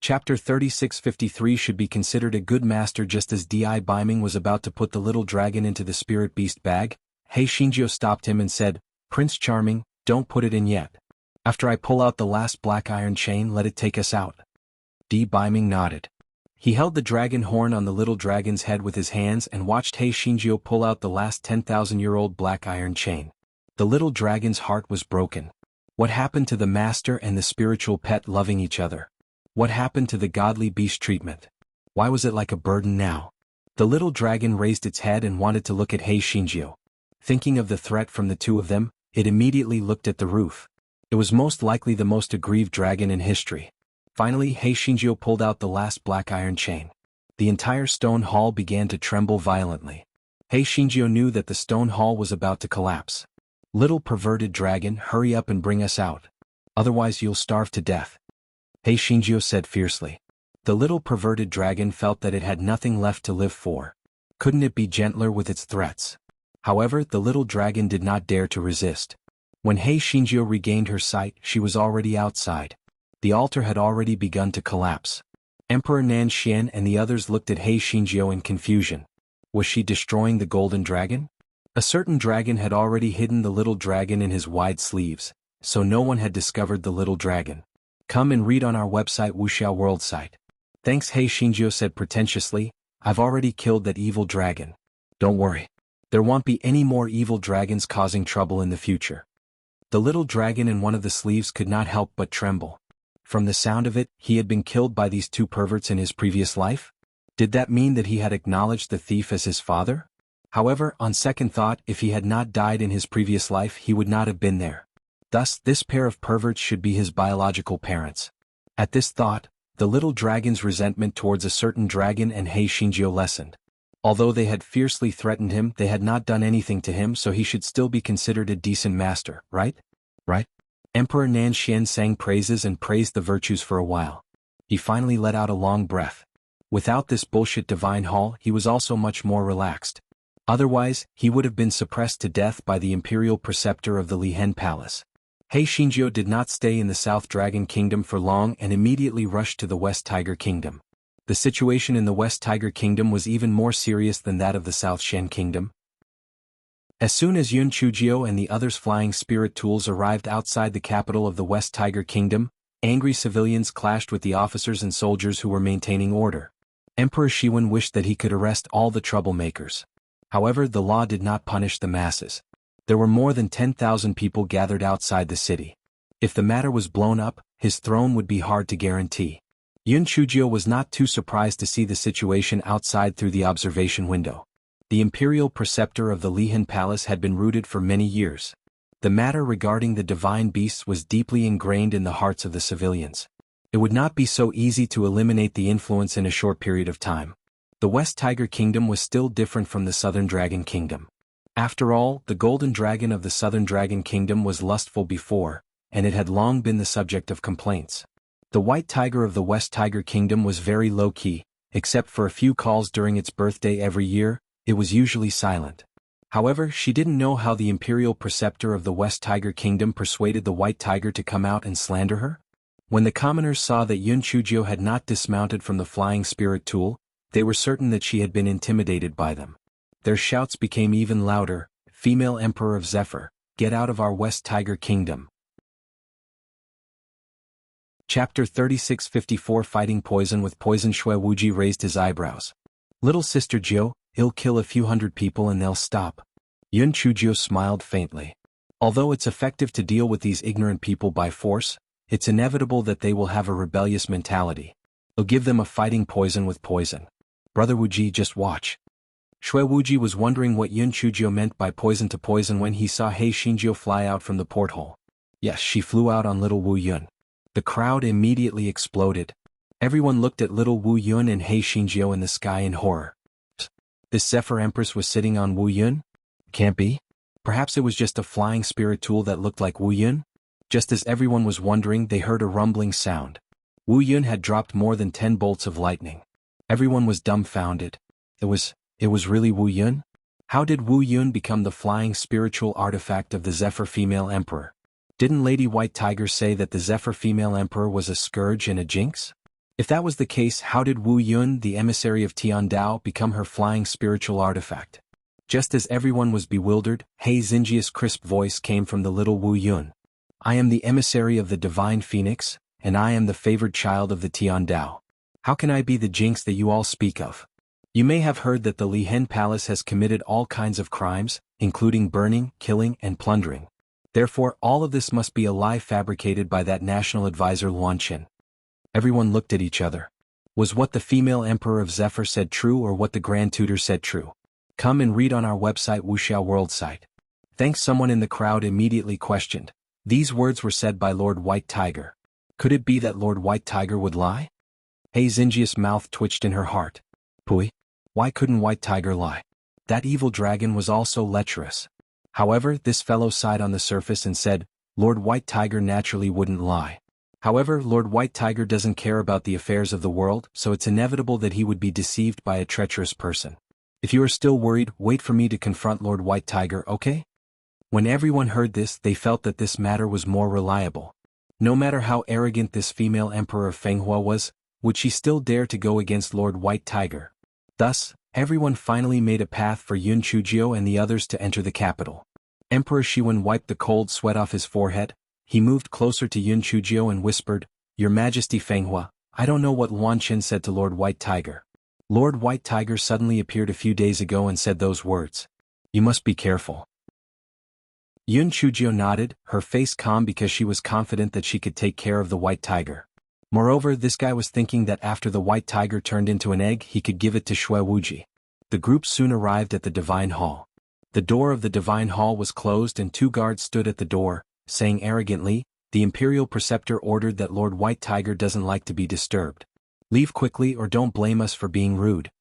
Chapter 3653 should be considered a good master. Just as Di Biming was about to put the little dragon into the spirit beast bag, Hei Shinjio stopped him and said, "Prince Charming, don't put it in yet. After I pull out the last black iron chain, let it take us out." Di Biming nodded. He held the dragon horn on the little dragon's head with his hands and watched Hei Shinjio pull out the last 10,000-year-old black iron chain. The little dragon's heart was broken. What happened to the master and the spiritual pet loving each other? What happened to the godly beast treatment? Why was it like a burden now? The little dragon raised its head and wanted to look at Hei Shinjio. Thinking of the threat from the two of them, it immediately looked at the roof. It was most likely the most aggrieved dragon in history. Finally, Hei Shinjio pulled out the last black iron chain. The entire stone hall began to tremble violently. Hei Shinjio knew that the stone hall was about to collapse. "Little perverted dragon, hurry up and bring us out. Otherwise you'll starve to death," Hei Shinjio said fiercely. The little perverted dragon felt that it had nothing left to live for. Couldn't it be gentler with its threats? However, the little dragon did not dare to resist. When Hei Shinjio regained her sight, she was already outside. The altar had already begun to collapse. Emperor Nan Xian and the others looked at Hei Shinjio in confusion. Was she destroying the golden dragon? A certain dragon had already hidden the little dragon in his wide sleeves, so no one had discovered the little dragon. "Come and read on our website Wuxia World site." "Thanks," Hei Shinjio said pretentiously. "I've already killed that evil dragon. Don't worry. There won't be any more evil dragons causing trouble in the future." The little dragon in one of the sleeves could not help but tremble. From the sound of it, he had been killed by these two perverts in his previous life? Did that mean that he had acknowledged the thief as his father? However, on second thought, if he had not died in his previous life, he would not have been there. Thus, this pair of perverts should be his biological parents. At this thought, the little dragon's resentment towards a certain dragon and Hei Shinjio lessened. Although they had fiercely threatened him, they had not done anything to him, so he should still be considered a decent master, right? Right? Emperor Nan Xian sang praises and praised the virtues for a while. He finally let out a long breath. Without this bullshit divine hall, he was also much more relaxed. Otherwise, he would have been suppressed to death by the imperial preceptor of the Lihen Palace. Hei Shinjio did not stay in the South Dragon Kingdom for long and immediately rushed to the West Tiger Kingdom. The situation in the West Tiger Kingdom was even more serious than that of the South Shen Kingdom. As soon as Yun Chujio and the others' flying spirit tools arrived outside the capital of the West Tiger Kingdom, angry civilians clashed with the officers and soldiers who were maintaining order. Emperor Shiwen wished that he could arrest all the troublemakers. However, the law did not punish the masses. There were more than 10,000 people gathered outside the city. If the matter was blown up, his throne would be hard to guarantee. Yun Chujio was not too surprised to see the situation outside through the observation window. The imperial preceptor of the Lihen Palace had been rooted for many years. The matter regarding the divine beasts was deeply ingrained in the hearts of the civilians. It would not be so easy to eliminate the influence in a short period of time. The West Tiger Kingdom was still different from the Southern Dragon Kingdom. After all, the golden dragon of the Southern Dragon Kingdom was lustful before, and it had long been the subject of complaints. The white tiger of the West Tiger Kingdom was very low-key, except for a few calls during its birthday every year. It was usually silent. However, she didn't know how the imperial preceptor of the West Tiger Kingdom persuaded the white tiger to come out and slander her. When the commoners saw that Yun Chujio had not dismounted from the flying spirit tool, they were certain that she had been intimidated by them. Their shouts became even louder. "Female Emperor of Zephyr, get out of our West Tiger Kingdom." Chapter 3654 Fighting Poison with Poison. Shui Wuji raised his eyebrows. "Little Sister Jiu, it'll kill a few hundred people and they'll stop." Yun Chujio smiled faintly. Although it's effective to deal with these ignorant people by force, it's inevitable that they will have a rebellious mentality. I'll give them a fighting poison with poison. Brother Wuji, just watch. Shui Wuji was wondering what Yun Chujio meant by poison to poison when he saw Hei Shinjio fly out from the porthole. Yes, she flew out on little Wu Yun. The crowd immediately exploded. Everyone looked at little Wu Yun and Hei Shinjio in the sky in horror. This Zephyr Empress was sitting on Wu Yun? Can't be. Perhaps it was just a flying spirit tool that looked like Wu Yun? Just as everyone was wondering, they heard a rumbling sound. Wu Yun had dropped more than 10 bolts of lightning. Everyone was dumbfounded. It was really Wu Yun? How did Wu Yun become the flying spiritual artifact of the Zephyr female emperor? Didn't Lady White Tiger say that the Zephyr female emperor was a scourge and a jinx? If that was the case, how did Wu Yun, the emissary of Tiandao, become her flying spiritual artifact? Just as everyone was bewildered, He Xinjia's crisp voice came from the little Wu Yun. I am the emissary of the divine phoenix, and I am the favored child of the Tiandao. How can I be the jinx that you all speak of? You may have heard that the Lihen Palace has committed all kinds of crimes, including burning, killing, and plundering. Therefore, all of this must be a lie fabricated by that national advisor Luan Qin. Everyone looked at each other. Was what the female emperor of Zephyr said true or what the Grand Tutor said true? Come and read on our website Wuxia World site. Thanks. Someone in the crowd immediately questioned. These words were said by Lord White Tiger. Could it be that Lord White Tiger would lie? He Xinjia's mouth twitched in her heart. Pui? Why couldn't White Tiger lie? That evil dragon was also lecherous. However, this fellow sighed on the surface and said, Lord White Tiger naturally wouldn't lie. However, Lord White Tiger doesn't care about the affairs of the world, so it's inevitable that he would be deceived by a treacherous person. If you are still worried, wait for me to confront Lord White Tiger, okay? When everyone heard this, they felt that this matter was more reliable. No matter how arrogant this female emperor of Fenghua was, would she still dare to go against Lord White Tiger? Thus, everyone finally made a path for Yun Chujio and the others to enter the capital. Emperor Shiwen wiped the cold sweat off his forehead. He moved closer to Yun Chujio and whispered, Your Majesty Fenghua, I don't know what Luan Qin said to Lord White Tiger. Lord White Tiger suddenly appeared a few days ago and said those words. You must be careful. Yun Chujio nodded, her face calm because she was confident that she could take care of the White Tiger. Moreover, this guy was thinking that after the White Tiger turned into an egg, he could give it to Shui Wuji. The group soon arrived at the Divine Hall. The door of the Divine Hall was closed and 2 guards stood at the door, saying arrogantly, the Imperial Preceptor ordered that Lord White Tiger doesn't like to be disturbed. Leave quickly or don't blame us for being rude.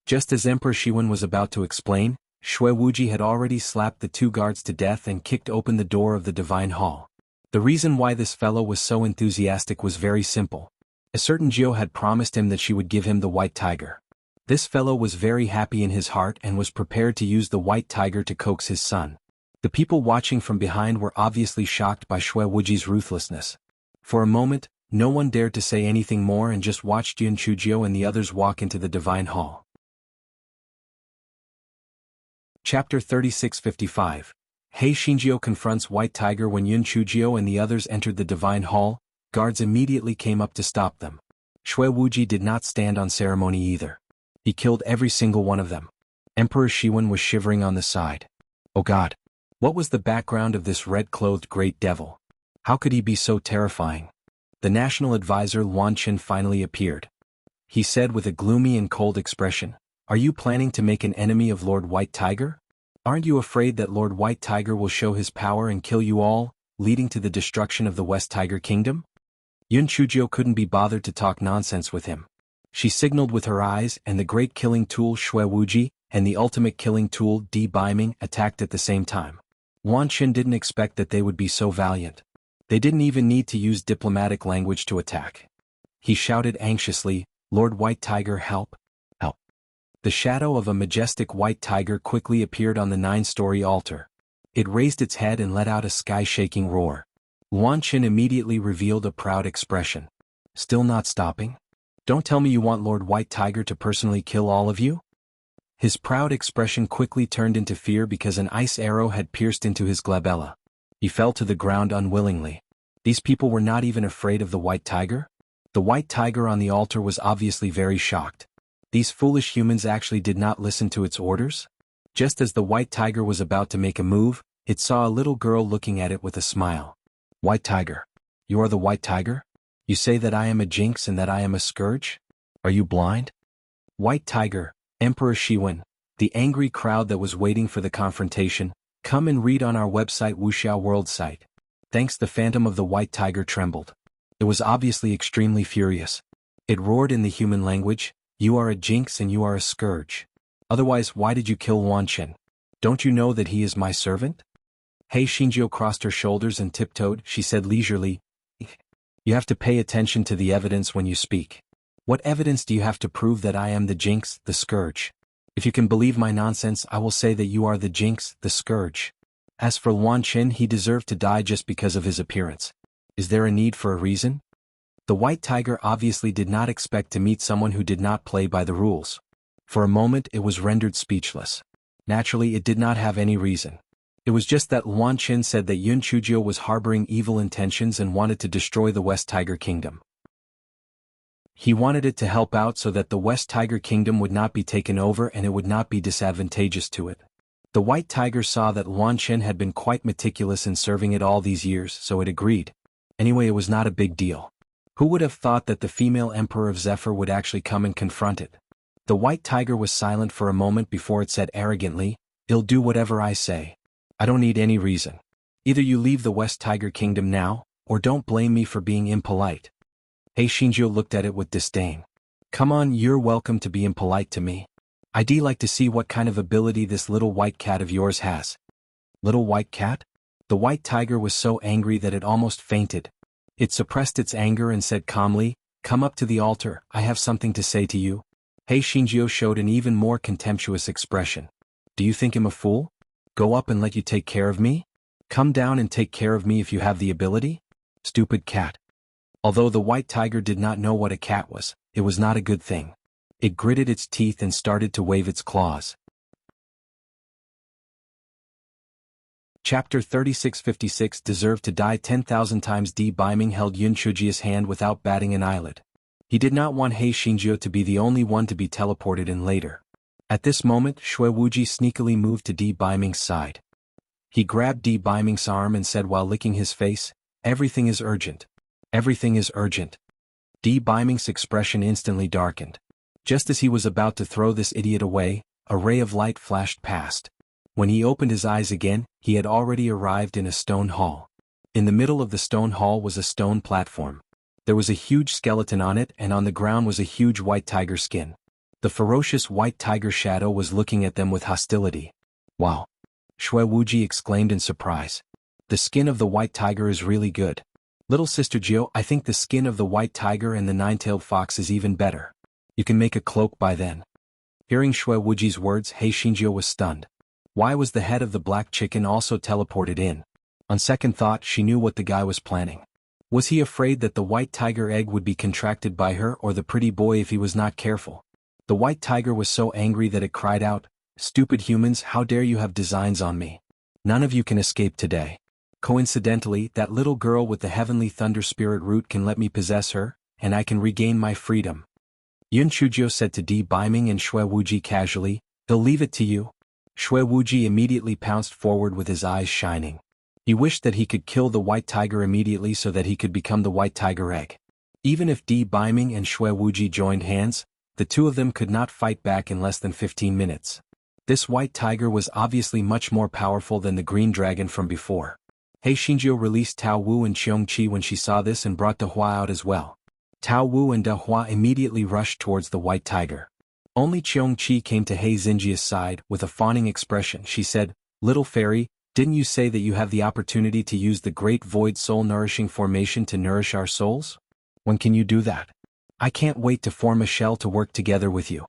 Just as Emperor Shiwen was about to explain, Shui Wuji had already slapped the 2 guards to death and kicked open the door of the Divine Hall. The reason why this fellow was so enthusiastic was very simple. A certain Jiao had promised him that she would give him the White Tiger. This fellow was very happy in his heart and was prepared to use the White Tiger to coax his son. The people watching from behind were obviously shocked by Shui Wuji's ruthlessness. For a moment, no one dared to say anything more and just watched Yun Chujio and the others walk into the Divine Hall. Chapter 3655. He Xinjiao confronts White Tiger. When Yun Chujio and the others entered the Divine Hall, guards immediately came up to stop them. Shui Wuji did not stand on ceremony either. He killed every single one of them. Emperor Shiwen was shivering on the side. Oh God! What was the background of this red-clothed great devil? How could he be so terrifying? The national advisor Luan Qin finally appeared. He said with a gloomy and cold expression, Are you planning to make an enemy of Lord White Tiger? Aren't you afraid that Lord White Tiger will show his power and kill you all, leading to the destruction of the West Tiger Kingdom? Yun Chujio couldn't be bothered to talk nonsense with him. She signaled with her eyes and the great killing tool Shui Wuji and the ultimate killing tool Di Biming attacked at the same time. Luan Qin didn't expect that they would be so valiant. They didn't even need to use diplomatic language to attack. He shouted anxiously, Lord White Tiger, help! Help! The shadow of a majestic white tiger quickly appeared on the 9-story altar. It raised its head and let out a sky-shaking roar. Luan Qin immediately revealed a proud expression. Still not stopping? Don't tell me you want Lord White Tiger to personally kill all of you? His proud expression quickly turned into fear because an ice arrow had pierced into his glabella. He fell to the ground unwillingly. These people were not even afraid of the White Tiger? The White Tiger on the altar was obviously very shocked. These foolish humans actually did not listen to its orders? Just as the White Tiger was about to make a move, it saw a little girl looking at it with a smile. White Tiger. You are the White Tiger? You say that I am a jinx and that I am a scourge? Are you blind? White Tiger, Emperor Shiwen, the angry crowd that was waiting for the confrontation, come and read on our website Wuxia World site. Thanks. The phantom of the White Tiger trembled. It was obviously extremely furious. It roared in the human language, You are a jinx and you are a scourge. Otherwise, why did you kill Luan Qin? Don't you know that he is my servant? He Xinjiao crossed her shoulders and tiptoed. She said leisurely, You have to pay attention to the evidence when you speak. What evidence do you have to prove that I am the jinx, the scourge? If you can believe my nonsense, I will say that you are the jinx, the scourge. As for Luan Qin, he deserved to die just because of his appearance. Is there a need for a reason? The white tiger obviously did not expect to meet someone who did not play by the rules. For a moment it was rendered speechless. Naturally it did not have any reason. It was just that Luan Qin said that Yun Chujio was harboring evil intentions and wanted to destroy the West Tiger Kingdom. He wanted it to help out so that the West Tiger Kingdom would not be taken over and it would not be disadvantageous to it. The white tiger saw that Luan Qin had been quite meticulous in serving it all these years, so it agreed. Anyway, it was not a big deal. Who would have thought that the female emperor of Zephyr would actually come and confront it? The white tiger was silent for a moment before it said arrogantly, "I'll do whatever I say. I don't need any reason. Either you leave the West Tiger Kingdom now, or don't blame me for being impolite." He Xingqiu looked at it with disdain. "Come on, you're welcome to be impolite to me. I'd like to see what kind of ability this little white cat of yours has." Little white cat? The white tiger was so angry that it almost fainted. It suppressed its anger and said calmly, "Come up to the altar, I have something to say to you." He Xingqiu showed an even more contemptuous expression. "Do you think I'm a fool? Go up and let you take care of me? Come down and take care of me if you have the ability? Stupid cat." Although the white tiger did not know what a cat was, it was not a good thing. It gritted its teeth and started to wave its claws. Chapter 3656 Deserved to die 10,000 times. Di Biming held Yun Chujia's hand without batting an eyelid. He did not want He Xingqiu to be the only one to be teleported in later. At this moment, Shui Wuji sneakily moved to Di Biming's side. He grabbed Di Biming's arm and said while licking his face, "Everything is urgent. Everything is urgent." Di Biming's expression instantly darkened. Just as he was about to throw this idiot away, a ray of light flashed past. When he opened his eyes again, he had already arrived in a stone hall. In the middle of the stone hall was a stone platform. There was a huge skeleton on it, and on the ground was a huge white tiger skin. The ferocious white tiger shadow was looking at them with hostility. "Wow!" Shui Wuji exclaimed in surprise. "The skin of the white tiger is really good. Little Sister Jiu, I think the skin of the white tiger and the nine-tailed fox is even better. You can make a cloak by then." Hearing Shui Wuji's words, He Xingqiu was stunned. Why was the head of the black chicken also teleported in? On second thought, she knew what the guy was planning. Was he afraid that the white tiger egg would be contracted by her or the pretty boy if he was not careful? The white tiger was so angry that it cried out, "Stupid humans, how dare you have designs on me? None of you can escape today. Coincidentally, that little girl with the heavenly thunder spirit root can let me possess her, and I can regain my freedom." Yun Chujio said to Di Biming and Shui Wuji casually, "He'll leave it to you." Shui Wuji immediately pounced forward with his eyes shining. He wished that he could kill the white tiger immediately so that he could become the white tiger egg. Even if Di Biming and Shui Wuji joined hands, the two of them could not fight back in less than 15 minutes. This white tiger was obviously much more powerful than the green dragon from before. He Xingqiu released Tao Wu and Qiong Qi when she saw this and brought De Hua out as well. Tao Wu and De Hua immediately rushed towards the white tiger. Only Qiong Qi came to He Xingjia's side with a fawning expression. She said, "Little fairy, didn't you say that you have the opportunity to use the great void soul nourishing formation to nourish our souls? When can you do that? I can't wait to form a shell to work together with you.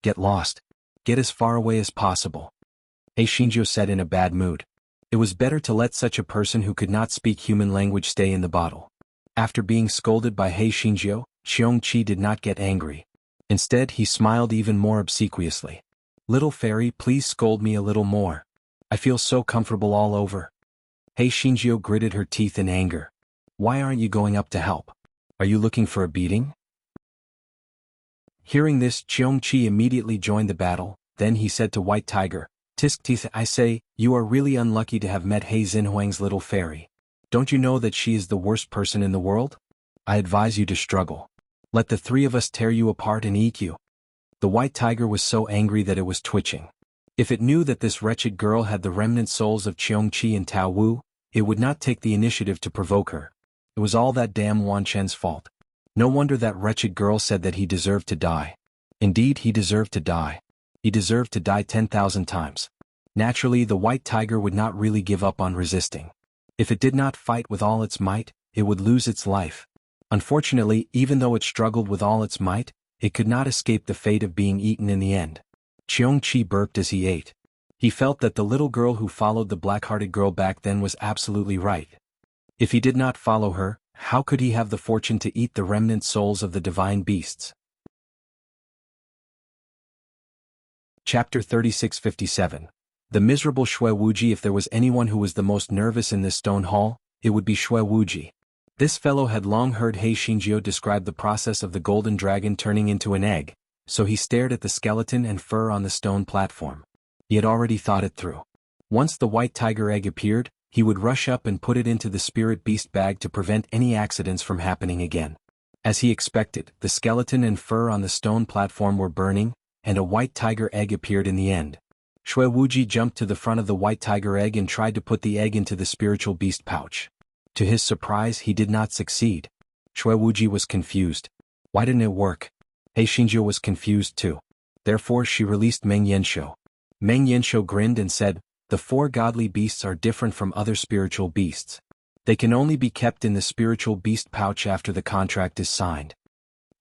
Get lost. Get as far away as possible." He Xingqiu said in a bad mood. It was better to let such a person who could not speak human language stay in the bottle. After being scolded by He Xingqiu, Qiong Qi did not get angry. Instead, he smiled even more obsequiously. "Little fairy, please scold me a little more. I feel so comfortable all over." He Xingqiu gritted her teeth in anger. "Why aren't you going up to help? Are you looking for a beating?" Hearing this, Qiong Qi immediately joined the battle. Then he said to White Tiger, "Tisk Teeth, I say, you are really unlucky to have met He Xinhuang's little fairy. Don't you know that she is the worst person in the world? I advise you to struggle. Let the three of us tear you apart and eat you." The white tiger was so angry that it was twitching. If it knew that this wretched girl had the remnant souls of Qiong Qi and Tao Wu, it would not take the initiative to provoke her. It was all that damn Wan Chen's fault. No wonder that wretched girl said that he deserved to die. Indeed, he deserved to die. He deserved to die 10,000 times. Naturally, the white tiger would not really give up on resisting. If it did not fight with all its might, it would lose its life. Unfortunately, even though it struggled with all its might, it could not escape the fate of being eaten in the end. Qiong Qi burped as he ate. He felt that the little girl who followed the black-hearted girl back then was absolutely right. If he did not follow her, How could he have the fortune to eat the remnant souls of the divine beasts? Chapter 3657. The miserable Shui Wuji. If there was anyone who was the most nervous in this stone hall, it would be Shui Wuji. This fellow had long heard He Xingjiu describe the process of the golden dragon turning into an egg, so he stared at the skeleton and fur on the stone platform. He had already thought it through. Once the white tiger egg appeared, he would rush up and put it into the spirit beast bag to prevent any accidents from happening again. As he expected, the skeleton and fur on the stone platform were burning, and a white tiger egg appeared in the end. Shui Wuji jumped to the front of the white tiger egg and tried to put the egg into the spiritual beast pouch. To his surprise, he did not succeed. Shui Wuji was confused. Why didn't it work? He Xingjiu was confused too. Therefore she released Meng Yanshou. Meng Yanshou grinned and said, "The four godly beasts are different from other spiritual beasts. They can only be kept in the spiritual beast pouch after the contract is signed."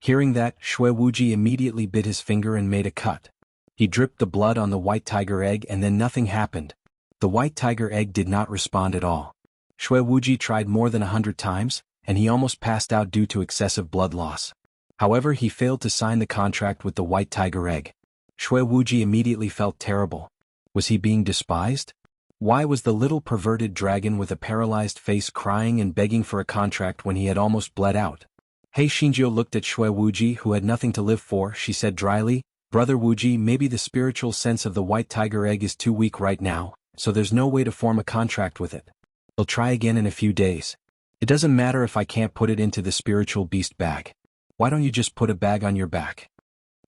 Hearing that, Shui Wuji immediately bit his finger and made a cut. He dripped the blood on the white tiger egg and then nothing happened. The white tiger egg did not respond at all. Shui Wuji tried more than 100 times, and he almost passed out due to excessive blood loss. However, he failed to sign the contract with the white tiger egg. Shui Wuji immediately felt terrible. Was he being despised? Why was the little perverted dragon with a paralyzed face crying and begging for a contract when he had almost bled out? He Xingjiu looked at Shui Wuji, who had nothing to live for. She said dryly, "Brother Wuji, maybe the spiritual sense of the white tiger egg is too weak right now, so there's no way to form a contract with it. We'll try again in a few days. It doesn't matter if I can't put it into the spiritual beast bag. Why don't you just put a bag on your back?"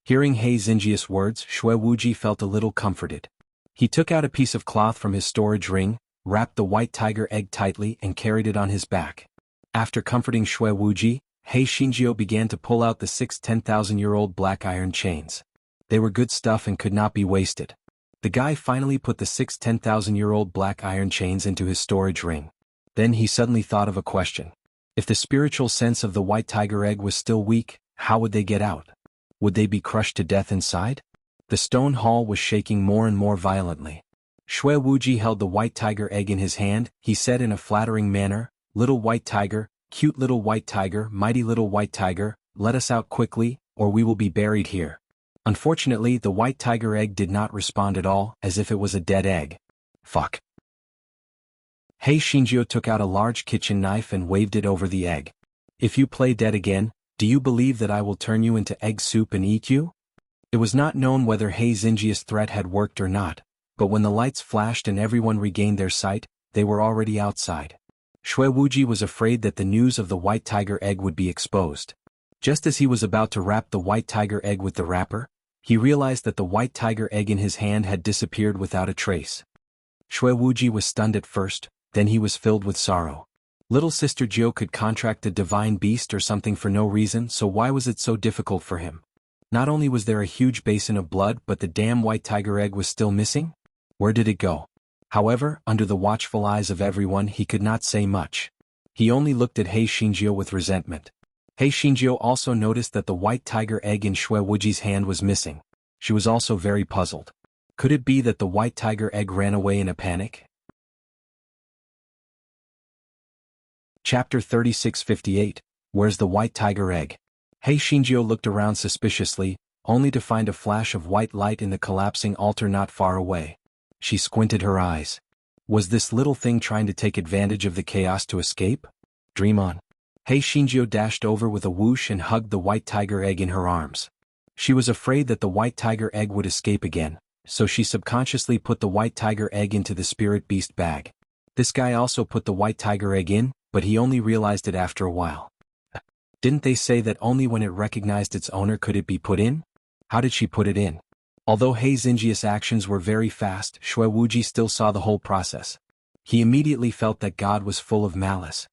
Hearing He Xingjiu's words, Shui Wuji felt a little comforted. He took out a piece of cloth from his storage ring, wrapped the white tiger egg tightly and carried it on his back. After comforting Shui Wuji, He Xingjiu began to pull out the 6 10,000-year-old black iron chains. They were good stuff and could not be wasted. The guy finally put the 6 10,000-year-old black iron chains into his storage ring. Then he suddenly thought of a question. If the spiritual sense of the white tiger egg was still weak, how would they get out? Would they be crushed to death inside? The stone hall was shaking more and more violently. Shui Wuji held the white tiger egg in his hand. He said in a flattering manner, "Little white tiger, cute little white tiger, mighty little white tiger, let us out quickly, or we will be buried here." Unfortunately, the white tiger egg did not respond at all, as if it was a dead egg. Fuck. He Xingjiu took out a large kitchen knife and waved it over the egg. "If you play dead again, do you believe that I will turn you into egg soup and eat you?" It was not known whether He Xingjiu's threat had worked or not, but when the lights flashed and everyone regained their sight, they were already outside. Shui Wuji was afraid that the news of the white tiger egg would be exposed. Just as he was about to wrap the white tiger egg with the wrapper, he realized that the white tiger egg in his hand had disappeared without a trace. Shui Wuji was stunned at first, then he was filled with sorrow. Little Sister Jiu could contract a divine beast or something for no reason, so why was it so difficult for him? Not only was there a huge basin of blood, but the damn white tiger egg was still missing? Where did it go? However, under the watchful eyes of everyone, he could not say much. He only looked at He Xingjiu with resentment. He Xingjiu also noticed that the white tiger egg in Shui Wuji's hand was missing. She was also very puzzled. Could it be that the white tiger egg ran away in a panic? Chapter 3658. Where's the white tiger egg? He Xingjiu looked around suspiciously, only to find a flash of white light in the collapsing altar not far away. She squinted her eyes. Was this little thing trying to take advantage of the chaos to escape? Dream on. He Xingjiu dashed over with a whoosh and hugged the white tiger egg in her arms. She was afraid that the white tiger egg would escape again, so she subconsciously put the white tiger egg into the spirit beast bag. This guy also put the white tiger egg in, but he only realized it after a while. Didn't they say that only when it recognized its owner could it be put in? How did she put it in? Although He Xingjiu's actions were very fast, Shui Wuji still saw the whole process. He immediately felt that God was full of malice.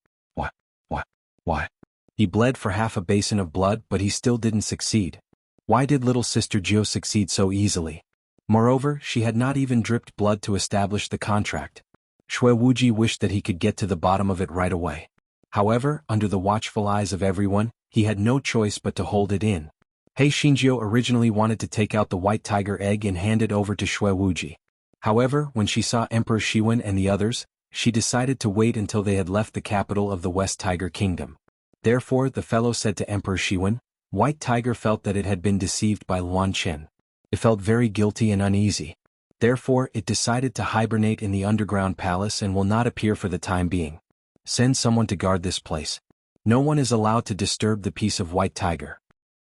Why? He bled for half a basin of blood, but he still didn't succeed. Why did little Sister Jiu succeed so easily? Moreover, she had not even dripped blood to establish the contract. Shui Wuji wished that he could get to the bottom of it right away. However, under the watchful eyes of everyone, he had no choice but to hold it in. He Xingjiu originally wanted to take out the white tiger egg and hand it over to Shui Wuji. However, when she saw Emperor Shiwen and the others, she decided to wait until they had left the capital of the West Tiger Kingdom. Therefore the fellow said to Emperor Shiwen, White Tiger felt that it had been deceived by Luan Chen. It felt very guilty and uneasy. Therefore it decided to hibernate in the underground palace and will not appear for the time being. Send someone to guard this place. No one is allowed to disturb the peace of White Tiger.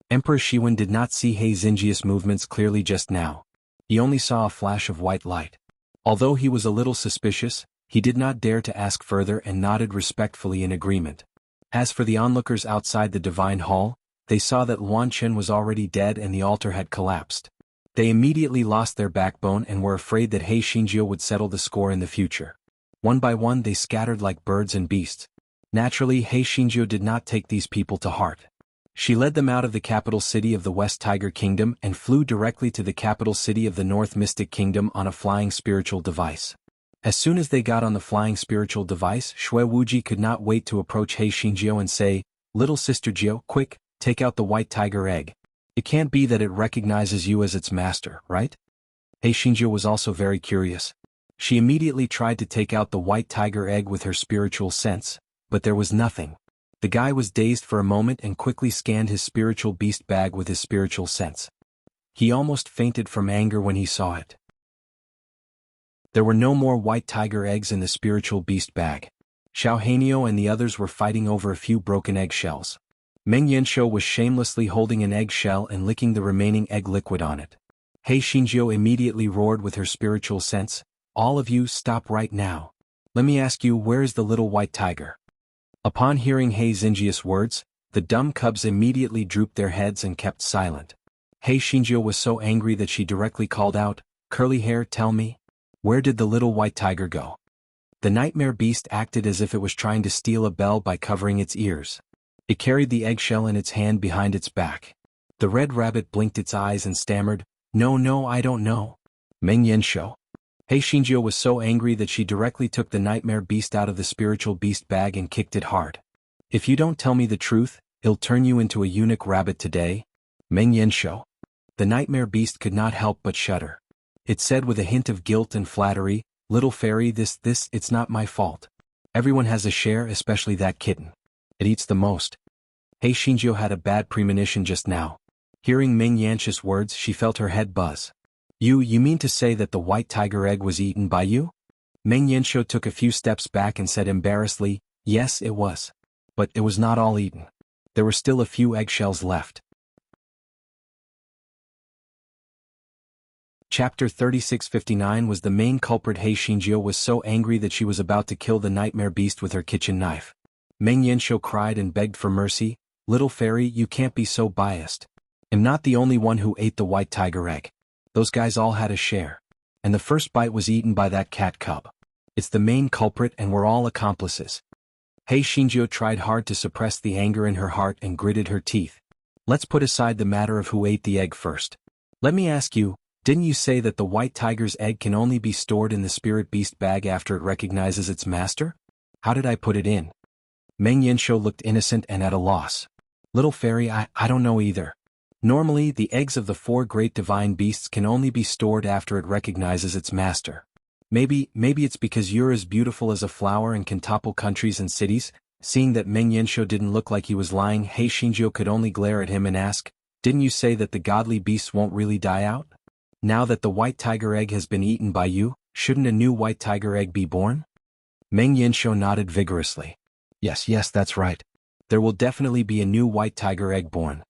Emperor Shiwen did not see He Xinjia's movements clearly just now. He only saw a flash of white light. Although he was a little suspicious, he did not dare to ask further and nodded respectfully in agreement. As for the onlookers outside the divine hall, they saw that Luan Chen was already dead and the altar had collapsed. They immediately lost their backbone and were afraid that He Xinjia would settle the score in the future. One by one they scattered like birds and beasts. Naturally, He Xinjia did not take these people to heart. She led them out of the capital city of the West Tiger Kingdom and flew directly to the capital city of the North Mystic Kingdom on a flying spiritual device. As soon as they got on the flying spiritual device, Shui Wuji could not wait to approach He Xinjia and say, Little Sister Jiao, quick, take out the White Tiger egg. It can't be that it recognizes you as its master, right? He Xinjia was also very curious. She immediately tried to take out the White Tiger egg with her spiritual sense, but there was nothing. The guy was dazed for a moment and quickly scanned his spiritual beast bag with his spiritual sense. He almost fainted from anger when he saw it. There were no more White Tiger eggs in the spiritual beast bag. Xiao Hanio and the others were fighting over a few broken eggshells. Meng Yanshou was shamelessly holding an eggshell and licking the remaining egg liquid on it. He Xinjia immediately roared with her spiritual sense, All of you, stop right now. Let me ask you, where is the little White Tiger? Upon hearing He Xinjia's words, the dumb cubs immediately drooped their heads and kept silent. He Xinjia was so angry that she directly called out, Curly hair, tell me, where did the little White Tiger go? The nightmare beast acted as if it was trying to steal a bell by covering its ears. It carried the eggshell in its hand behind its back. The red rabbit blinked its eyes and stammered, No, I don't know. Meng Yanshou. He Xinjia was so angry that she directly took the nightmare beast out of the spiritual beast bag and kicked it hard. If you don't tell me the truth, I'll turn you into a eunuch rabbit today. Meng Yanshou. The nightmare beast could not help but shudder. It said with a hint of guilt and flattery, Little fairy, it's not my fault. Everyone has a share, especially that kitten. It eats the most. He Xinjia had a bad premonition just now. Hearing Meng Yanshou's words, she felt her head buzz. You mean to say that the White Tiger egg was eaten by you? Meng Yanshou took a few steps back and said embarrassedly, Yes, it was. But it was not all eaten. There were still a few eggshells left. Chapter 3659 was the main culprit. He Xinjia was so angry that she was about to kill the nightmare beast with her kitchen knife. Meng Yanshou cried and begged for mercy, Little fairy, you can't be so biased. I'm not the only one who ate the White Tiger egg. Those guys all had a share. And the first bite was eaten by that cat cub. It's the main culprit and we're all accomplices. He Xinjia tried hard to suppress the anger in her heart and gritted her teeth. Let's put aside the matter of who ate the egg first. Let me ask you, didn't you say that the White Tiger's egg can only be stored in the spirit beast bag after it recognizes its master? How did I put it in? Meng Yanshou looked innocent and at a loss. Little fairy, I don't know either. Normally, the eggs of the 4 great divine beasts can only be stored after it recognizes its master. Maybe it's because you're as beautiful as a flower and can topple countries and cities. Seeing that Meng Yanshou didn't look like he was lying, He Xinjia could only glare at him and ask, Didn't you say that the godly beasts won't really die out? Now that the White Tiger egg has been eaten by you, shouldn't a new White Tiger egg be born? Meng Yanshou nodded vigorously. Yes, that's right. There will definitely be a new White Tiger egg born.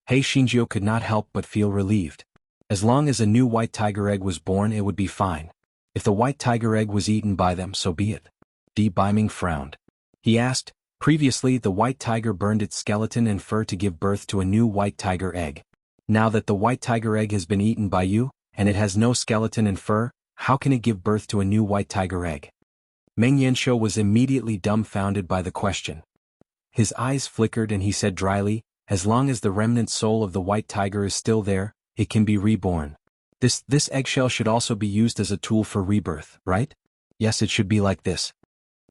He Xinjia could not help but feel relieved. As long as a new White Tiger egg was born, it would be fine. If the White Tiger egg was eaten by them, so be it. Di Biming frowned. He asked, Previously the White Tiger burned its skeleton and fur to give birth to a new White Tiger egg. Now that the White Tiger egg has been eaten by you, and it has no skeleton and fur, how can it give birth to a new White Tiger egg? Meng Yanshou was immediately dumbfounded by the question. His eyes flickered and he said dryly, As long as the remnant soul of the White Tiger is still there, it can be reborn. This eggshell should also be used as a tool for rebirth, right? Yes, it should be like this.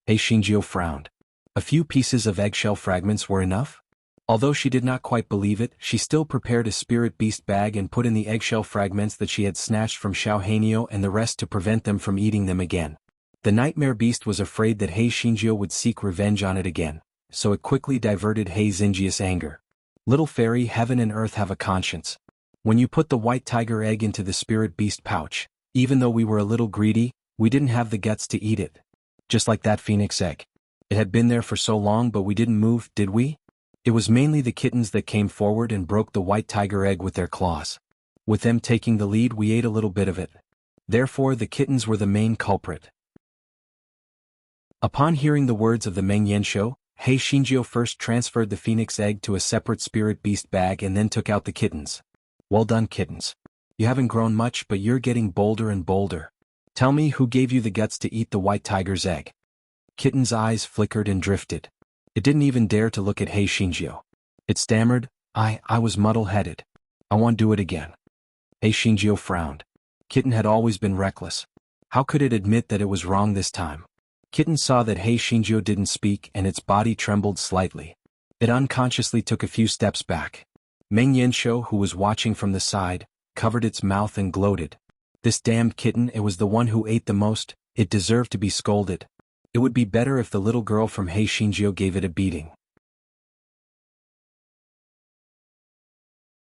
He Xinjia frowned. A few pieces of eggshell fragments were enough? Although she did not quite believe it, she still prepared a spirit beast bag and put in the eggshell fragments that she had snatched from Xiao Hanio and the rest to prevent them from eating them again. The nightmare beast was afraid that He Xinjia would seek revenge on it again, so it quickly diverted He Xinjia's anger. Little fairy, heaven and earth have a conscience. When you put the white tiger egg into the spirit beast pouch, even though we were a little greedy, we didn't have the guts to eat it. Just like that phoenix egg. It had been there for so long but we didn't move, did we? It was mainly the kittens that came forward and broke the white tiger egg with their claws. With them taking the lead, we ate a little bit of it. Therefore the kittens were the main culprit. Upon hearing the words of the Meng Yanshou, He Xinjiu first transferred the phoenix egg to a separate spirit beast bag and then took out the kittens. Well done, kittens. You haven't grown much but you're getting bolder and bolder. Tell me who gave you the guts to eat the white tiger's egg. Kitten's eyes flickered and drifted. It didn't even dare to look at He Xinjiu. It stammered, I was muddle-headed. I won't do it again. He Xinjiu frowned. Kitten had always been reckless. How could it admit that it was wrong this time? Kitten saw that He Xinjiu didn't speak and its body trembled slightly. It unconsciously took a few steps back. Meng Yanshou, who was watching from the side, covered its mouth and gloated. This damned kitten, it was the one who ate the most, it deserved to be scolded. It would be better if the little girl from He Xinjiu gave it a beating.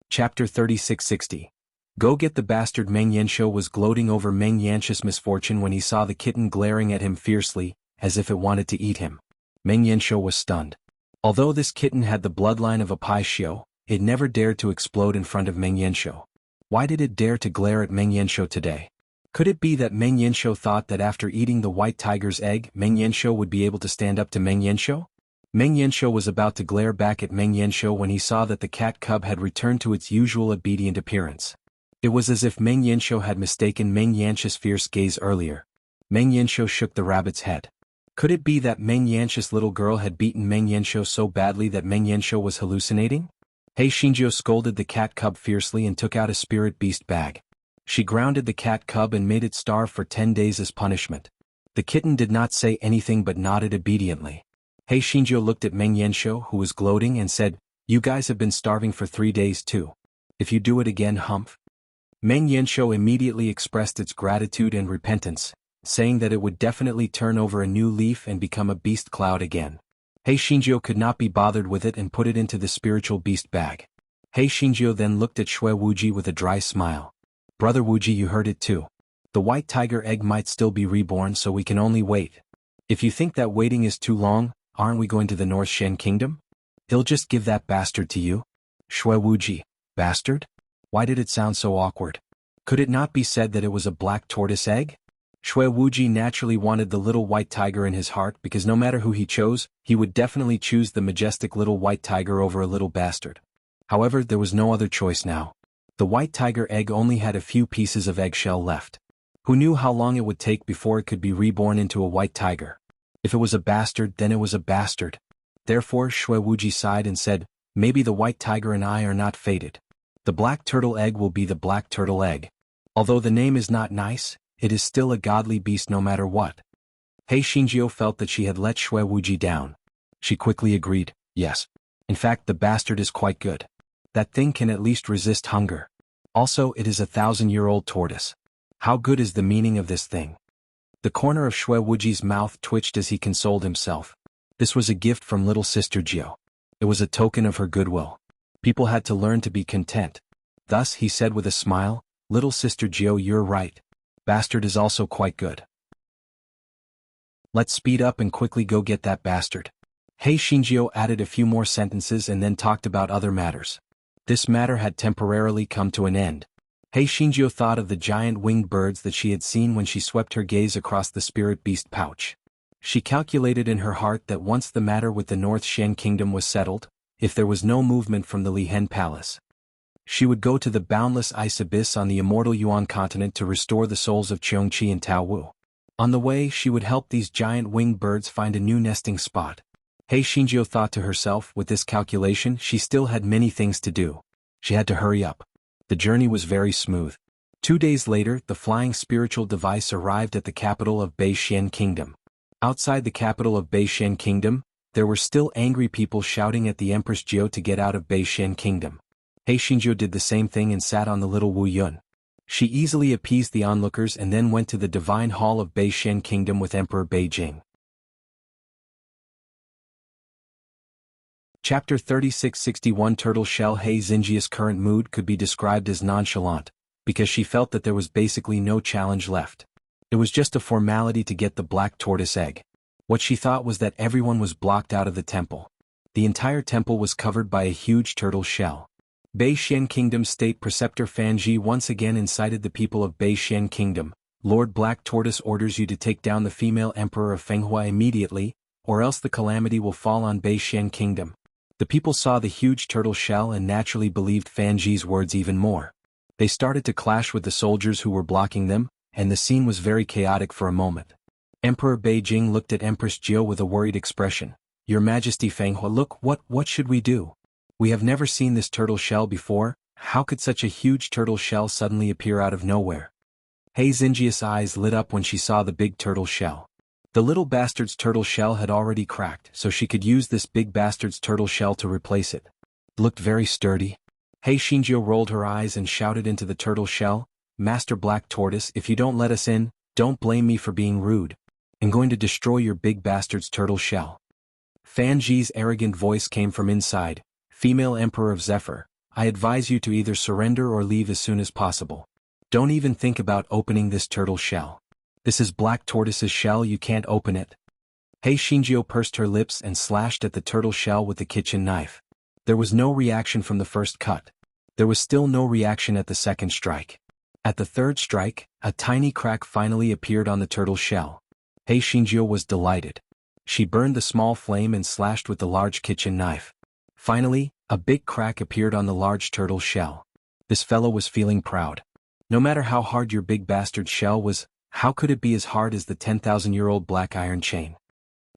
Chapter 3660. Go get the bastard. Meng Yanshou was gloating over Meng Yanshou's misfortune when he saw the kitten glaring at him fiercely, as if it wanted to eat him. Meng Yanshou was stunned. Although this kitten had the bloodline of a Pai Xiu, it never dared to explode in front of Meng Yanshou. Why did it dare to glare at Meng Yanshou today? Could it be that Meng Yanshou thought that after eating the white tiger's egg, Meng Yanshou would be able to stand up to Meng Yanshou? Meng Yanshou was about to glare back at Meng Yanshou when he saw that the cat cub had returned to its usual obedient appearance. It was as if Meng Yanshou had mistaken Meng Yanshou's fierce gaze earlier. Meng Yanshou shook the rabbit's head. Could it be that Meng Yanshou's little girl had beaten Meng Yanshou so badly that Meng Yanshou was hallucinating? He Xinjiu scolded the cat cub fiercely and took out a spirit beast bag. She grounded the cat cub and made it starve for 10 days as punishment. The kitten did not say anything but nodded obediently. He Xinjiu looked at Meng Yanshou, who was gloating, and said, You guys have been starving for 3 days too. If you do it again, humph. Meng Yanshou immediately expressed its gratitude and repentance, saying that it would definitely turn over a new leaf and become a beast cloud again. He Xinjiu could not be bothered with it and put it into the spiritual beast bag. He Xinjiu then looked at Shui Wuji with a dry smile. Brother Wuji, you heard it too. The white tiger egg might still be reborn, so we can only wait. If you think that waiting is too long, aren't we going to the North Shen Kingdom? He'll just give that bastard to you? Shui Wuji, bastard? Why did it sound so awkward? Could it not be said that it was a black tortoise egg? Shui Wuji naturally wanted the little white tiger in his heart because no matter who he chose, he would definitely choose the majestic little white tiger over a little bastard. However, there was no other choice now. The white tiger egg only had a few pieces of eggshell left. Who knew how long it would take before it could be reborn into a white tiger? If it was a bastard, then it was a bastard. Therefore, Shui Wuji sighed and said, Maybe the white tiger and I are not fated. The black turtle egg will be the black turtle egg. Although the name is not nice, it is still a godly beast no matter what. He Xinjiu felt that she had let Shui Wuji down. She quickly agreed, yes. In fact, the bastard is quite good. That thing can at least resist hunger. Also, it is a 1,000-year-old tortoise. How good is the meaning of this thing? The corner of Shui Wuji's mouth twitched as he consoled himself. This was a gift from little sister Jiu. It was a token of her goodwill. People had to learn to be content. Thus, he said with a smile, Little sister Jiu, you're right. Bastard is also quite good. Let's speed up and quickly go get that bastard. He Xinjiu added a few more sentences and then talked about other matters. This matter had temporarily come to an end. He Xinjiu thought of the giant winged birds that she had seen when she swept her gaze across the spirit beast pouch. She calculated in her heart that once the matter with the North Shen Kingdom was settled, if there was no movement from the Lihen Palace, she would go to the boundless ice abyss on the immortal Yuan continent to restore the souls of Qiongqi and Tao Wu. On the way, she would help these giant winged birds find a new nesting spot. He Xinjiu thought to herself, with this calculation, she still had many things to do. She had to hurry up. The journey was very smooth. 2 days later, the flying spiritual device arrived at the capital of Beishen Kingdom. Outside the capital of Beishen Kingdom, there were still angry people shouting at the Empress Jiu to get out of Beishen Kingdom. He Xinjiu did the same thing and sat on the little Wu Yun. She easily appeased the onlookers and then went to the divine hall of Beishen Kingdom with Emperor Beijing. Chapter 3661 Turtle Shell. Hei Xinjia's current mood could be described as nonchalant, because she felt that there was basically no challenge left. It was just a formality to get the black tortoise egg. What she thought was that everyone was blocked out of the temple. The entire temple was covered by a huge turtle shell. Beixian Kingdom State Preceptor Fan Ji once again incited the people of Beixian Kingdom. Lord Black Tortoise orders you to take down the female emperor of Fenghua immediately, or else the calamity will fall on Beixian Kingdom. The people saw the huge turtle shell and naturally believed Fan Ji's words even more. They started to clash with the soldiers who were blocking them, and the scene was very chaotic for a moment. Emperor Beijing looked at Empress Jiao with a worried expression. Your Majesty Fenghua, look, what should we do? We have never seen this turtle shell before. How could such a huge turtle shell suddenly appear out of nowhere? Hei Xinjia's eyes lit up when she saw the big turtle shell. The little bastard's turtle shell had already cracked, so she could use this big bastard's turtle shell to replace it. It looked very sturdy. Hei Xinjiao rolled her eyes and shouted into the turtle shell, Master Black Tortoise, if you don't let us in, don't blame me for being rude. I'm going to destroy your big bastard's turtle shell. Fan Ji's arrogant voice came from inside. Female Emperor of Zephyr, I advise you to either surrender or leave as soon as possible. Don't even think about opening this turtle shell. This is Black Tortoise's shell, you can't open it. Hei Xinjiao pursed her lips and slashed at the turtle shell with the kitchen knife. There was no reaction from the first cut. There was still no reaction at the second strike. At the third strike, a tiny crack finally appeared on the turtle shell. Hei Xinjiao was delighted. She burned the small flame and slashed with the large kitchen knife. Finally, a big crack appeared on the large turtle shell. This fellow was feeling proud. No matter how hard your big bastard shell was, how could it be as hard as the 10,000-year-old black iron chain?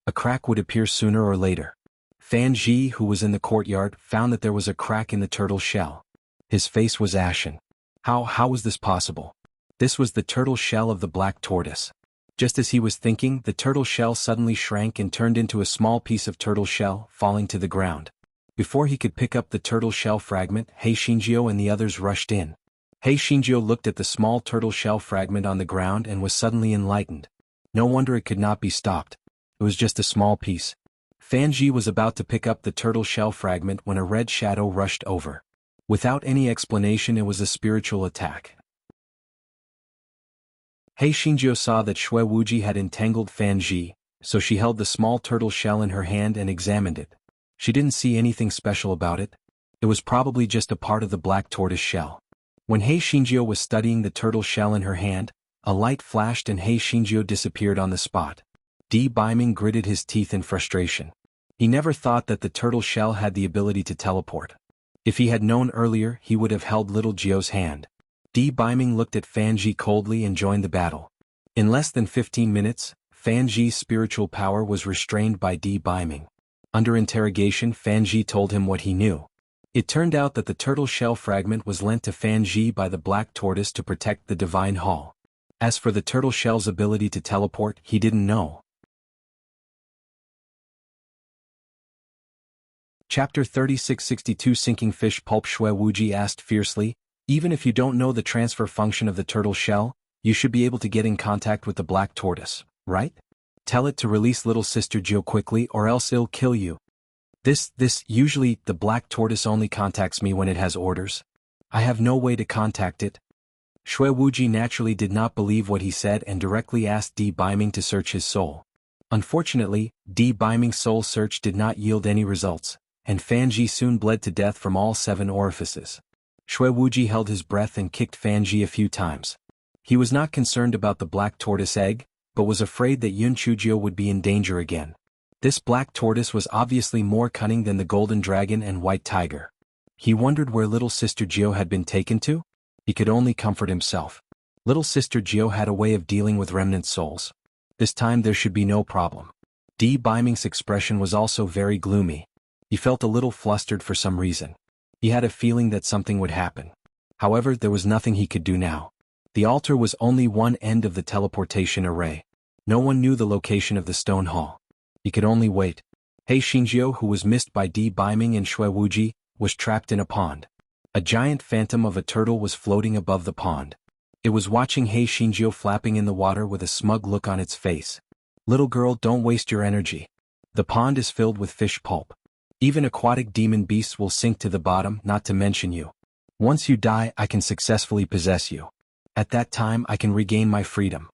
A crack would appear sooner or later. Fan Ji, who was in the courtyard, found that there was a crack in the turtle shell. His face was ashen. How was this possible? This was the turtle shell of the black tortoise. Just as he was thinking, the turtle shell suddenly shrank and turned into a small piece of turtle shell, falling to the ground. Before he could pick up the turtle shell fragment, Hei Xinjiao and the others rushed in. Hei Xinjiao looked at the small turtle shell fragment on the ground and was suddenly enlightened. No wonder it could not be stopped. It was just a small piece. Fan Ji was about to pick up the turtle shell fragment when a red shadow rushed over. Without any explanation, it was a spiritual attack. Hei Xinjiao saw that Shui Wuji had entangled Fan Ji, so she held the small turtle shell in her hand and examined it. She didn't see anything special about it. It was probably just a part of the black tortoise shell. When Hei Xinjiao was studying the turtle shell in her hand, a light flashed and Hei Xinjiao disappeared on the spot. Di Baiming gritted his teeth in frustration. He never thought that the turtle shell had the ability to teleport. If he had known earlier, he would have held little Jiao's hand. Di Baiming looked at Fan Ji coldly and joined the battle. In less than 15 minutes, Fan Ji's spiritual power was restrained by Di Baiming. Under interrogation, Fan Ji told him what he knew. It turned out that the turtle shell fragment was lent to Fan Ji by the black tortoise to protect the divine hall. As for the turtle shell's ability to teleport, he didn't know. Chapter 3662 Sinking Fish Pulp. Shui Wuji asked fiercely, even if you don't know the transfer function of the turtle shell, you should be able to get in contact with the black tortoise, right? Tell it to release little sister Jiao quickly or else it'll kill you. Usually the black tortoise only contacts me when it has orders. I have no way to contact it. Shui Wuji naturally did not believe what he said and directly asked Di Baiming to search his soul. Unfortunately, Di Baiming's soul search did not yield any results, and Fan Ji soon bled to death from all 7 orifices. Shui Wuji held his breath and kicked Fan Ji a few times. He was not concerned about the black tortoise egg, but was afraid that Yun Chujiao would be in danger again. This black tortoise was obviously more cunning than the golden dragon and white tiger. He wondered where little sister Jiao had been taken to. He could only comfort himself. Little sister Jiao had a way of dealing with remnant souls. This time there should be no problem. Di Baiming's expression was also very gloomy. He felt a little flustered for some reason. He had a feeling that something would happen. However, there was nothing he could do now. The altar was only one end of the teleportation array. No one knew the location of the stone hall. He could only wait. Hei Xinjiao, who was missed by Di Baiming and Shui Wuji, was trapped in a pond. A giant phantom of a turtle was floating above the pond. It was watching Hei Xinjiao flapping in the water with a smug look on its face. Little girl, don't waste your energy. The pond is filled with fish pulp. Even aquatic demon beasts will sink to the bottom, not to mention you. Once you die, I can successfully possess you. At that time I can regain my freedom.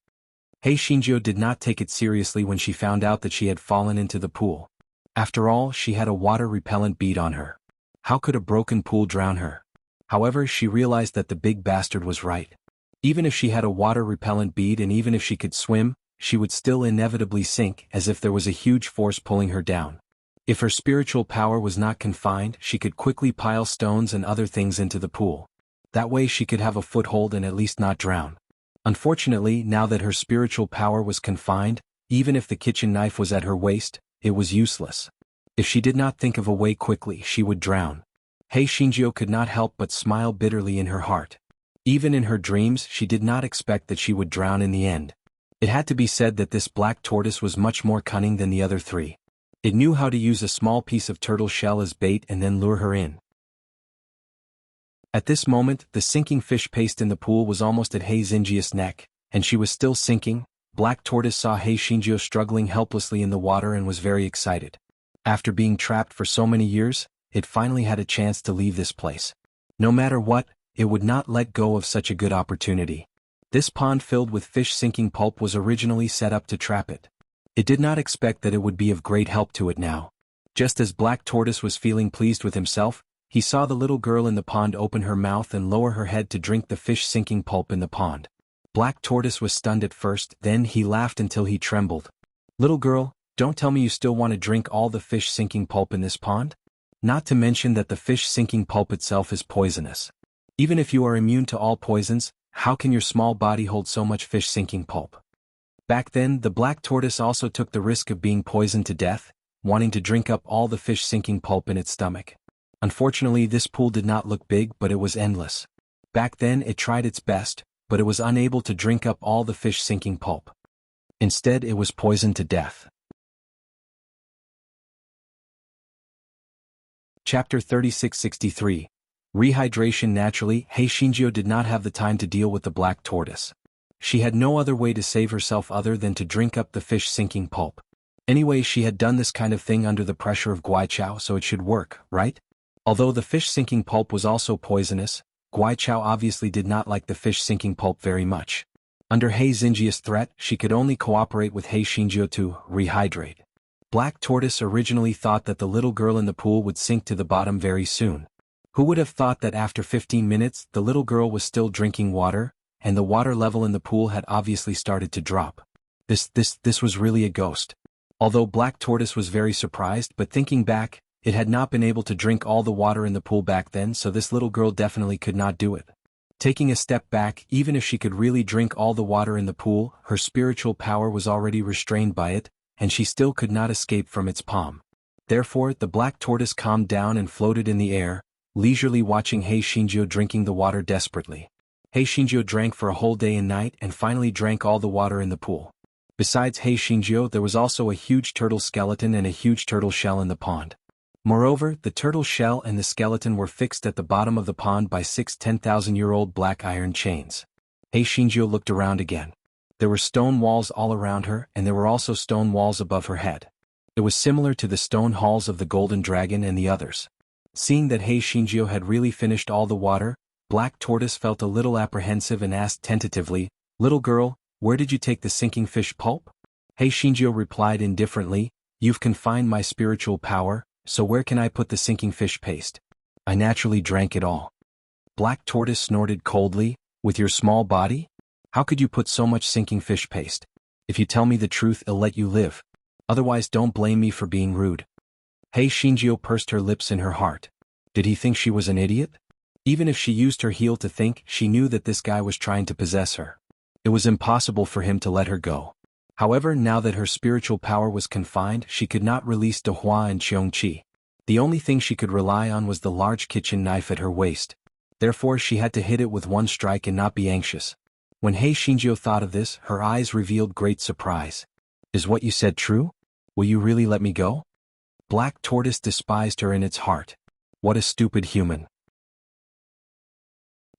Hei Shinjo did not take it seriously when she found out that she had fallen into the pool. After all, she had a water-repellent bead on her. How could a broken pool drown her? However, she realized that the big bastard was right. Even if she had a water-repellent bead and even if she could swim, she would still inevitably sink, as if there was a huge force pulling her down. If her spiritual power was not confined, she could quickly pile stones and other things into the pool. That way she could have a foothold and at least not drown. Unfortunately, now that her spiritual power was confined, even if the kitchen knife was at her waist, it was useless. If she did not think of a way quickly, she would drown. Hei Shinjo could not help but smile bitterly in her heart. Even in her dreams, she did not expect that she would drown in the end. It had to be said that this black tortoise was much more cunning than the other three. It knew how to use a small piece of turtle shell as bait and then lure her in. At this moment, the sinking fish paste in the pool was almost at Hei Xinjia's neck, and she was still sinking. Black Tortoise saw Hei Shinjo struggling helplessly in the water and was very excited. After being trapped for so many years, it finally had a chance to leave this place. No matter what, it would not let go of such a good opportunity. This pond filled with fish sinking pulp was originally set up to trap it. It did not expect that it would be of great help to it now. Just as Black Tortoise was feeling pleased with himself, he saw the little girl in the pond open her mouth and lower her head to drink the fish sinking pulp in the pond. Black Tortoise was stunned at first, then he laughed until he trembled. "Little girl, don't tell me you still want to drink all the fish sinking pulp in this pond? Not to mention that the fish sinking pulp itself is poisonous. Even if you are immune to all poisons, how can your small body hold so much fish sinking pulp?" Back then, the Black Tortoise also took the risk of being poisoned to death, wanting to drink up all the fish sinking pulp in its stomach. Unfortunately, this pool did not look big, but it was endless. Back then it tried its best, but it was unable to drink up all the fish sinking pulp. Instead, it was poisoned to death. Chapter 3663. Rehydration. Naturally, Hei Shinjo did not have the time to deal with the Black Tortoise. She had no other way to save herself other than to drink up the fish sinking pulp. Anyway, she had done this kind of thing under the pressure of Guaichao, so it should work, right? Although the fish sinking pulp was also poisonous, Guaichao obviously did not like the fish sinking pulp very much. Under Hei Xinjia's threat, she could only cooperate with Hei Shinjo to rehydrate. Black Tortoise originally thought that the little girl in the pool would sink to the bottom very soon. Who would have thought that after 15 minutes, the little girl was still drinking water, and the water level in the pool had obviously started to drop. This was really a ghost. Although Black Tortoise was very surprised, but thinking back, it had not been able to drink all the water in the pool back then, so this little girl definitely could not do it. Taking a step back, even if she could really drink all the water in the pool, her spiritual power was already restrained by it, and she still could not escape from its palm. Therefore, the Black Tortoise calmed down and floated in the air, leisurely watching Hei Shinjo drinking the water desperately. Hei Shinjo drank for a whole day and night and finally drank all the water in the pool. Besides Hei Shinjo, there was also a huge turtle skeleton and a huge turtle shell in the pond. Moreover, the turtle shell and the skeleton were fixed at the bottom of the pond by 6 10,000-year-old black iron chains. Hei Shinjo looked around again. There were stone walls all around her, and there were also stone walls above her head. It was similar to the stone halls of the Golden Dragon and the others. Seeing that Hei Shinjo had really finished all the water, Black Tortoise felt a little apprehensive and asked tentatively, "Little girl, where did you take the sinking fish pulp?" Hei Shinjo replied indifferently, "You've confined my spiritual power, so where can I put the sinking fish paste? I naturally drank it all." Black Tortoise snorted coldly, "With your small body? How could you put so much sinking fish paste? If you tell me the truth, I'll let you live. Otherwise, don't blame me for being rude." Hei Shinjo pursed her lips in her heart. Did he think she was an idiot? Even if she used her heel to think, she knew that this guy was trying to possess her. It was impossible for him to let her go. However, now that her spiritual power was confined, she could not release De Hua and Cheongqi. The only thing she could rely on was the large kitchen knife at her waist. Therefore, she had to hit it with one strike and not be anxious. When Hei Shinjo thought of this, her eyes revealed great surprise. "Is what you said true? Will you really let me go?" Black Tortoise despised her in its heart. What a stupid human.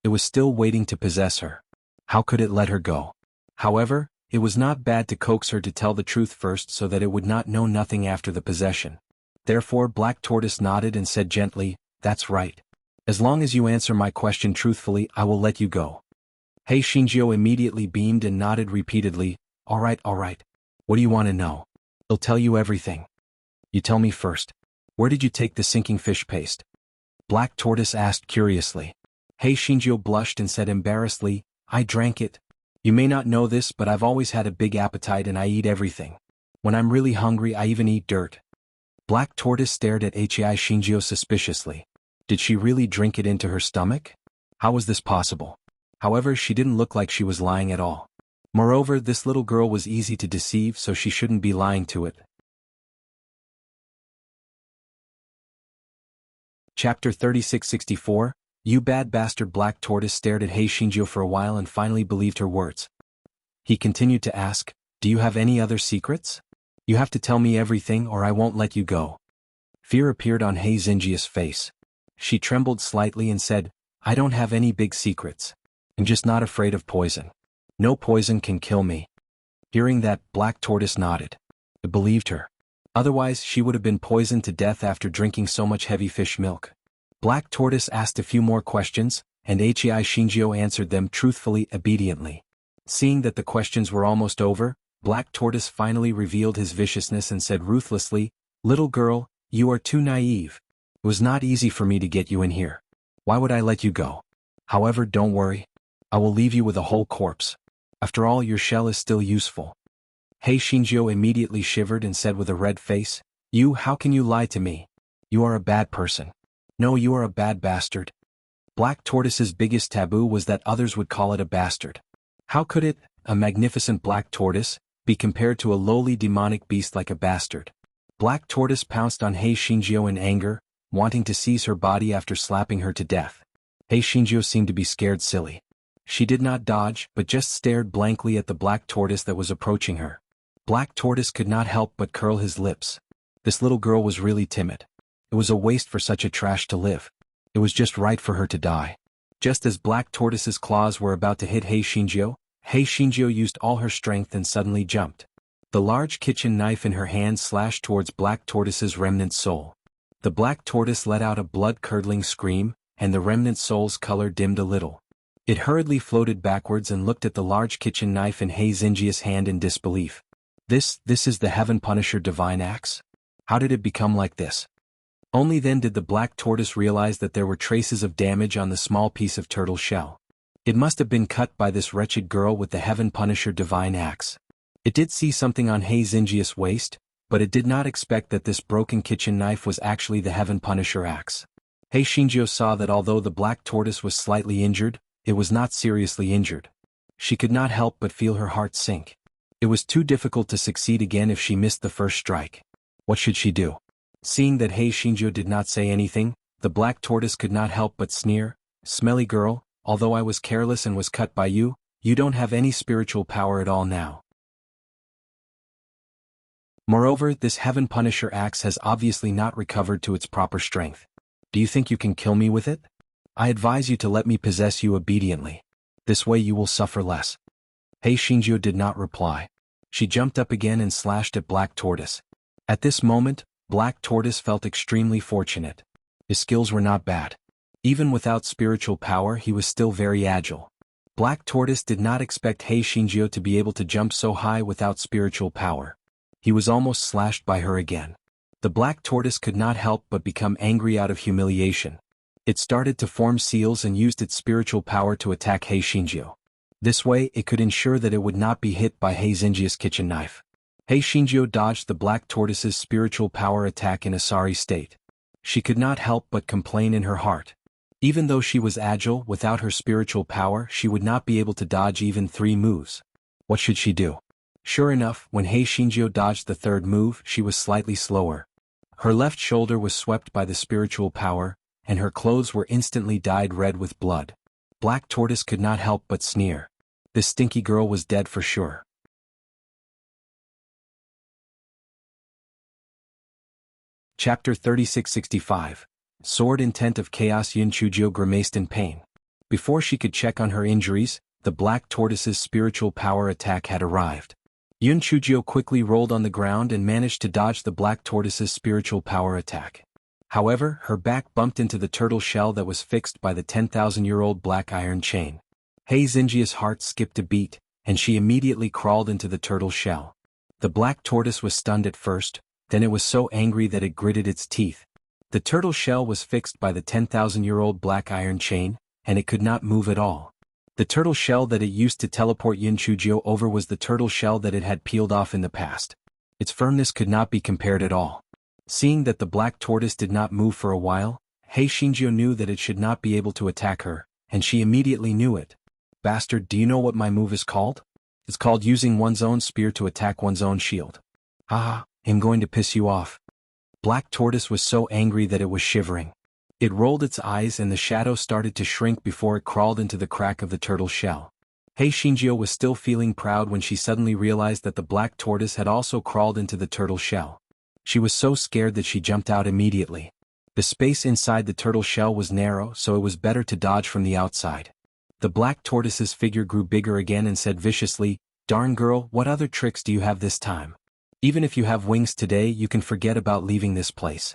It was still waiting to possess her. How could it let her go? However, it was not bad to coax her to tell the truth first so that it would not know nothing after the possession. Therefore Black Tortoise nodded and said gently, "That's right. As long as you answer my question truthfully, I will let you go." Hei Shinjio immediately beamed and nodded repeatedly, all right. What do you want to know? I'll tell you everything." "You tell me first. Where did you take the sinking fish paste?" Black Tortoise asked curiously. Hei Shinjio blushed and said embarrassedly, "I drank it. You may not know this, but I've always had a big appetite and I eat everything. When I'm really hungry, I even eat dirt." Black Tortoise stared at Hei Shinjio suspiciously. Did she really drink it into her stomach? How was this possible? However, she didn't look like she was lying at all. Moreover, this little girl was easy to deceive, so she shouldn't be lying to it. Chapter 3664, You Bad Bastard. Black Tortoise stared at Hei Shinjio for a while and finally believed her words. He continued to ask, "Do you have any other secrets? You have to tell me everything or I won't let you go." Fear appeared on Hei Shinjio's face. She trembled slightly and said, "I don't have any big secrets. I'm just not afraid of poison. No poison can kill me." Hearing that, Black Tortoise nodded. It believed her. Otherwise, she would have been poisoned to death after drinking so much heavy fish milk. Black Tortoise asked a few more questions, and Hei Shinjio answered them truthfully, obediently. Seeing that the questions were almost over, Black Tortoise finally revealed his viciousness and said ruthlessly, "Little girl, you are too naive. It was not easy for me to get you in here. Why would I let you go? However, don't worry. I will leave you with a whole corpse. After all, your shell is still useful." Hei Shinjio immediately shivered and said with a red face, How can you lie to me? You are a bad person. No, you are a bad bastard." Black Tortoise's biggest taboo was that others would call it a bastard. How could it, a magnificent black tortoise, be compared to a lowly demonic beast like a bastard? Black Tortoise pounced on Hei Shinjio in anger, wanting to seize her body after slapping her to death. Hei Shinjio seemed to be scared silly. She did not dodge, but just stared blankly at the black tortoise that was approaching her. Black Tortoise could not help but curl his lips. This little girl was really timid. It was a waste for such a trash to live. It was just right for her to die. Just as Black Tortoise's claws were about to hit Hei Shinjio used all her strength and suddenly jumped. The large kitchen knife in her hand slashed towards Black Tortoise's remnant soul. The black tortoise let out a blood-curdling scream, and the remnant soul's color dimmed a little. It hurriedly floated backwards and looked at the large kitchen knife in Hei Shinjio's hand in disbelief. This is the Heaven Punisher divine axe? How did it become like this? Only then did the black tortoise realize that there were traces of damage on the small piece of turtle shell. It must have been cut by this wretched girl with the Heaven Punisher divine axe. It did see something on Hei Shinjio's waist, but it did not expect that this broken kitchen knife was actually the Heaven Punisher axe. Hei Shinjio saw that although the black tortoise was slightly injured, it was not seriously injured. She could not help but feel her heart sink. It was too difficult to succeed again if she missed the first strike. What should she do? Seeing that Hei Shinjio did not say anything, the black tortoise could not help but sneer, "Smelly girl, although I was careless and was cut by you, you don't have any spiritual power at all now. Moreover, this Heaven Punisher axe has obviously not recovered to its proper strength. Do you think you can kill me with it? I advise you to let me possess you obediently. This way you will suffer less." Hei Shinjio did not reply. She jumped up again and slashed at Black Tortoise. At this moment, Black Tortoise felt extremely fortunate. His skills were not bad. Even without spiritual power, he was still very agile. Black Tortoise did not expect Hei Shinjio to be able to jump so high without spiritual power. He was almost slashed by her again. The black tortoise could not help but become angry out of humiliation. It started to form seals and used its spiritual power to attack Hei Shinjio. This way, it could ensure that it would not be hit by Hei Shinjio's kitchen knife. Hei Shinjio dodged the black tortoise's spiritual power attack in a sorry state. She could not help but complain in her heart. Even though she was agile, without her spiritual power she would not be able to dodge even 3 moves. What should she do? Sure enough, when Hei Shinjio dodged the 3rd move, she was slightly slower. Her left shoulder was swept by the spiritual power, and her clothes were instantly dyed red with blood. Black Tortoise could not help but sneer. This stinky girl was dead for sure. Chapter 3665. Sword Intent of Chaos. Yin Chujio grimaced in pain. Before she could check on her injuries, the black tortoise's spiritual power attack had arrived. Yun Chujio quickly rolled on the ground and managed to dodge the black tortoise's spiritual power attack. However, her back bumped into the turtle shell that was fixed by the 10,000-year-old black iron chain. Hei Xinjia's heart skipped a beat, and she immediately crawled into the turtle shell. The black tortoise was stunned at first, then it was so angry that it gritted its teeth. The turtle shell was fixed by the 10,000-year-old black iron chain, and it could not move at all. The turtle shell that it used to teleport Yun Chujio over was the turtle shell that it had peeled off in the past. Its firmness could not be compared at all. Seeing that the black tortoise did not move for a while, Hei Xinjiu knew that it should not be able to attack her, and she immediately knew it. Bastard, do you know what my move is called? It's called using one's own spear to attack one's own shield. Ah, I'm going to piss you off. Black tortoise was so angry that it was shivering. It rolled its eyes and the shadow started to shrink before it crawled into the crack of the turtle shell. Hei Xinjiu was still feeling proud when she suddenly realized that the black tortoise had also crawled into the turtle shell. She was so scared that she jumped out immediately. The space inside the turtle shell was narrow, so it was better to dodge from the outside. The black tortoise's figure grew bigger again and said viciously, "Darn girl, what other tricks do you have this time? Even if you have wings today, you can forget about leaving this place."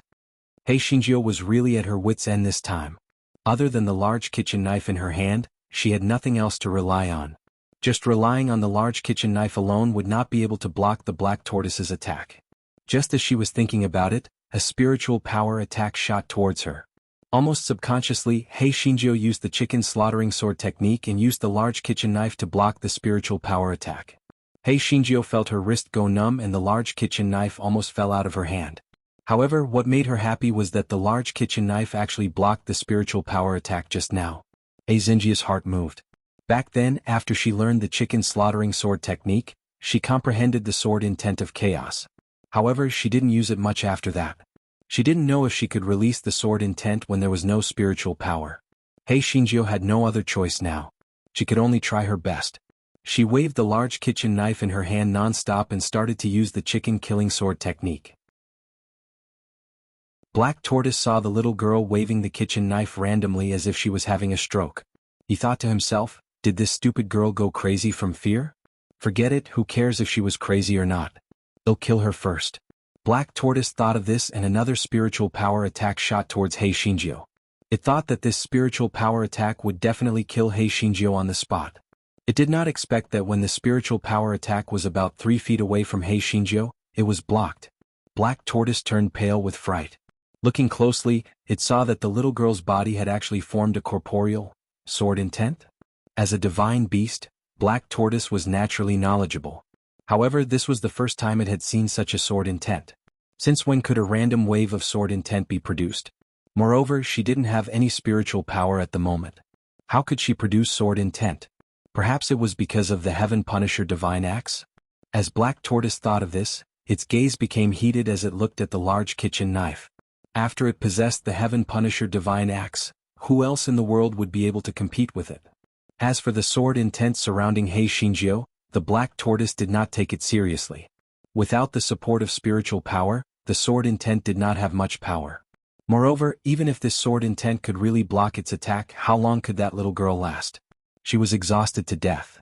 Hei Xinjiu was really at her wits' end this time. Other than the large kitchen knife in her hand, she had nothing else to rely on. Just relying on the large kitchen knife alone would not be able to block the black tortoise's attack. Just as she was thinking about it, a spiritual power attack shot towards her. Almost subconsciously, Hei Xinjiu used the chicken slaughtering sword technique and used the large kitchen knife to block the spiritual power attack. Hei Xinjiu felt her wrist go numb and the large kitchen knife almost fell out of her hand. However, what made her happy was that the large kitchen knife actually blocked the spiritual power attack just now. Hei Xinjia's heart moved. Back then, after she learned the chicken slaughtering sword technique, she comprehended the sword intent of chaos. However, she didn't use it much after that. She didn't know if she could release the sword intent when there was no spiritual power. Hei Xinjiu had no other choice now. She could only try her best. She waved the large kitchen knife in her hand non-stop and started to use the chicken killing sword technique. Black Tortoise saw the little girl waving the kitchen knife randomly as if she was having a stroke. He thought to himself, did this stupid girl go crazy from fear? Forget it, who cares if she was crazy or not? They'll kill her first. Black Tortoise thought of this and another spiritual power attack shot towards Hei Xinjiu. It thought that this spiritual power attack would definitely kill Hei Xinjiu on the spot. It did not expect that when the spiritual power attack was about 3 feet away from Hei Xinjiu, it was blocked. Black Tortoise turned pale with fright. Looking closely, it saw that the little girl's body had actually formed a corporeal sword intent. As a divine beast, Black Tortoise was naturally knowledgeable. However, this was the first time it had seen such a sword intent. Since when could a random wave of sword intent be produced? Moreover, she didn't have any spiritual power at the moment. How could she produce sword intent? Perhaps it was because of the Heaven Punisher divine axe? As Black Tortoise thought of this, its gaze became heated as it looked at the large kitchen knife. After it possessed the Heaven Punisher divine axe, who else in the world would be able to compete with it? As for the sword intent surrounding Hei Xinjiu, the Black Tortoise did not take it seriously. Without the support of spiritual power, the sword intent did not have much power. Moreover, even if this sword intent could really block its attack, how long could that little girl last? She was exhausted to death.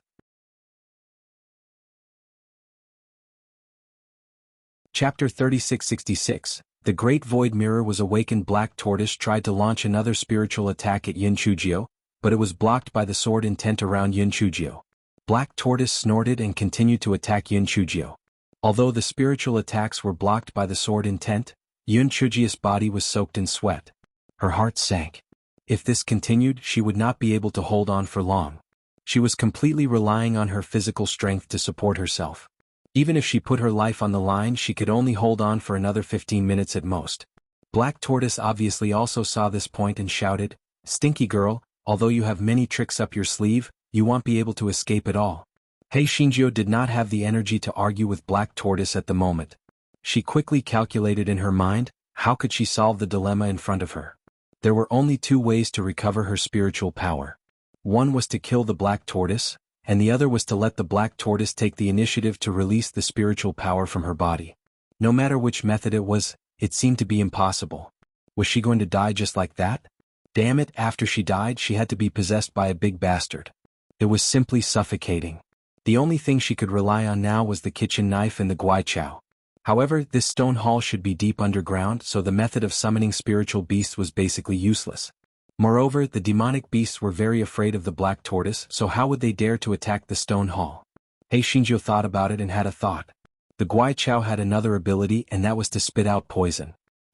Chapter 3666. The Great Void Mirror was awakened. Black Tortoise tried to launch another spiritual attack at Yun Chujio, but it was blocked by the sword intent around Yun Chujio. Black Tortoise snorted and continued to attack Yun Chujio. Although the spiritual attacks were blocked by the sword intent, Yun Chujio's body was soaked in sweat. Her heart sank. If this continued, she would not be able to hold on for long. She was completely relying on her physical strength to support herself. Even if she put her life on the line, she could only hold on for another 15 minutes at most. Black Tortoise obviously also saw this point and shouted, "Stinky girl, although you have many tricks up your sleeve, you won't be able to escape at all." Hei Xinjiu did not have the energy to argue with Black Tortoise at the moment. She quickly calculated in her mind, how could she solve the dilemma in front of her? There were only 2 ways to recover her spiritual power. One was to kill the Black Tortoise, and the other was to let the Black Tortoise take the initiative to release the spiritual power from her body. No matter which method it was, it seemed to be impossible. Was she going to die just like that? Damn it, after she died she had to be possessed by a big bastard. It was simply suffocating. The only thing she could rely on now was the kitchen knife and the guai chow. However, this stone hall should be deep underground, so the method of summoning spiritual beasts was basically useless. Moreover, the demonic beasts were very afraid of the black tortoise, so how would they dare to attack the stone hall? Shinjo thought about it and had a thought. The guai chow had another ability, and that was to spit out poison.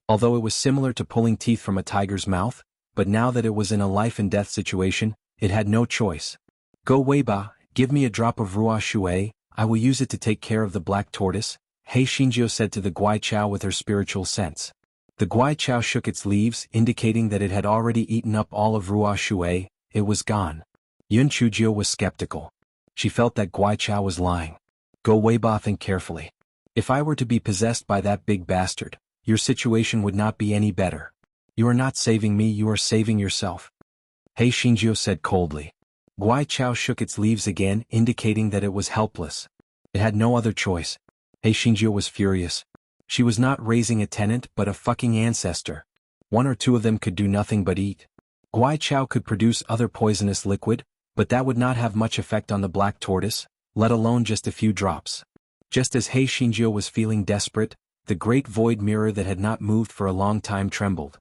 Although it was similar to pulling teeth from a tiger's mouth, but now that it was in a life-and-death situation, it had no choice. Go Weiba, give me a drop of Ruo Shui, I will use it to take care of the black tortoise, Shinjo said to the guai chow with her spiritual sense. The guai chow shook its leaves, indicating that it had already eaten up all of Ruo Shui. It was gone. Yun Chujio was skeptical. She felt that guai chow was lying. Go Weiba, think carefully. If I were to be possessed by that big bastard, your situation would not be any better. You are not saving me, you are saving yourself. Shinjo said coldly. Guai chow shook its leaves again, indicating that it was helpless. It had no other choice. Shinjo was furious. She was not raising a tenant but a fucking ancestor. One or two of them could do nothing but eat. Guai chow could produce other poisonous liquid, but that would not have much effect on the black tortoise, let alone just a few drops. Just as Shinjo was feeling desperate, the great void mirror that had not moved for a long time trembled.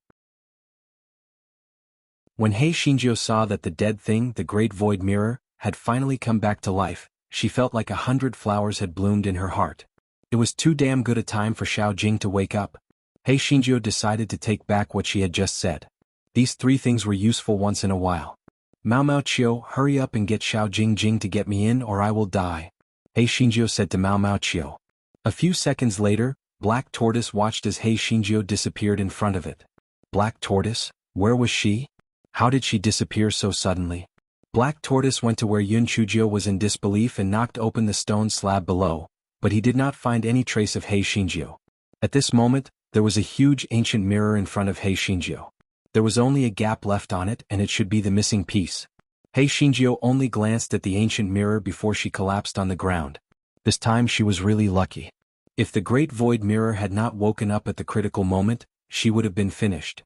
When Shinjo saw that the dead thing, the great void mirror, had finally come back to life, she felt like 100 flowers had bloomed in her heart. It was too damn good a time for Xiao Jing to wake up. Shinjo decided to take back what she had just said. These three things were useful once in a while. Mao Chio, hurry up and get Xiao Jing to get me in or I will die. Shinjo said to Mao Chio. A few seconds later, Black Tortoise watched as Shinjo disappeared in front of it. Black Tortoise? Where was she? How did she disappear so suddenly? Black Tortoise went to where Yun Chujio was in disbelief and knocked open the stone slab below, but he did not find any trace of Shinjo. At this moment, there was a huge ancient mirror in front of Shinjo. There was only a gap left on it and it should be the missing piece. Shinjo only glanced at the ancient mirror before she collapsed on the ground. This time she was really lucky. If the great void mirror had not woken up at the critical moment, she would have been finished.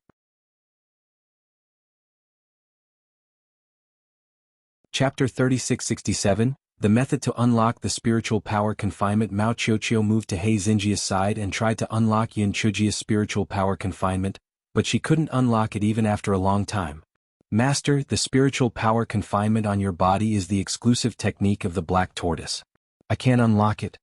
Chapter 3667, The Method to Unlock the Spiritual Power Confinement. Mao Chiochio moved to Xinjia's side and tried to unlock Yun Chujia's spiritual power confinement, but she couldn't unlock it even after a long time. Master, the spiritual power confinement on your body is the exclusive technique of the black tortoise. I can't unlock it.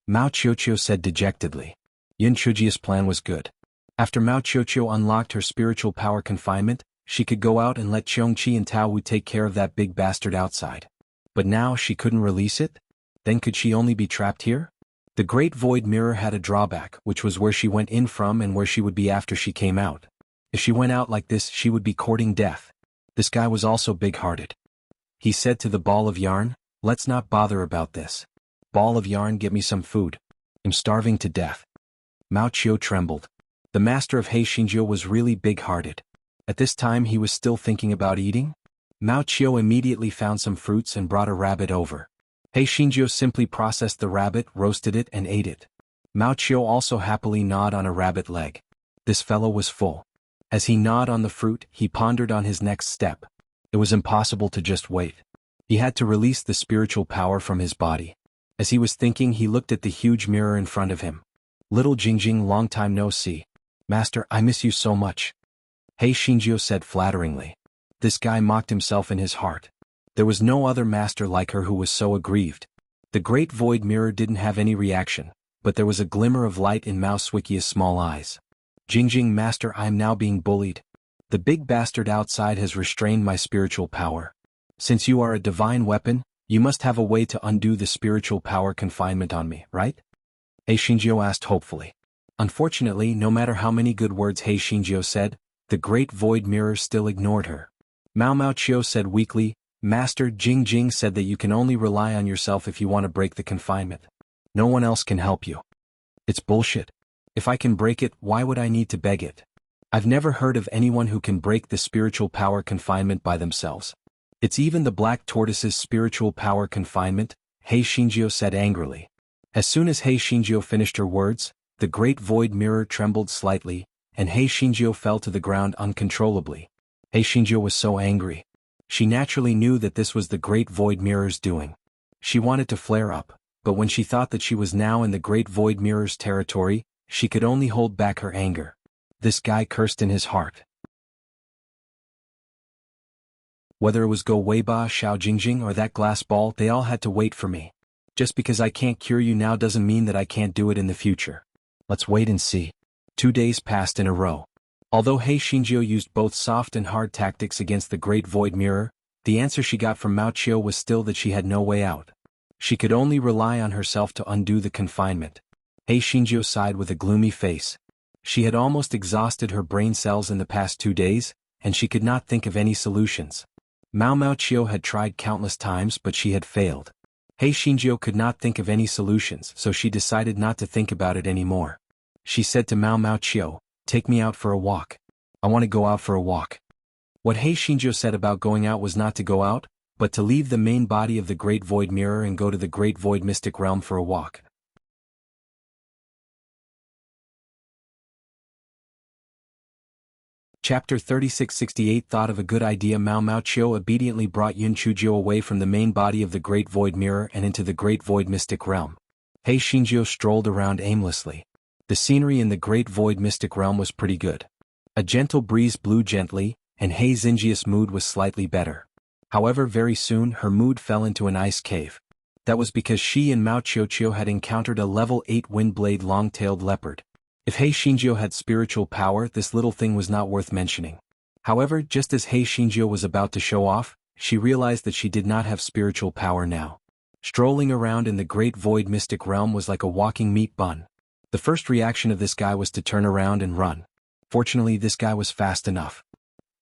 Mao Chiochio said dejectedly. Yun Chujia's plan was good. After Mao Chiochio unlocked her spiritual power confinement, she could go out and let Qiongqi and Tao Wu take care of that big bastard outside. But now she couldn't release it? Then could she only be trapped here? The great void mirror had a drawback, which was where she went in from and where she would be after she came out. If she went out like this, she would be courting death. This guy was also big-hearted. He said to the ball of yarn, let's not bother about this. Ball of yarn, get me some food. I'm starving to death. Mao Chio trembled. The master of Shinjo was really big-hearted. At this time he was still thinking about eating? Mao Chio immediately found some fruits and brought a rabbit over. Shinjo simply processed the rabbit, roasted it and ate it. Mao Chio also happily gnawed on a rabbit leg. This fellow was full. As he gnawed on the fruit, he pondered on his next step. It was impossible to just wait. He had to release the spiritual power from his body. As he was thinking, he looked at the huge mirror in front of him. Little Jingjing, long time no see. Master, I miss you so much. Shinjo said flatteringly. This guy mocked himself in his heart. There was no other master like her who was so aggrieved. The great void mirror didn't have any reaction, but there was a glimmer of light in Mao Suikia's small eyes. Jingjing, master, I am now being bullied. The big bastard outside has restrained my spiritual power. Since you are a divine weapon, you must have a way to undo the spiritual power confinement on me, right? Shinjo asked hopefully. Unfortunately, no matter how many good words Shinjo said, the great void mirror still ignored her. Mao Chio said weakly, Master, Jingjing said that you can only rely on yourself if you want to break the confinement. No one else can help you. It's bullshit. If I can break it, why would I need to beg it? I've never heard of anyone who can break the spiritual power confinement by themselves. It's even the black tortoise's spiritual power confinement, Shinjo said angrily. As soon as Shinjo finished her words, the great void mirror trembled slightly, and Shinjo fell to the ground uncontrollably. Shinjo was so angry. She naturally knew that this was the great void mirror's doing. She wanted to flare up, but when she thought that she was now in the Great Void Mirror's territory, she could only hold back her anger. This guy cursed in his heart. Whether it was Go Weiba, Xiao Jingjing, or that glass ball, they all had to wait for me. Just because I can't cure you now doesn't mean that I can't do it in the future. Let's wait and see. 2 days passed in a row. Although Hei Xinjiu used both soft and hard tactics against the Great Void Mirror, the answer she got from Mao Qiu was still that she had no way out. She could only rely on herself to undo the confinement. Hei Xinjiu sighed with a gloomy face. She had almost exhausted her brain cells in the past 2 days, and she could not think of any solutions. Mao Qiu had tried countless times, but she had failed. Hei Xinjiu could not think of any solutions, so she decided not to think about it anymore. She said to Mao Qiu, "Take me out for a walk. I want to go out for a walk." What Hei Xinjiu said about going out was not to go out, but to leave the main body of the Great Void Mirror and go to the Great Void Mystic Realm for a walk. Chapter 3668 Thought of a good idea. Mao Qiu obediently brought Yun Chujiu away from the main body of the Great Void Mirror and into the Great Void Mystic Realm. Hei Xinjiu strolled around aimlessly. The scenery in the Great Void Mystic Realm was pretty good. A gentle breeze blew gently, and Hei Xinjiu's mood was slightly better. However, very soon her mood fell into an ice cave. That was because she and Mao Qiu had encountered a level 8 Windblade long-tailed leopard. If Hei Xinjiu had spiritual power, this little thing was not worth mentioning. However, just as Hei Xinjiu was about to show off, she realized that she did not have spiritual power now. Strolling around in the Great Void Mystic Realm was like a walking meat bun. The first reaction of this guy was to turn around and run. Fortunately, this guy was fast enough.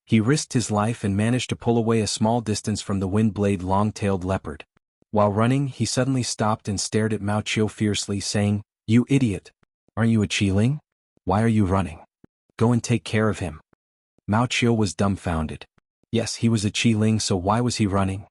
He risked his life and managed to pull away a small distance from the Windblade long-tailed leopard. While running, he suddenly stopped and stared at Mao Qiu fiercely, saying, "You idiot! Aren't you a Qiling? Why are you running? Go and take care of him." Mao Qiu was dumbfounded. Yes, he was a Qiling, so why was he running?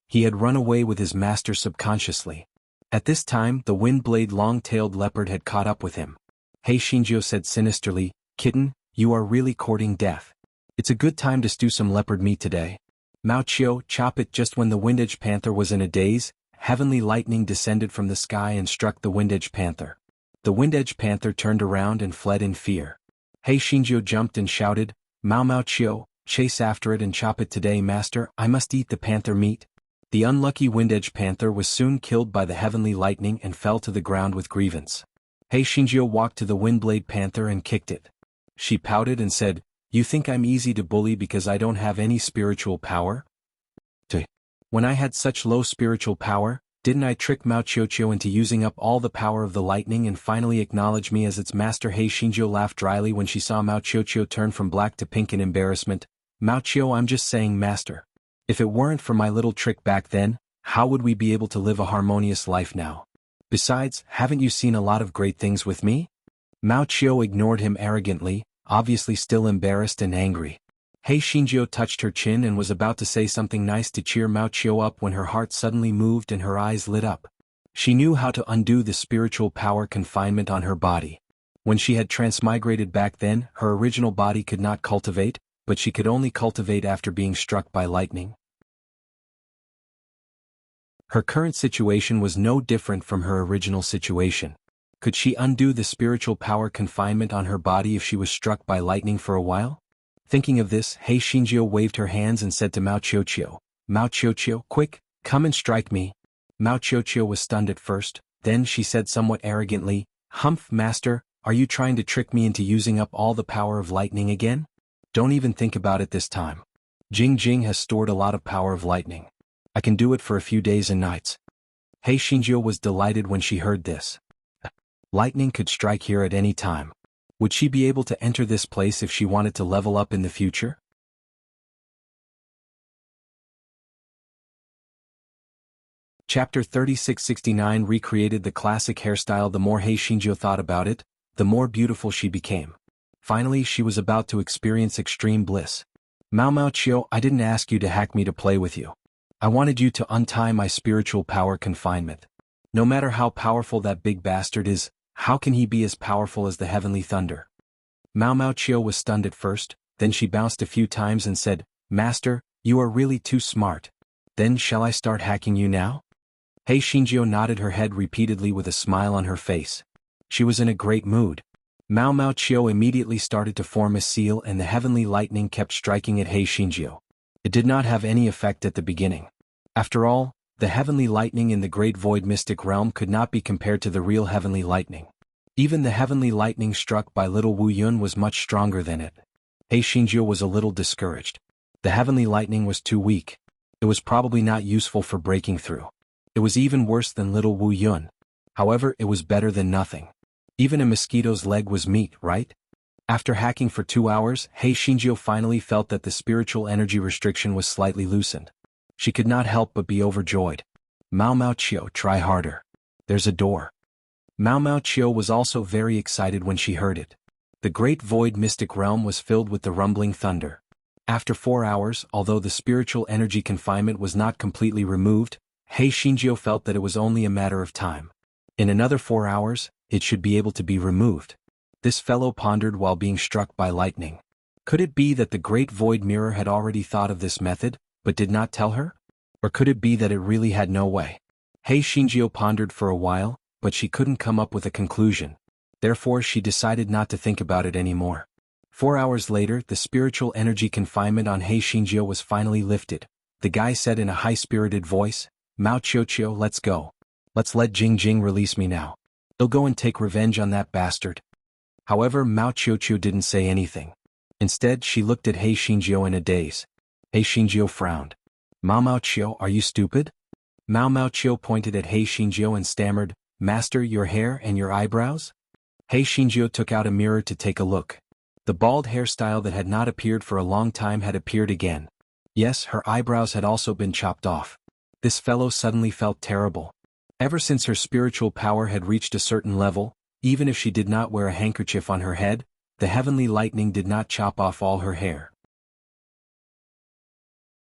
He had run away with his master subconsciously. At this time, the Windblade long-tailed leopard had caught up with him. Hei Xinjiu said sinisterly, "Kitten, you are really courting death. It's a good time to stew some leopard meat today." Mao Qiu, chop it. Just when the Windedge Panther was in a daze, heavenly lightning descended from the sky and struck the Windedge Panther. The Windedge Panther turned around and fled in fear. Hei Xinjiu jumped and shouted, Mao Qiu, chase after it and chop it today, master, I must eat the panther meat." The unlucky Windedge Panther was soon killed by the heavenly lightning and fell to the ground with grievance. Hei Xinjiu walked to the Windblade Panther and kicked it. She pouted and said, "You think I'm easy to bully because I don't have any spiritual power? When I had such low spiritual power, didn't I trick Mao Qiu into using up all the power of the lightning and finally acknowledge me as its master?" Hei Xinjiu laughed dryly when she saw Mao Qiu turn from black to pink in embarrassment. "Mao Qiu, I'm just saying, master. If it weren't for my little trick back then, how would we be able to live a harmonious life now? Besides, haven't you seen a lot of great things with me?" Mao Qiu ignored him arrogantly, obviously still embarrassed and angry. Hei Xinjiu touched her chin and was about to say something nice to cheer Mao Qiu up when her heart suddenly moved and her eyes lit up. She knew how to undo the spiritual power confinement on her body. When she had transmigrated back then, her original body could not cultivate, but she could only cultivate after being struck by lightning. Her current situation was no different from her original situation. Could she undo the spiritual power confinement on her body if she was struck by lightning for a while? Thinking of this, Hei Xinjiu waved her hands and said to Mao Qiu, "Mao Qiu, quick, come and strike me." Mao Qiu was stunned at first, then she said somewhat arrogantly, "Humph, master, are you trying to trick me into using up all the power of lightning again? Don't even think about it this time. Jing has stored a lot of power of lightning. I can do it for a few days and nights." Hei Xinjiu was delighted when she heard this. Lightning could strike here at any time. Would she be able to enter this place if she wanted to level up in the future? Chapter 3669 recreated the classic hairstyle. The more Hei Xinjiu thought about it, the more beautiful she became. Finally, she was about to experience extreme bliss. Mao Qiu, I didn't ask you to hack me to play with you. I wanted you to untie my spiritual power confinement. No matter how powerful that big bastard is, how can he be as powerful as the heavenly thunder? Mao Qiu was stunned at first, then she bounced a few times and said, "Master, you are really too smart. Then shall I start hacking you now?" Hei Xingjiu nodded her head repeatedly with a smile on her face. She was in a great mood. Mao Mao Qiu immediately started to form a seal and the heavenly lightning kept striking at Hei Xingjiu. It did not have any effect at the beginning. After all, the heavenly lightning in the great void mystic realm could not be compared to the real heavenly lightning. Even the heavenly lightning struck by little Wu Yun was much stronger than it. Hei Xingjiu was a little discouraged. The heavenly lightning was too weak. It was probably not useful for breaking through. It was even worse than little Wu Yun. However, it was better than nothing. Even a mosquito's leg was meat, right? After hacking for 2 hours, Hei Xingjiu finally felt that the spiritual energy restriction was slightly loosened. She could not help but be overjoyed. Mao Mao Qiu, try harder. There's a door. Mao Mao Qiu was also very excited when she heard it. The great void mystic realm was filled with the rumbling thunder. After 4 hours, although the spiritual energy confinement was not completely removed, Hei Xingjiu felt that it was only a matter of time. In another 4 hours, it should be able to be removed. This fellow pondered while being struck by lightning. Could it be that the great void mirror had already thought of this method, but did not tell her? Or could it be that it really had no way? Hei Xingjiu pondered for a while, but she couldn't come up with a conclusion. Therefore she decided not to think about it anymore. 4 hours later, the spiritual energy confinement on Hei Xingjiu was finally lifted. The guy said in a high-spirited voice, Mao Qiu, let's go. Let's let Jing Jing release me now. He'll go and take revenge on that bastard. However, Mao Qiu didn't say anything. Instead, she looked at Hei Xingjiu in a daze. Hei Xingjiu frowned. Mao Mao Qiu, are you stupid? Mao Mao Qiu pointed at Hei Xingjiu and stammered, Master, your hair and your eyebrows? Hei Xingjiu took out a mirror to take a look. The bald hairstyle that had not appeared for a long time had appeared again. Yes, her eyebrows had also been chopped off. This fellow suddenly felt terrible. Ever since her spiritual power had reached a certain level, even if she did not wear a handkerchief on her head, the heavenly lightning did not chop off all her hair.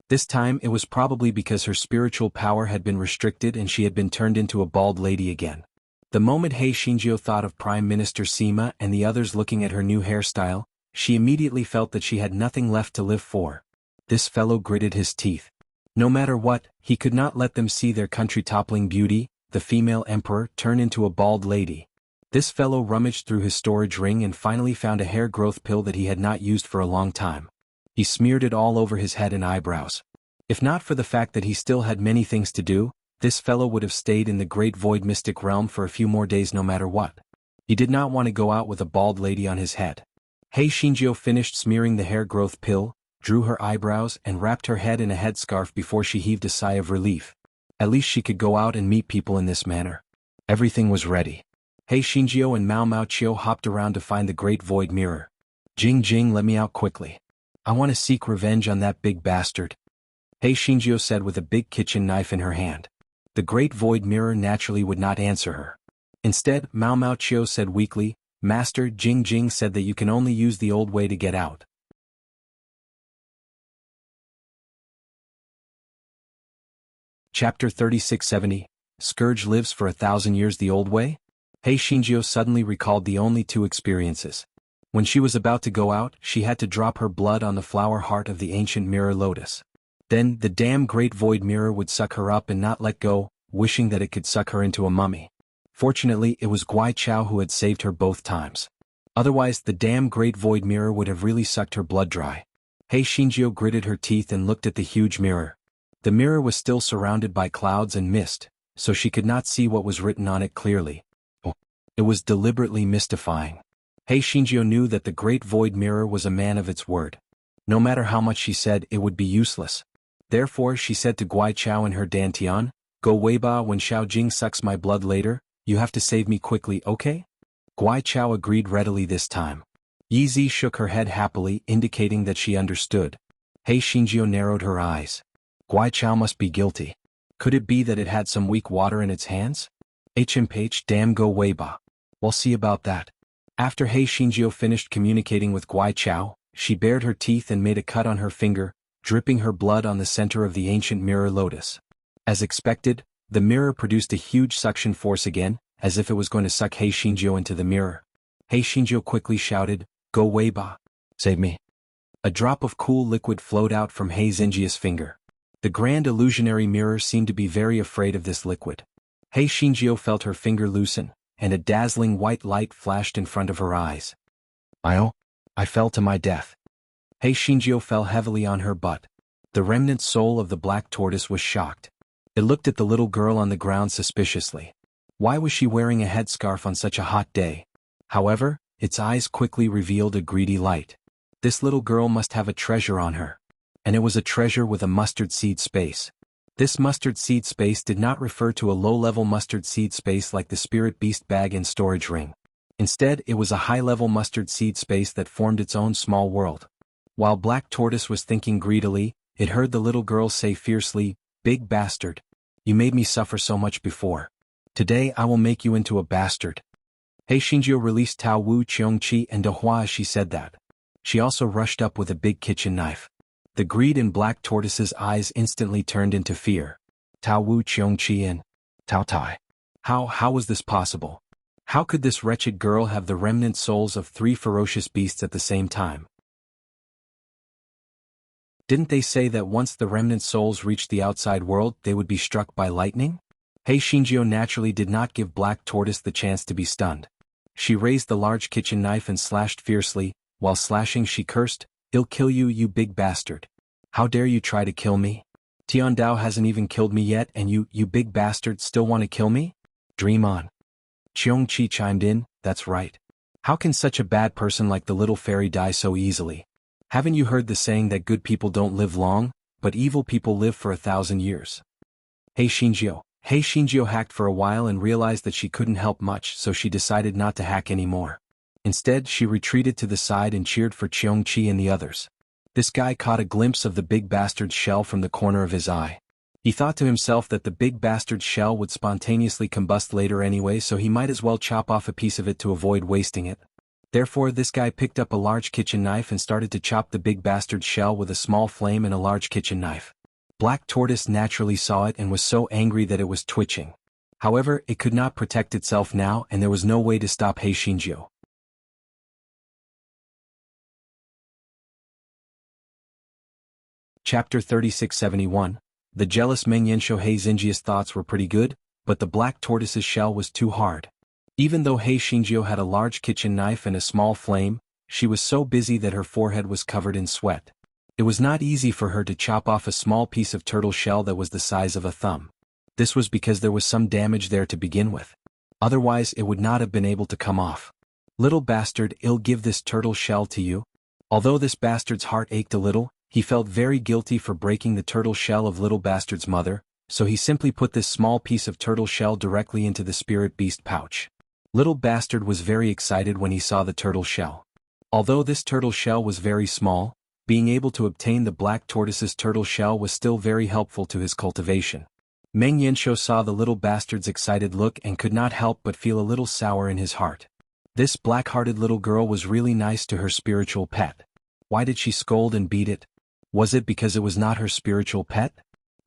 This time it was probably because her spiritual power had been restricted and she had been turned into a bald lady again. The moment Hei Xingjiu thought of Prime Minister Sima and the others looking at her new hairstyle, she immediately felt that she had nothing left to live for. This fellow gritted his teeth. No matter what, he could not let them see their country-toppling beauty, the female emperor, turn into a bald lady. This fellow rummaged through his storage ring and finally found a hair growth pill that he had not used for a long time. He smeared it all over his head and eyebrows. If not for the fact that he still had many things to do, this fellow would have stayed in the great void mystic realm for a few more days no matter what. He did not want to go out with a bald lady on his head. Hei Xingjiu finished smearing the hair growth pill, drew her eyebrows and wrapped her head in a headscarf before she heaved a sigh of relief. At least she could go out and meet people in this manner. Everything was ready. Hei Xingjiu and Mao Mao Qiu hopped around to find the great void mirror. Jing Jing, let me out quickly. I want to seek revenge on that big bastard. Hei Xingjiu said with a big kitchen knife in her hand. The great void mirror naturally would not answer her. Instead, Mao Mao Qiu said weakly, Master, Jing Jing said that you can only use the old way to get out. Chapter 3670, Scourge lives for 1,000 years the old way? Hei Xingjiu suddenly recalled the only 2 experiences. When she was about to go out, she had to drop her blood on the flower heart of the ancient mirror lotus. Then, the damn great void mirror would suck her up and not let go, wishing that it could suck her into a mummy. Fortunately, it was Guai Chao who had saved her both times. Otherwise, the damn great void mirror would have really sucked her blood dry. Hei Xingjiu gritted her teeth and looked at the huge mirror. The mirror was still surrounded by clouds and mist, so she could not see what was written on it clearly. It was deliberately mystifying. Hei Xingjiu knew that the great void mirror was a man of its word. No matter how much she said, it would be useless. Therefore she said to Guai Chao in her dantian, Go Weiba, when Xiao Jing sucks my blood later, you have to save me quickly, okay? Guai Chao agreed readily this time. Yi Zi shook her head happily, indicating that she understood. Hei Xingjiu narrowed her eyes. Guai Chao must be guilty. Could it be that it had some weak water in its hands? HMH damn Go Weiba. We'll see about that. After Hei Xingjiu finished communicating with Guai Chao, she bared her teeth and made a cut on her finger, dripping her blood on the center of the ancient mirror lotus. As expected, the mirror produced a huge suction force again, as if it was going to suck Hei Xingjiu into the mirror. Hei Xingjiu quickly shouted, Go Weiba. Save me. A drop of cool liquid flowed out from Hei Xingjiu's finger. The grand illusionary mirror seemed to be very afraid of this liquid. Hei Shinjio felt her finger loosen, and a dazzling white light flashed in front of her eyes. I fell to my death. Hei Shinjio fell heavily on her butt. The remnant soul of the black tortoise was shocked. It looked at the little girl on the ground suspiciously. Why was she wearing a headscarf on such a hot day? However, its eyes quickly revealed a greedy light. This little girl must have a treasure on her. And it was a treasure with a mustard seed space. This mustard seed space did not refer to a low-level mustard seed space like the spirit beast bag and storage ring. Instead, it was a high-level mustard seed space that formed its own small world. While Black Tortoise was thinking greedily, it heard the little girl say fiercely, "Big bastard. You made me suffer so much before. Today I will make you into a bastard." Hei Shinjio released Tao Wu Cheongqi and Dehua as she said that. She also rushed up with a big kitchen knife. The greed in Black Tortoise's eyes instantly turned into fear. Tao Wu Cheongqi and Tao Tai. How was this possible? How could this wretched girl have the remnant souls of 3 ferocious beasts at the same time? Didn't they say that once the remnant souls reached the outside world they would be struck by lightning? Hei Shinjio naturally did not give Black Tortoise the chance to be stunned. She raised the large kitchen knife and slashed fiercely. While slashing she cursed, "I'll kill you, you big bastard. How dare you try to kill me? Tiandao hasn't even killed me yet and you big bastard still want to kill me? Dream on." Cheongqi chimed in, "That's right. How can such a bad person like the little fairy die so easily? Haven't you heard the saying that good people don't live long, but evil people live for 1,000 years? Hei Shinjio hacked for a while and realized that she couldn't help much, so she decided not to hack anymore. Instead, she retreated to the side and cheered for Cheongqi and the others. This guy caught a glimpse of the big bastard's shell from the corner of his eye. He thought to himself that the big bastard's shell would spontaneously combust later anyway, so he might as well chop off a piece of it to avoid wasting it. Therefore, this guy picked up a large kitchen knife and started to chop the big bastard's shell with a small flame and a large kitchen knife. Black Tortoise naturally saw it and was so angry that it was twitching. However, it could not protect itself now and there was no way to stop Hei Shinjio. Chapter 3671. The jealous Meng Yanshou Hei Xinjia's thoughts were pretty good, but the Black Tortoise's shell was too hard. Even though Hei Shinjio had a large kitchen knife and a small flame, she was so busy that her forehead was covered in sweat. It was not easy for her to chop off a small piece of turtle shell that was the size of a thumb. This was because there was some damage there to begin with. Otherwise it would not have been able to come off. "Little bastard, I'll give this turtle shell to you." Although this bastard's heart ached a little, he felt very guilty for breaking the turtle shell of little bastard's mother, so he simply put this small piece of turtle shell directly into the spirit beast pouch. Little bastard was very excited when he saw the turtle shell. Although this turtle shell was very small, being able to obtain the Black Tortoise's turtle shell was still very helpful to his cultivation. Meng Yanshou saw the little bastard's excited look and could not help but feel a little sour in his heart. This black-hearted little girl was really nice to her spiritual pet. Why did she scold and beat it? Was it because it was not her spiritual pet?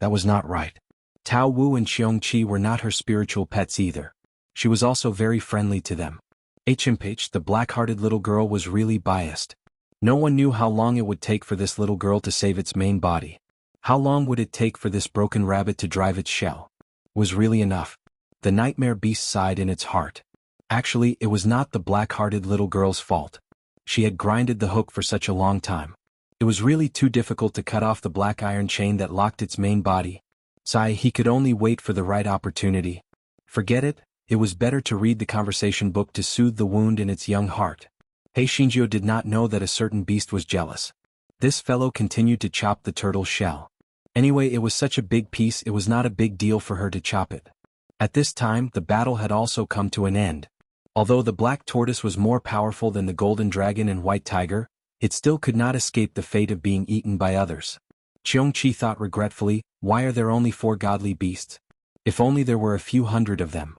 That was not right. Tao Wu and Cheongqi were not her spiritual pets either. She was also very friendly to them. HMH, the black-hearted little girl, was really biased. No one knew how long it would take for this little girl to save its main body. How long would it take for this broken rabbit to drive its shell? Was really enough. The nightmare beast sighed in its heart. Actually, it was not the black-hearted little girl's fault. She had grinded the hook for such a long time. It was really too difficult to cut off the black iron chain that locked its main body. He could only wait for the right opportunity. Forget it, it was better to read the conversation book to soothe the wound in its young heart. Hei Shinjio did not know that a certain beast was jealous. This fellow continued to chop the turtle shell. Anyway, it was such a big piece it was not a big deal for her to chop it. At this time, the battle had also come to an end. Although the Black Tortoise was more powerful than the Golden Dragon and White Tiger, it still could not escape the fate of being eaten by others. Cheongqi thought regretfully, why are there only 4 godly beasts? If only there were a few hundred of them.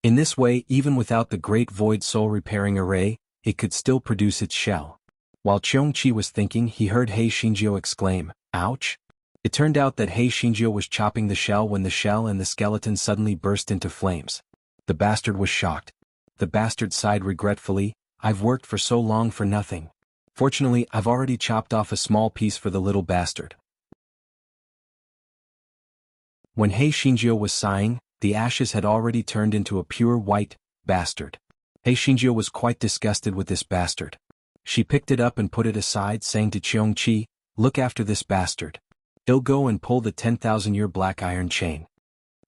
In this way, even without the Great Void Soul Repairing Array, it could still produce its shell. While Cheongqi was thinking, he heard Hei Shinjio exclaim, "Ouch!" It turned out that Hei Shinjio was chopping the shell when the shell and the skeleton suddenly burst into flames. The bastard was shocked. The bastard sighed regretfully, "I've worked for so long for nothing. Fortunately, I've already chopped off a small piece for the little bastard." When Hei Shinjio was sighing, the ashes had already turned into a pure white bastard. Hei Shinjio was quite disgusted with this bastard. She picked it up and put it aside, saying to Cheongchi, "Look after this bastard. He'll go and pull the 10,000-year black iron chain."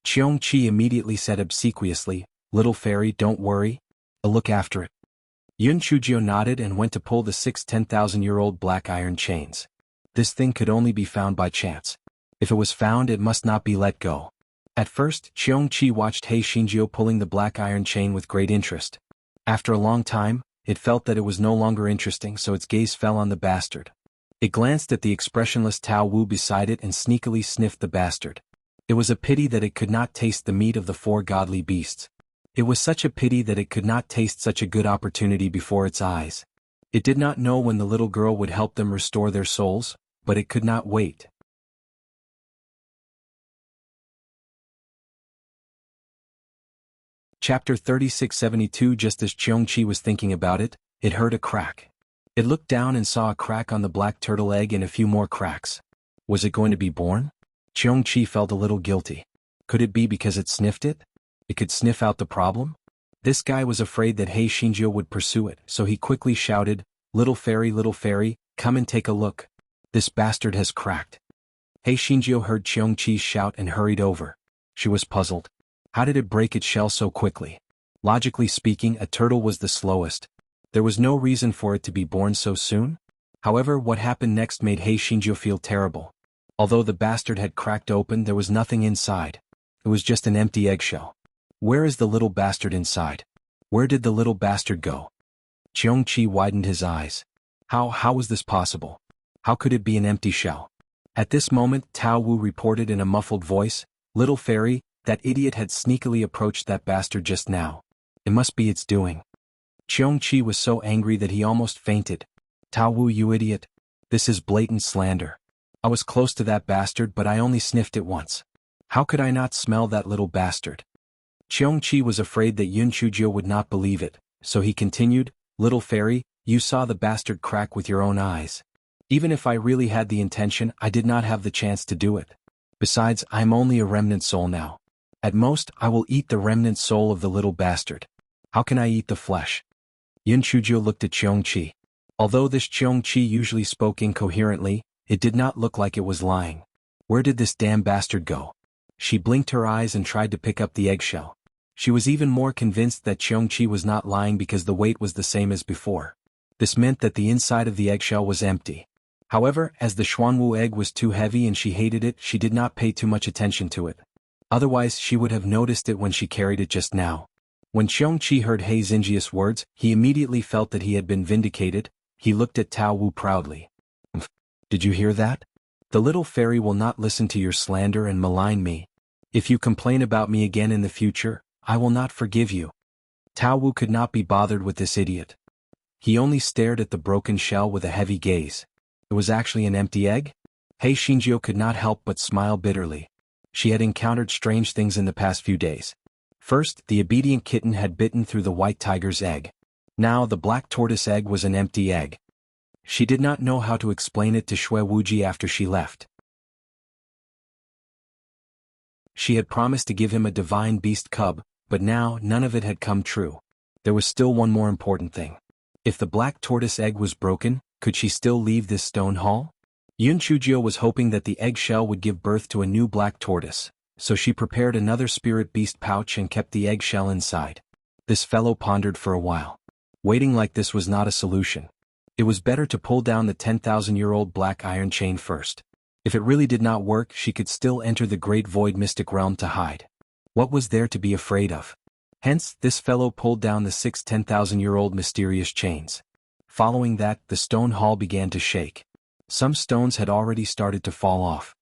Cheongchi immediately said obsequiously, "Little fairy, don't worry. I'll look after it." Yun Chujio nodded and went to pull the 6 10,000-year-old black iron chains. This thing could only be found by chance. If it was found, it must not be let go. At first, Cheongchi watched Hei Shinjio pulling the black iron chain with great interest. After a long time, it felt that it was no longer interesting, so its gaze fell on the bastard. It glanced at the expressionless Tao Wu beside it and sneakily sniffed the bastard. It was a pity that it could not taste the meat of the 4 godly beasts. It was such a pity that it could not taste such a good opportunity before its eyes. It did not know when the little girl would help them restore their souls, but it could not wait. Chapter 3672. Just as Cheongchi was thinking about it, it heard a crack. It looked down and saw a crack on the black turtle egg and a few more cracks. Was it going to be born? Cheongchi felt a little guilty. Could it be because it sniffed it? It could sniff out the problem? This guy was afraid that Hei Shinjio would pursue it, so he quickly shouted, little fairy, come and take a look. This bastard has cracked." Hei Shinjio heard Cheongchi's shout and hurried over. She was puzzled. How did it break its shell so quickly? Logically speaking, a turtle was the slowest. There was no reason for it to be born so soon. However, what happened next made Hei Shinjio feel terrible. Although the bastard had cracked open, there was nothing inside. It was just an empty eggshell. Where is the little bastard inside? Where did the little bastard go? Cheongchi widened his eyes. How was this possible? How could it be an empty shell? At this moment, Tao Wu reported in a muffled voice, "Little fairy, that idiot had sneakily approached that bastard just now. It must be its doing." Cheongchi was so angry that he almost fainted. "Tao Wu, you idiot. This is blatant slander. I was close to that bastard, but I only sniffed it once. How could I not smell that little bastard?" Cheongchi was afraid that Yun Chujio would not believe it, so he continued, "Little fairy, you saw the bastard crack with your own eyes. Even if I really had the intention, I did not have the chance to do it. Besides, I am only a remnant soul now. At most, I will eat the remnant soul of the little bastard. How can I eat the flesh?" Yun Chujio looked at Cheongchi. Although this Cheongchi usually spoke incoherently, it did not look like it was lying. Where did this damn bastard go? She blinked her eyes and tried to pick up the eggshell. She was even more convinced that Cheongchi was not lying because the weight was the same as before. This meant that the inside of the eggshell was empty. However, as the Xuanwu egg was too heavy and she hated it, she did not pay too much attention to it. Otherwise, she would have noticed it when she carried it just now. When Cheongchi heard Hei Xinjia's words, he immediately felt that he had been vindicated. He looked at Tao Wu proudly. "Did you hear that? The little fairy will not listen to your slander and malign me. If you complain about me again in the future, I will not forgive you." Tao Wu could not be bothered with this idiot. He only stared at the broken shell with a heavy gaze. It was actually an empty egg? Hei Shinjio could not help but smile bitterly. She had encountered strange things in the past few days. First, the obedient kitten had bitten through the white tiger's egg. Now the black tortoise egg was an empty egg. She did not know how to explain it to Shui Wuji after she left. She had promised to give him a divine beast cub, but now none of it had come true. There was still one more important thing. If the black tortoise egg was broken, could she still leave this stone hall? Yun Chujio was hoping that the eggshell would give birth to a new black tortoise, so she prepared another spirit beast pouch and kept the eggshell inside. This fellow pondered for a while. Waiting like this was not a solution. It was better to pull down the 10,000-year-old black iron chain first. If it really did not work, she could still enter the great void mystic realm to hide. What was there to be afraid of? Hence, this fellow pulled down the 6 10,000-year-old mysterious chains. Following that, the stone hall began to shake. Some stones had already started to fall off.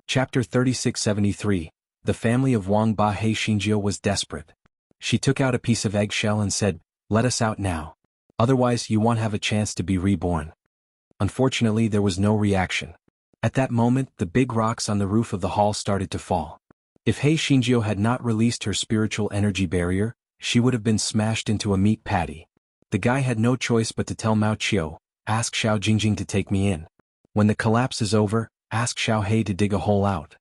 Chapter 3673. The family of Wang Ba Hei Xinjio was desperate. She took out a piece of eggshell and said, "Let us out now. Otherwise you won't have a chance to be reborn." Unfortunately, there was no reaction. At that moment, the big rocks on the roof of the hall started to fall. If Hei Xinjio had not released her spiritual energy barrier, she would have been smashed into a meat patty. The guy had no choice but to tell Mao Qiu, ask Xiao Jingjing to take me in. When the collapse is over, ask Xiao He to dig a hole out.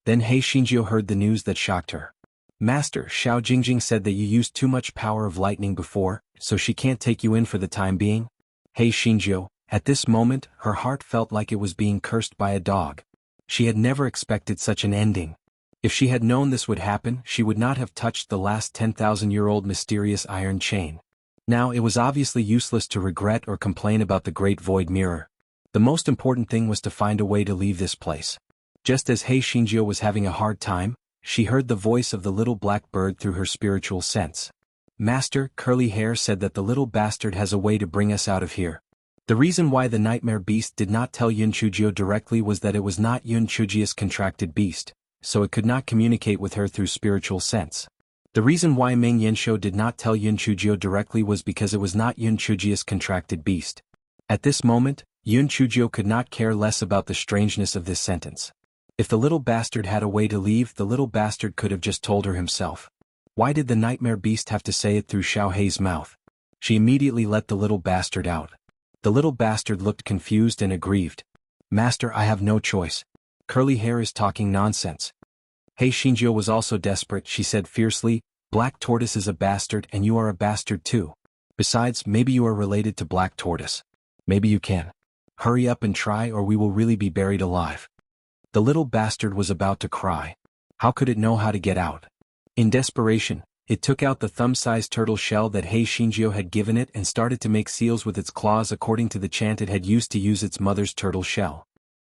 Then He Xingjiu heard the news that shocked her. Master, Xiao Jingjing said that you used too much power of lightning before, so she can't take you in for the time being. He Xingjiu, at this moment, her heart felt like it was being cursed by a dog. She had never expected such an ending. If she had known this would happen, she would not have touched the last 10,000-year-old mysterious iron chain. Now it was obviously useless to regret or complain about the Great Void Mirror. The most important thing was to find a way to leave this place. Just as He Xingjiu was having a hard time, she heard the voice of the little black bird through her spiritual sense. Master, Curly Hair said that the little bastard has a way to bring us out of here. The reason why the nightmare beast did not tell Yun Chujio directly was that it was not Yun Chujia's contracted beast, so it could not communicate with her through spiritual sense. The reason why Meng Yanshou did not tell Yun Chujio directly was because it was not Yun Chujia's contracted beast. At this moment, Yun Chujio could not care less about the strangeness of this sentence. If the little bastard had a way to leave, the little bastard could have just told her himself. Why did the nightmare beast have to say it through Xiao Hei's mouth? She immediately let the little bastard out. The little bastard looked confused and aggrieved. Master, I have no choice. Curly Hair is talking nonsense. He Xingjiu was also desperate. She said fiercely, Black Tortoise is a bastard and you are a bastard too. Besides, maybe you are related to Black Tortoise. Maybe you can. Hurry up and try or we will really be buried alive. The little bastard was about to cry. How could it know how to get out? In desperation, it took out the thumb-sized turtle shell that He Xingjiu had given it and started to make seals with its claws according to the chant it had used to use its mother's turtle shell.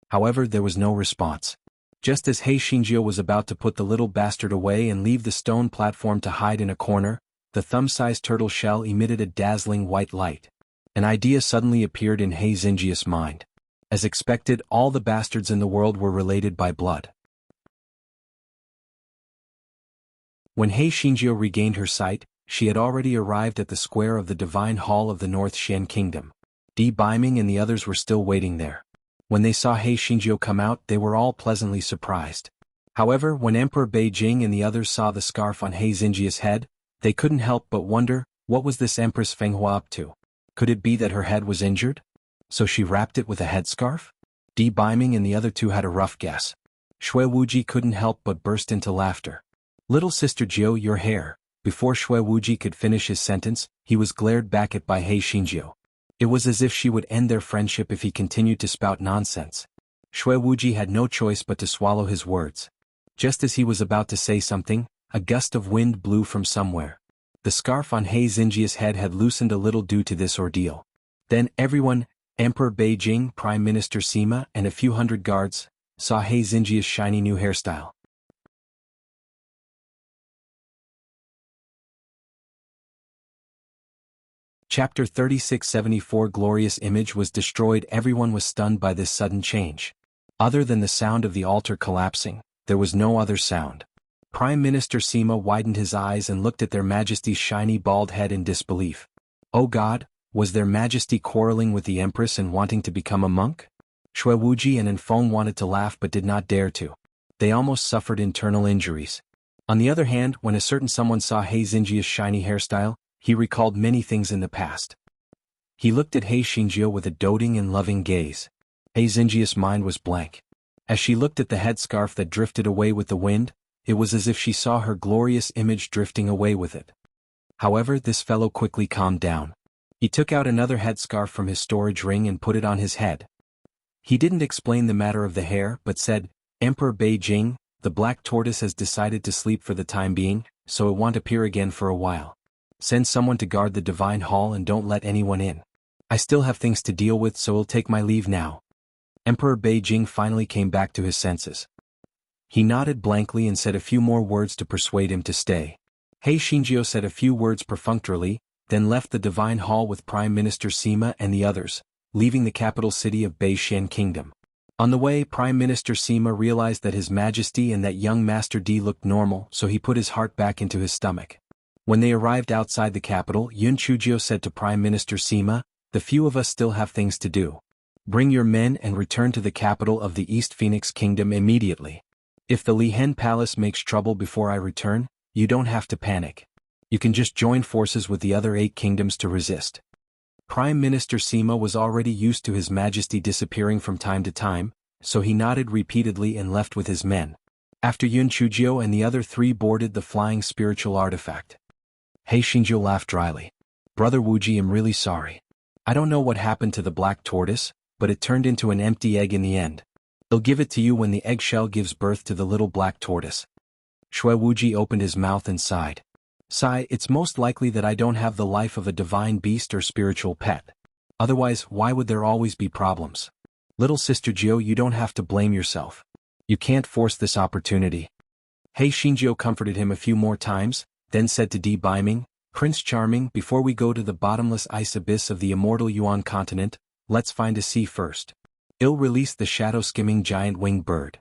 However, there was no response. Just as He Xingjiu was about to put the little bastard away and leave the stone platform to hide in a corner, the thumb-sized turtle shell emitted a dazzling white light. An idea suddenly appeared in He Xingjiu's mind. As expected, all the bastards in the world were related by blood. When He Xingjiu regained her sight, she had already arrived at the square of the Divine Hall of the North Xian Kingdom. Di Biming and the others were still waiting there. When they saw He Xingjiu come out, they were all pleasantly surprised. However, when Emperor Beijing and the others saw the scarf on He Xingjiu's head, they couldn't help but wonder, what was this Empress Fenghua up to? Could it be that her head was injured? So she wrapped it with a headscarf? Di Biming and the other two had a rough guess. Shui Wuji couldn't help but burst into laughter. Little sister Jiu, your hair. Before Shui Wuji could finish his sentence, he was glared back at by He Xingjiu. It was as if she would end their friendship if he continued to spout nonsense. Shui Wuji had no choice but to swallow his words. Just as he was about to say something, a gust of wind blew from somewhere. The scarf on He Xingjiu's head had loosened a little due to this ordeal. Then everyone, Emperor Beijing, Prime Minister Sima, and a few hundred guards, saw He Xingjiu's shiny new hairstyle. Chapter 3674 Glorious Image was destroyed. Everyone was stunned by this sudden change. Other than the sound of the altar collapsing, there was no other sound. Prime Minister Sima widened his eyes and looked at their Majesty's shiny bald head in disbelief. Oh God, was their Majesty quarreling with the Empress and wanting to become a monk? Shui Wuji and Enfeng wanted to laugh but did not dare to. They almost suffered internal injuries. On the other hand, when a certain someone saw He Xingjiu's shiny hairstyle, he recalled many things in the past. He looked at He Xingjiu with a doting and loving gaze. He Xingjiu's mind was blank. As she looked at the headscarf that drifted away with the wind, it was as if she saw her glorious image drifting away with it. However, this fellow quickly calmed down. He took out another headscarf from his storage ring and put it on his head. He didn't explain the matter of the hair but said, Emperor Beijing, the black tortoise has decided to sleep for the time being, so it won't appear again for a while. Send someone to guard the Divine Hall and don't let anyone in. I still have things to deal with, so I'll take my leave now. Emperor Beijing finally came back to his senses. He nodded blankly and said a few more words to persuade him to stay. He Xingjiu said a few words perfunctorily, then left the Divine Hall with Prime Minister Sima and the others, leaving the capital city of Beishan Kingdom. On the way, Prime Minister Sima realized that His Majesty and that young Master D looked normal, so he put his heart back into his stomach. When they arrived outside the capital, Yun Chujio said to Prime Minister Sima, the few of us still have things to do. Bring your men and return to the capital of the East Phoenix Kingdom immediately. If the Lihen Palace makes trouble before I return, you don't have to panic. You can just join forces with the other 8 kingdoms to resist. Prime Minister Sima was already used to His Majesty disappearing from time to time, so he nodded repeatedly and left with his men. After Yun Chujio and the other three boarded the flying spiritual artifact. He Xingjiu laughed dryly. Brother Wuji, I'm really sorry. I don't know what happened to the black tortoise, but it turned into an empty egg in the end. They'll give it to you when the eggshell gives birth to the little black tortoise. Shui Wuji opened his mouth and sighed. Sigh, it's most likely that I don't have the life of a divine beast or spiritual pet. Otherwise, why would there always be problems? Little sister Jiu, you don't have to blame yourself. You can't force this opportunity. He Xingjiu comforted him a few more times, then said to Di Biming, Prince Charming, before we go to the bottomless ice abyss of the immortal Yuan continent, let's find a sea first. I'll release the shadow-skimming giant winged bird.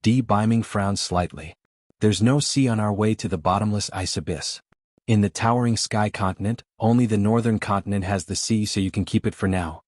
Di Biming frowned slightly. There's no sea on our way to the bottomless ice abyss. In the towering sky continent, only the northern continent has the sea, so you can keep it for now.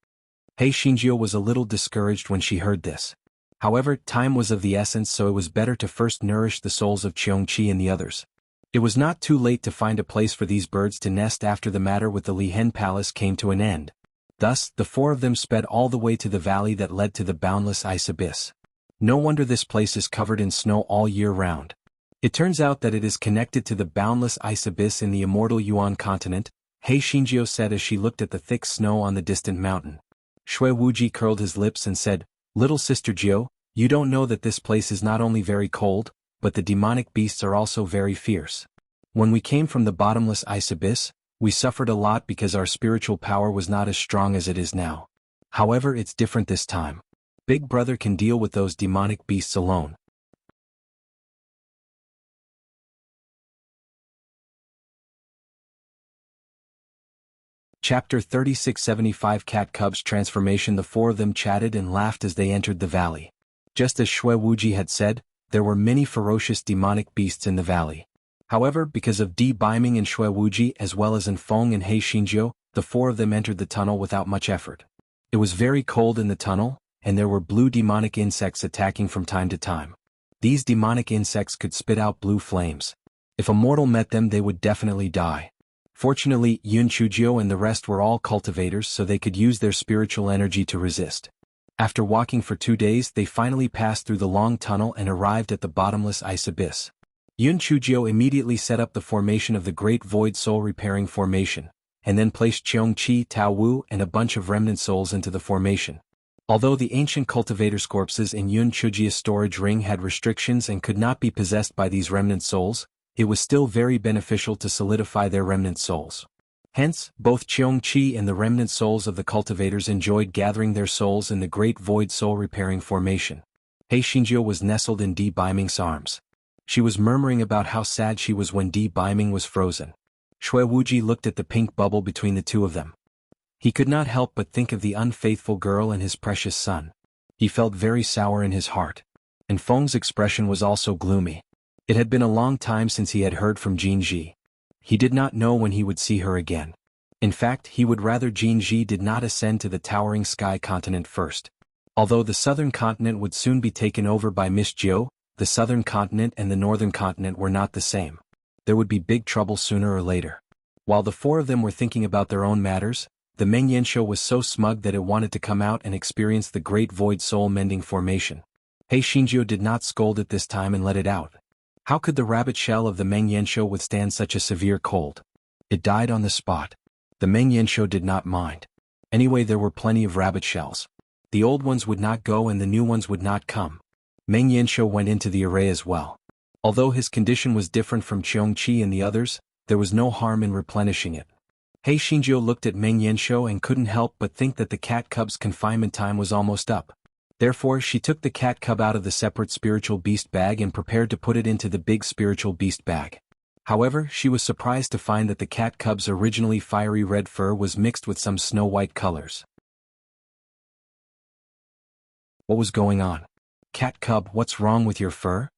He Xingjiu was a little discouraged when she heard this. However, time was of the essence, so it was better to first nourish the souls of Cheongqi and the others. It was not too late to find a place for these birds to nest after the matter with the Lihen Palace came to an end. Thus, the four of them sped all the way to the valley that led to the boundless ice abyss. No wonder this place is covered in snow all year round. It turns out that it is connected to the boundless ice abyss in the immortal Yuan continent, He Xingjiu said as she looked at the thick snow on the distant mountain. Shui Wuji curled his lips and said, Little sister Jiu, you don't know that this place is not only very cold, but the demonic beasts are also very fierce. When we came from the bottomless ice abyss, we suffered a lot because our spiritual power was not as strong as it is now. However, it's different this time. Big Brother can deal with those demonic beasts alone. Chapter 3675 Cat Cubs Transformation. The four of them chatted and laughed as they entered the valley. Just as Shui Wuji had said, there were many ferocious demonic beasts in the valley. However, because of Di Biming and Shui Wuji as well as Feng and He Xingjiu, the four of them entered the tunnel without much effort. It was very cold in the tunnel, and there were blue demonic insects attacking from time to time. These demonic insects could spit out blue flames. If a mortal met them, they would definitely die. Fortunately, Yun Chujio and the rest were all cultivators, so they could use their spiritual energy to resist. After walking for 2 days, they finally passed through the long tunnel and arrived at the bottomless ice abyss. Yun Chujio immediately set up the formation of the Great Void Soul Repairing Formation, and then placed Cheongqi, Tao Wu, and a bunch of remnant souls into the formation. Although the ancient cultivators' corpses in Yun Chujia's storage ring had restrictions and could not be possessed by these remnant souls, it was still very beneficial to solidify their remnant souls. Hence, both Cheongqi and the remnant souls of the cultivators enjoyed gathering their souls in the Great Void Soul Repairing Formation. He Xingjiu was nestled in Di Biming's arms. She was murmuring about how sad she was when Di Biming was frozen. Shui Wuji looked at the pink bubble between the two of them. He could not help but think of the unfaithful girl and his precious son. He felt very sour in his heart. And Feng's expression was also gloomy. It had been a long time since he had heard from Jinji. He did not know when he would see her again. In fact, he would rather Jinji did not ascend to the towering sky continent first. Although the southern continent would soon be taken over by Miss Jiu, the southern continent and the northern continent were not the same. There would be big trouble sooner or later. While the four of them were thinking about their own matters, the Mengyensho was so smug that it wanted to come out and experience the Great Void Soul Mending Formation. He Xingjiu did not scold it this time and let it out. How could the rabbit shell of the Mengyensho withstand such a severe cold? It died on the spot. The Mengyensho did not mind. Anyway, there were plenty of rabbit shells. The old ones would not go and the new ones would not come. Mengyensho went into the array as well. Although his condition was different from Cheongqi and the others, there was no harm in replenishing it. He Xingjiu looked at Mengyensho and couldn't help but think that the cat cub's confinement time was almost up. Therefore, she took the cat cub out of the separate spiritual beast bag and prepared to put it into the big spiritual beast bag. However, she was surprised to find that the cat cub's originally fiery red fur was mixed with some snow-white colors. What was going on? Cat cub, what's wrong with your fur?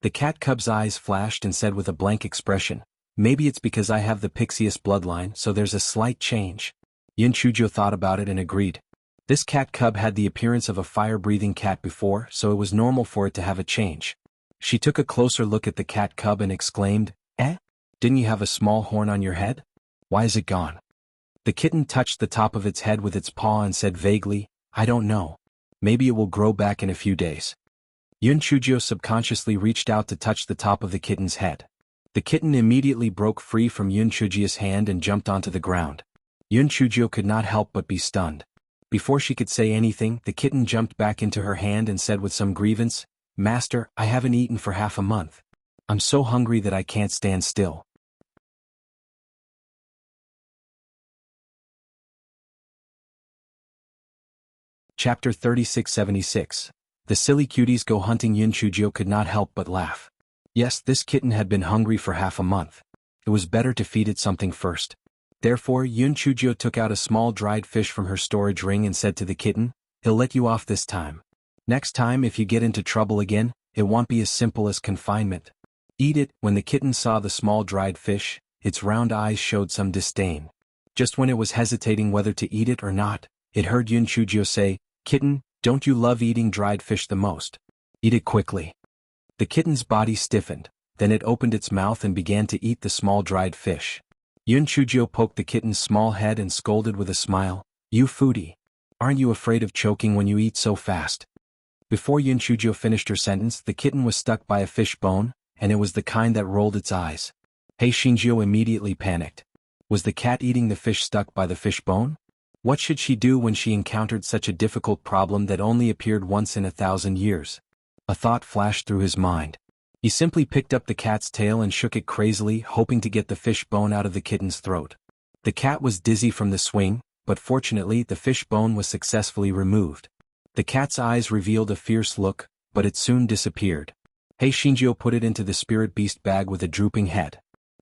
The cat cub's eyes flashed and said with a blank expression, maybe it's because I have the Pixius bloodline, so there's a slight change. Yun Chujio thought about it and agreed. This cat cub had the appearance of a fire-breathing cat before, so it was normal for it to have a change. She took a closer look at the cat cub and exclaimed, "Eh? Didn't you have a small horn on your head? Why is it gone? The kitten touched the top of its head with its paw and said vaguely, I don't know. Maybe it will grow back in a few days. Yun Chujio subconsciously reached out to touch the top of the kitten's head. The kitten immediately broke free from Yun Chujio's hand and jumped onto the ground. Yun Chujio could not help but be stunned. Before she could say anything, the kitten jumped back into her hand and said with some grievance, Master, I haven't eaten for half a month. I'm so hungry that I can't stand still. Chapter 3676. The silly cuties go hunting. Yun Chujio could not help but laugh. Yes, this kitten had been hungry for half a month. It was better to feed it something first. Therefore, Yun Chujio took out a small dried fish from her storage ring and said to the kitten, He'll let you off this time. Next time if you get into trouble again, it won't be as simple as confinement. Eat it. When the kitten saw the small dried fish, its round eyes showed some disdain. Just when it was hesitating whether to eat it or not, it heard Yun Chujio say, Kitten, don't you love eating dried fish the most? Eat it quickly. The kitten's body stiffened, then it opened its mouth and began to eat the small dried fish. Yun Chujio poked the kitten's small head and scolded with a smile, You foodie. Aren't you afraid of choking when you eat so fast? Before Yun Chujio finished her sentence, the kitten was stuck by a fish bone, and it was the kind that rolled its eyes. Hei Shinjio immediately panicked. Was the cat eating the fish stuck by the fish bone? What should she do when she encountered such a difficult problem that only appeared once in 1,000 years? A thought flashed through his mind. He simply picked up the cat's tail and shook it crazily, hoping to get the fish bone out of the kitten's throat. The cat was dizzy from the swing, but fortunately the fish bone was successfully removed. The cat's eyes revealed a fierce look, but it soon disappeared. Hei Shinjio put it into the spirit beast bag with a drooping head.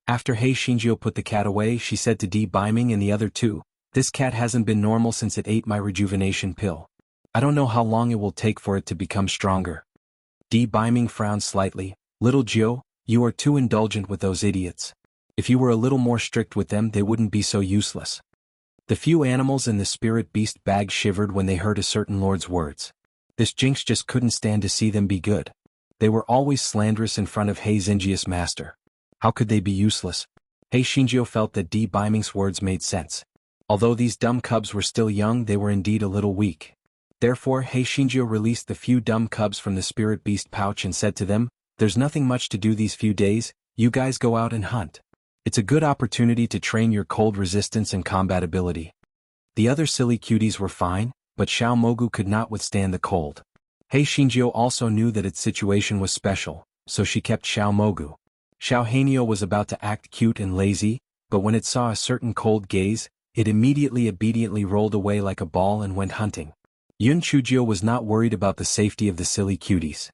After Hei Shinjio put the cat away, she said to Di Biming and the other two, This cat hasn't been normal since it ate my rejuvenation pill. I don't know how long it will take for it to become stronger. Di Biming frowned slightly. Little Jiu, you are too indulgent with those idiots. If you were a little more strict with them, they wouldn't be so useless. The few animals in the spirit beast bag shivered when they heard a certain lord's words. This Jinx just couldn't stand to see them be good. They were always slanderous in front of Hei Xinjia's master. How could they be useless? Hei Shinjio felt that Di Biming's words made sense. Although these dumb cubs were still young, they were indeed a little weak. Therefore, Hei Shinjio released the few dumb cubs from the spirit beast pouch and said to them, There's nothing much to do these few days, you guys go out and hunt. It's a good opportunity to train your cold resistance and combat ability. The other silly cuties were fine, but Xiao Mogu could not withstand the cold. Hei Shinjio also knew that its situation was special, so she kept Xiao Mogu. Xiao Hanio was about to act cute and lazy, but when it saw a certain cold gaze, it immediately obediently rolled away like a ball and went hunting. Yun Chujio was not worried about the safety of the silly cuties.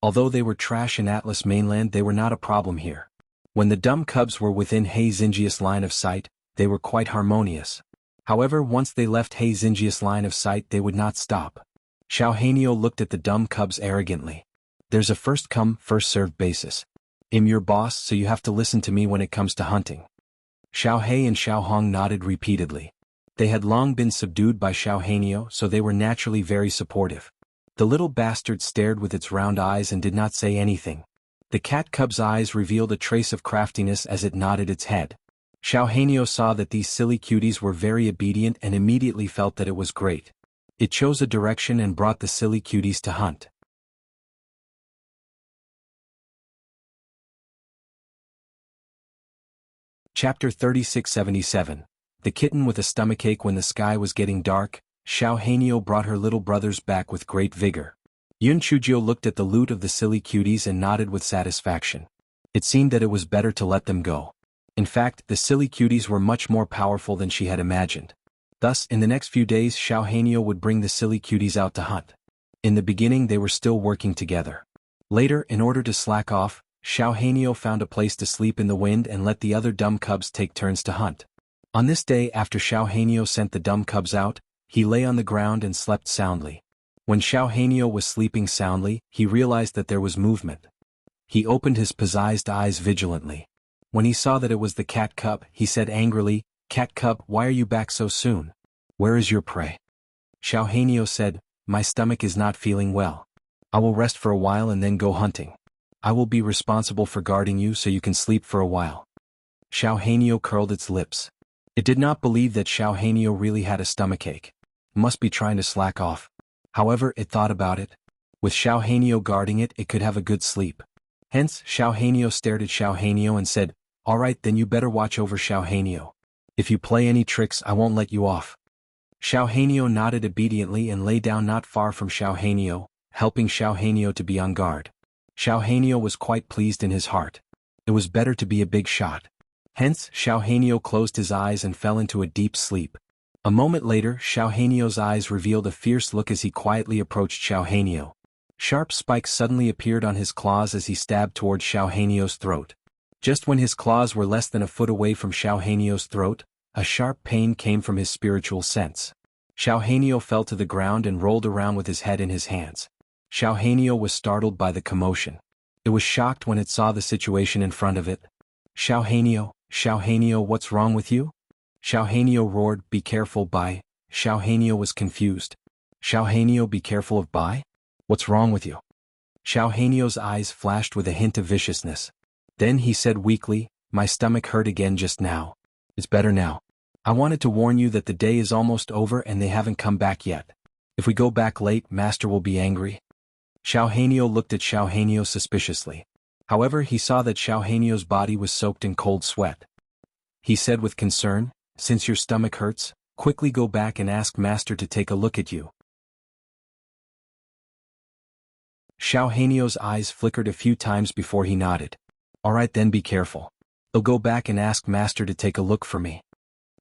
Although they were trash in Atlas mainland, they were not a problem here. When the dumb cubs were within Hei Xinjia's line of sight, they were quite harmonious. However, once they left Hei Xinjia's line of sight, they would not stop. Xiao Hanio looked at the dumb cubs arrogantly. There's a first-come, first-served basis. I'm your boss, so you have to listen to me when it comes to hunting. Xiao Hei and Xiao Hong nodded repeatedly. They had long been subdued by Xiao Hanio, so they were naturally very supportive. The little bastard stared with its round eyes and did not say anything. The cat cub's eyes revealed a trace of craftiness as it nodded its head. Xiao Hanio saw that these silly cuties were very obedient and immediately felt that it was great. It chose a direction and brought the silly cuties to hunt. Chapter 3677. The kitten with a stomachache. When the sky was getting dark, Xiao Hanio brought her little brothers back with great vigor. Yun Chujio looked at the loot of the silly cuties and nodded with satisfaction. It seemed that it was better to let them go. In fact, the silly cuties were much more powerful than she had imagined. Thus, in the next few days, Xiao Hanio would bring the silly cuties out to hunt. In the beginning, they were still working together. Later, in order to slack off, Xiao Hanio found a place to sleep in the wind and let the other dumb cubs take turns to hunt. On this day, after Xiao Hanio sent the dumb cubs out, he lay on the ground and slept soundly. When Xiao Hanio was sleeping soundly, he realized that there was movement. He opened his possessed eyes vigilantly. When he saw that it was the cat cub, he said angrily, Cat cub, why are you back so soon? Where is your prey? Xiao Hanio said, My stomach is not feeling well. I will rest for a while and then go hunting. I will be responsible for guarding you so you can sleep for a while. Xiao Hanyo curled its lips. It did not believe that Xiao Hanyo really had a stomachache. Must be trying to slack off. However, it thought about it. With Xiao Hanyo guarding it, it could have a good sleep. Hence, Xiao Hanyo stared at Xiao Hanyo and said, "All right, then you better watch over Xiao Hanyo. If you play any tricks, I won't let you off." Xiao Hanyo nodded obediently and lay down not far from Xiao Hanyo, helping Xiao Hanyo to be on guard. Xiao Hanyo was quite pleased in his heart. It was better to be a big shot. Hence, Xiao Hanyo closed his eyes and fell into a deep sleep. A moment later, Xiao Hanyo's eyes revealed a fierce look as he quietly approached Xiao Hanyo. Sharp spikes suddenly appeared on his claws as he stabbed towards Xiao Hanyo's throat. Just when his claws were less than a foot away from Xiao Hanyo's throat, a sharp pain came from his spiritual sense. Xiao Hanyo fell to the ground and rolled around with his head in his hands. Xiao Hanyo was startled by the commotion. It was shocked when it saw the situation in front of it. Xiao Hanyo, what's wrong with you?" Xiao Hanyo roared, "Be careful, Bai." Xiao Hanyo was confused. "Xiao Hanyo, be careful of Bai? What's wrong with you?" Xiao Hanyo's eyes flashed with a hint of viciousness. Then he said weakly, "My stomach hurt again just now. It's better now. I wanted to warn you that the day is almost over and they haven't come back yet. If we go back late, Master will be angry." Xiao Hanyo looked at Xiao Hanyo suspiciously. However, he saw that Xiao Hanyo's body was soaked in cold sweat. He said with concern, "Since your stomach hurts, quickly go back and ask Master to take a look at you." Xiao Hanyo's eyes flickered a few times before he nodded. "All right then, be careful. I'll go back and ask Master to take a look for me."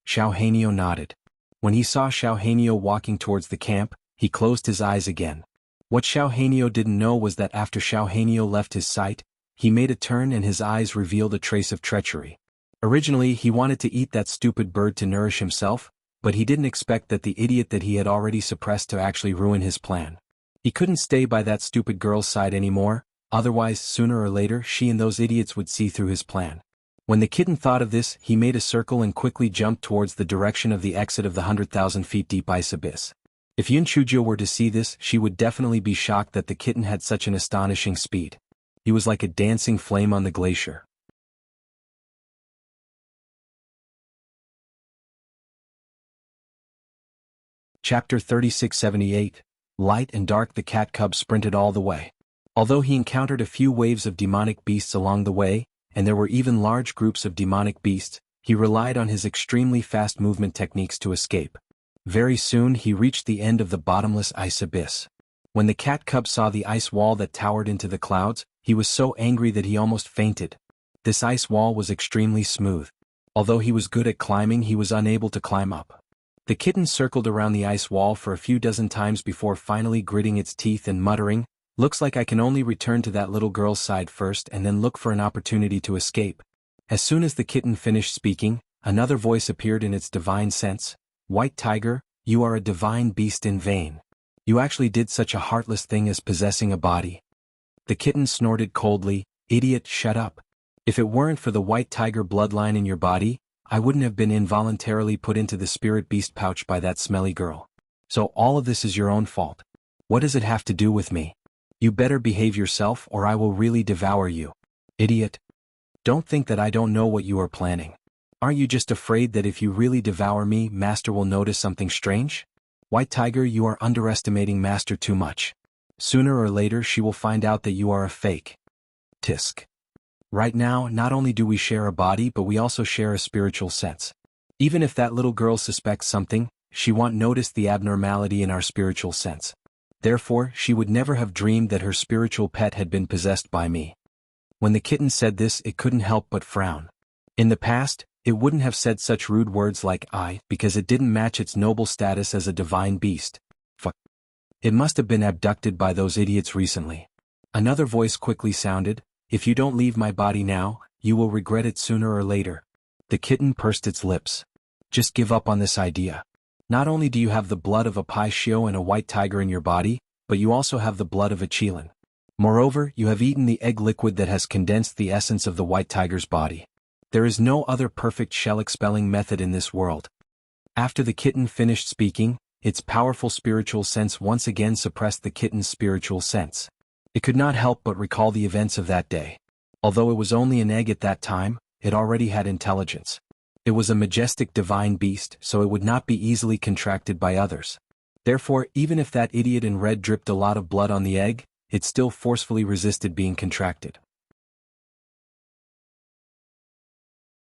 Xiao Hanyo nodded. When he saw Xiao Hanyo walking towards the camp, he closed his eyes again. What Xiao Hanyo didn't know was that after Xiao Hanyo left his sight, he made a turn and his eyes revealed a trace of treachery. Originally, he wanted to eat that stupid bird to nourish himself, but he didn't expect that the idiot that he had already suppressed to actually ruin his plan. He couldn't stay by that stupid girl's side anymore, otherwise sooner or later she and those idiots would see through his plan. When the kitten thought of this, he made a circle and quickly jumped towards the direction of the exit of the 100,000 feet deep ice abyss. If Yun Chujiu were to see this, she would definitely be shocked that the kitten had such an astonishing speed. He was like a dancing flame on the glacier. Chapter 3678. Light and dark. The cat cub sprinted all the way. Although he encountered a few waves of demonic beasts along the way, and there were even large groups of demonic beasts, he relied on his extremely fast movement techniques to escape. Very soon he reached the end of the bottomless ice abyss. When the cat cub saw the ice wall that towered into the clouds, he was so angry that he almost fainted. This ice wall was extremely smooth. Although he was good at climbing, he was unable to climb up. The kitten circled around the ice wall for a few dozen times before finally gritting its teeth and muttering, "Looks like I can only return to that little girl's side first and then look for an opportunity to escape." As soon as the kitten finished speaking, another voice appeared in its divine sense. "White tiger, you are a divine beast in vain. You actually did such a heartless thing as possessing a body." The kitten snorted coldly, "Idiot, shut up. If it weren't for the white tiger bloodline in your body, I wouldn't have been involuntarily put into the spirit beast pouch by that smelly girl. So all of this is your own fault. What does it have to do with me? You better behave yourself or I will really devour you. Idiot. Don't think that I don't know what you are planning. Aren't you just afraid that if you really devour me, Master will notice something strange? White tiger, you are underestimating Master too much. Sooner or later she will find out that you are a fake. Tisk. Right now, not only do we share a body but we also share a spiritual sense. Even if that little girl suspects something, she won't notice the abnormality in our spiritual sense. Therefore, she would never have dreamed that her spiritual pet had been possessed by me." When the kitten said this, it couldn't help but frown. In the past, it wouldn't have said such rude words like "I" because it didn't match its noble status as a divine beast. Fuck. It must have been abducted by those idiots recently. Another voice quickly sounded, "If you don't leave my body now, you will regret it sooner or later." The kitten pursed its lips. "Just give up on this idea. Not only do you have the blood of a Pai Shio and a white tiger in your body, but you also have the blood of a Qilin. Moreover, you have eaten the egg liquid that has condensed the essence of the white tiger's body. There is no other perfect shell-expelling method in this world." After the kitten finished speaking, its powerful spiritual sense once again suppressed the kitten's spiritual sense. It could not help but recall the events of that day. Although it was only an egg at that time, it already had intelligence. It was a majestic divine beast, so it would not be easily contracted by others. Therefore, even if that idiot in red dripped a lot of blood on the egg, it still forcefully resisted being contracted.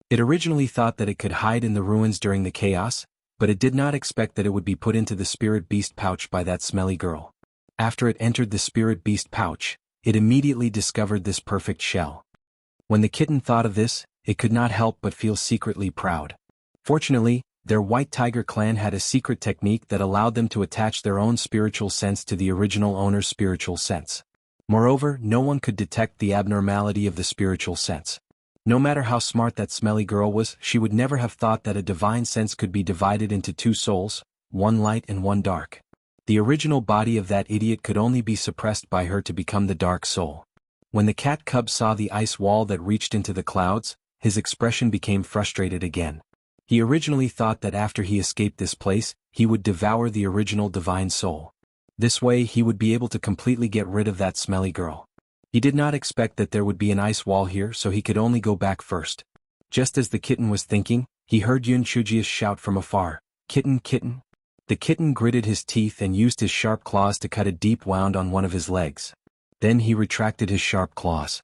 It originally thought that it could hide in the ruins during the chaos, but it did not expect that it would be put into the spirit beast pouch by that smelly girl. After it entered the spirit beast pouch, it immediately discovered this perfect shell. When the kitten thought of this, it could not help but feel secretly proud. Fortunately, their White Tiger clan had a secret technique that allowed them to attach their own spiritual sense to the original owner's spiritual sense. Moreover, no one could detect the abnormality of the spiritual sense. No matter how smart that smelly girl was, she would never have thought that a divine sense could be divided into two souls, one light and one dark. The original body of that idiot could only be suppressed by her to become the dark soul. When the cat cub saw the ice wall that reached into the clouds, his expression became frustrated again. He originally thought that after he escaped this place, he would devour the original divine soul. This way he would be able to completely get rid of that smelly girl. He did not expect that there would be an ice wall here, so he could only go back first. Just as the kitten was thinking, he heard Yun Chujia's shout from afar, "Kitten, kitten." The kitten gritted his teeth and used his sharp claws to cut a deep wound on one of his legs. Then he retracted his sharp claws.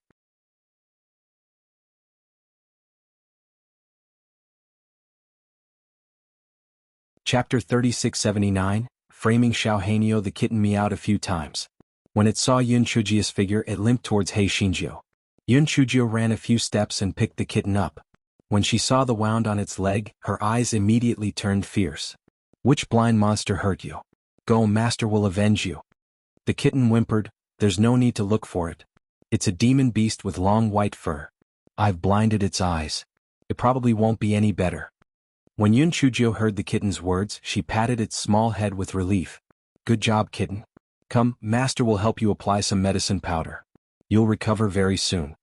Chapter 3679, Framing Xiaohanyo. The kitten meowed a few times. When it saw Yun Chujia's figure, it limped towards He Xinjiu. Yun Chujio ran a few steps and picked the kitten up. When she saw the wound on its leg, her eyes immediately turned fierce. "Which blind monster hurt you? Go, master will avenge you." The kitten whimpered, "There's no need to look for it. It's a demon beast with long white fur. I've blinded its eyes. It probably won't be any better." When Yun Chujio heard the kitten's words, she patted its small head with relief. "Good job, kitten. Come, master will help you apply some medicine powder. You'll recover very soon."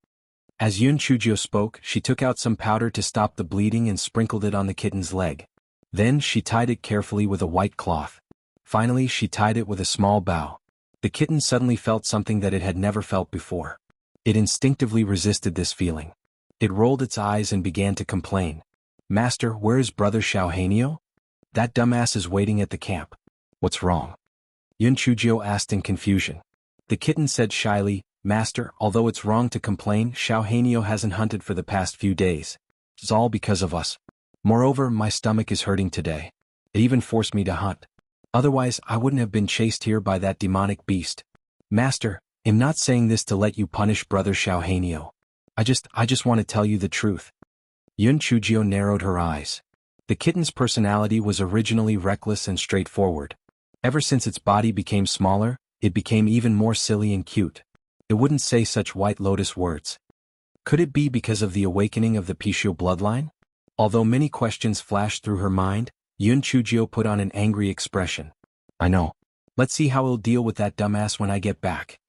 As Yun Chujio spoke, she took out some powder to stop the bleeding and sprinkled it on the kitten's leg. Then she tied it carefully with a white cloth. Finally, she tied it with a small bow. The kitten suddenly felt something that it had never felt before. It instinctively resisted this feeling. It rolled its eyes and began to complain. "Master, where is brother Xiaohanyo? That dumbass is waiting at the camp." "What's wrong?" Yun Chujio asked in confusion. The kitten said shyly, "Master, although it's wrong to complain, Xiaohanyo hasn't hunted for the past few days. It's all because of us. Moreover, my stomach is hurting today. It even forced me to hunt. Otherwise, I wouldn't have been chased here by that demonic beast. Master, I'm not saying this to let you punish brother Xiaohanyo. I just want to tell you the truth." Yun Chujio narrowed her eyes. The kitten's personality was originally reckless and straightforward. Ever since its body became smaller, it became even more silly and cute. It wouldn't say such white lotus words. Could it be because of the awakening of the Pishu bloodline? Although many questions flashed through her mind, Yun Chujio put on an angry expression. "I know. Let's see how I'll deal with that dumbass when I get back."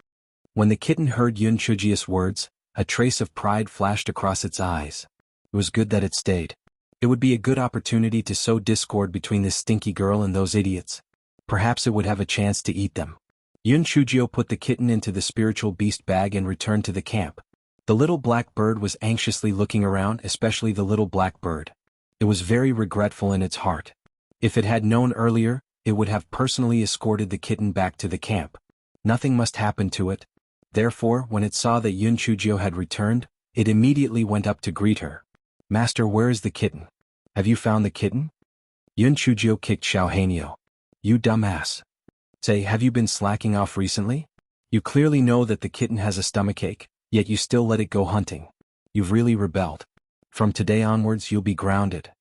When the kitten heard Yun Chujio's words, a trace of pride flashed across its eyes. It was good that it stayed. It would be a good opportunity to sow discord between this stinky girl and those idiots. Perhaps it would have a chance to eat them. Yun Chujio put the kitten into the spiritual beast bag and returned to the camp. The little black bird was anxiously looking around, especially the little black bird. It was very regretful in its heart. If it had known earlier, it would have personally escorted the kitten back to the camp. Nothing must happen to it. Therefore, when it saw that Yun Chujio had returned, it immediately went up to greet her. "Master, where is the kitten? Have you found the kitten?" Yun Chujio kicked Xiaohanyo. "You dumbass. Say, have you been slacking off recently? You clearly know that the kitten has a stomachache, yet you still let it go hunting. You've really rebelled. From today onwards you'll be grounded."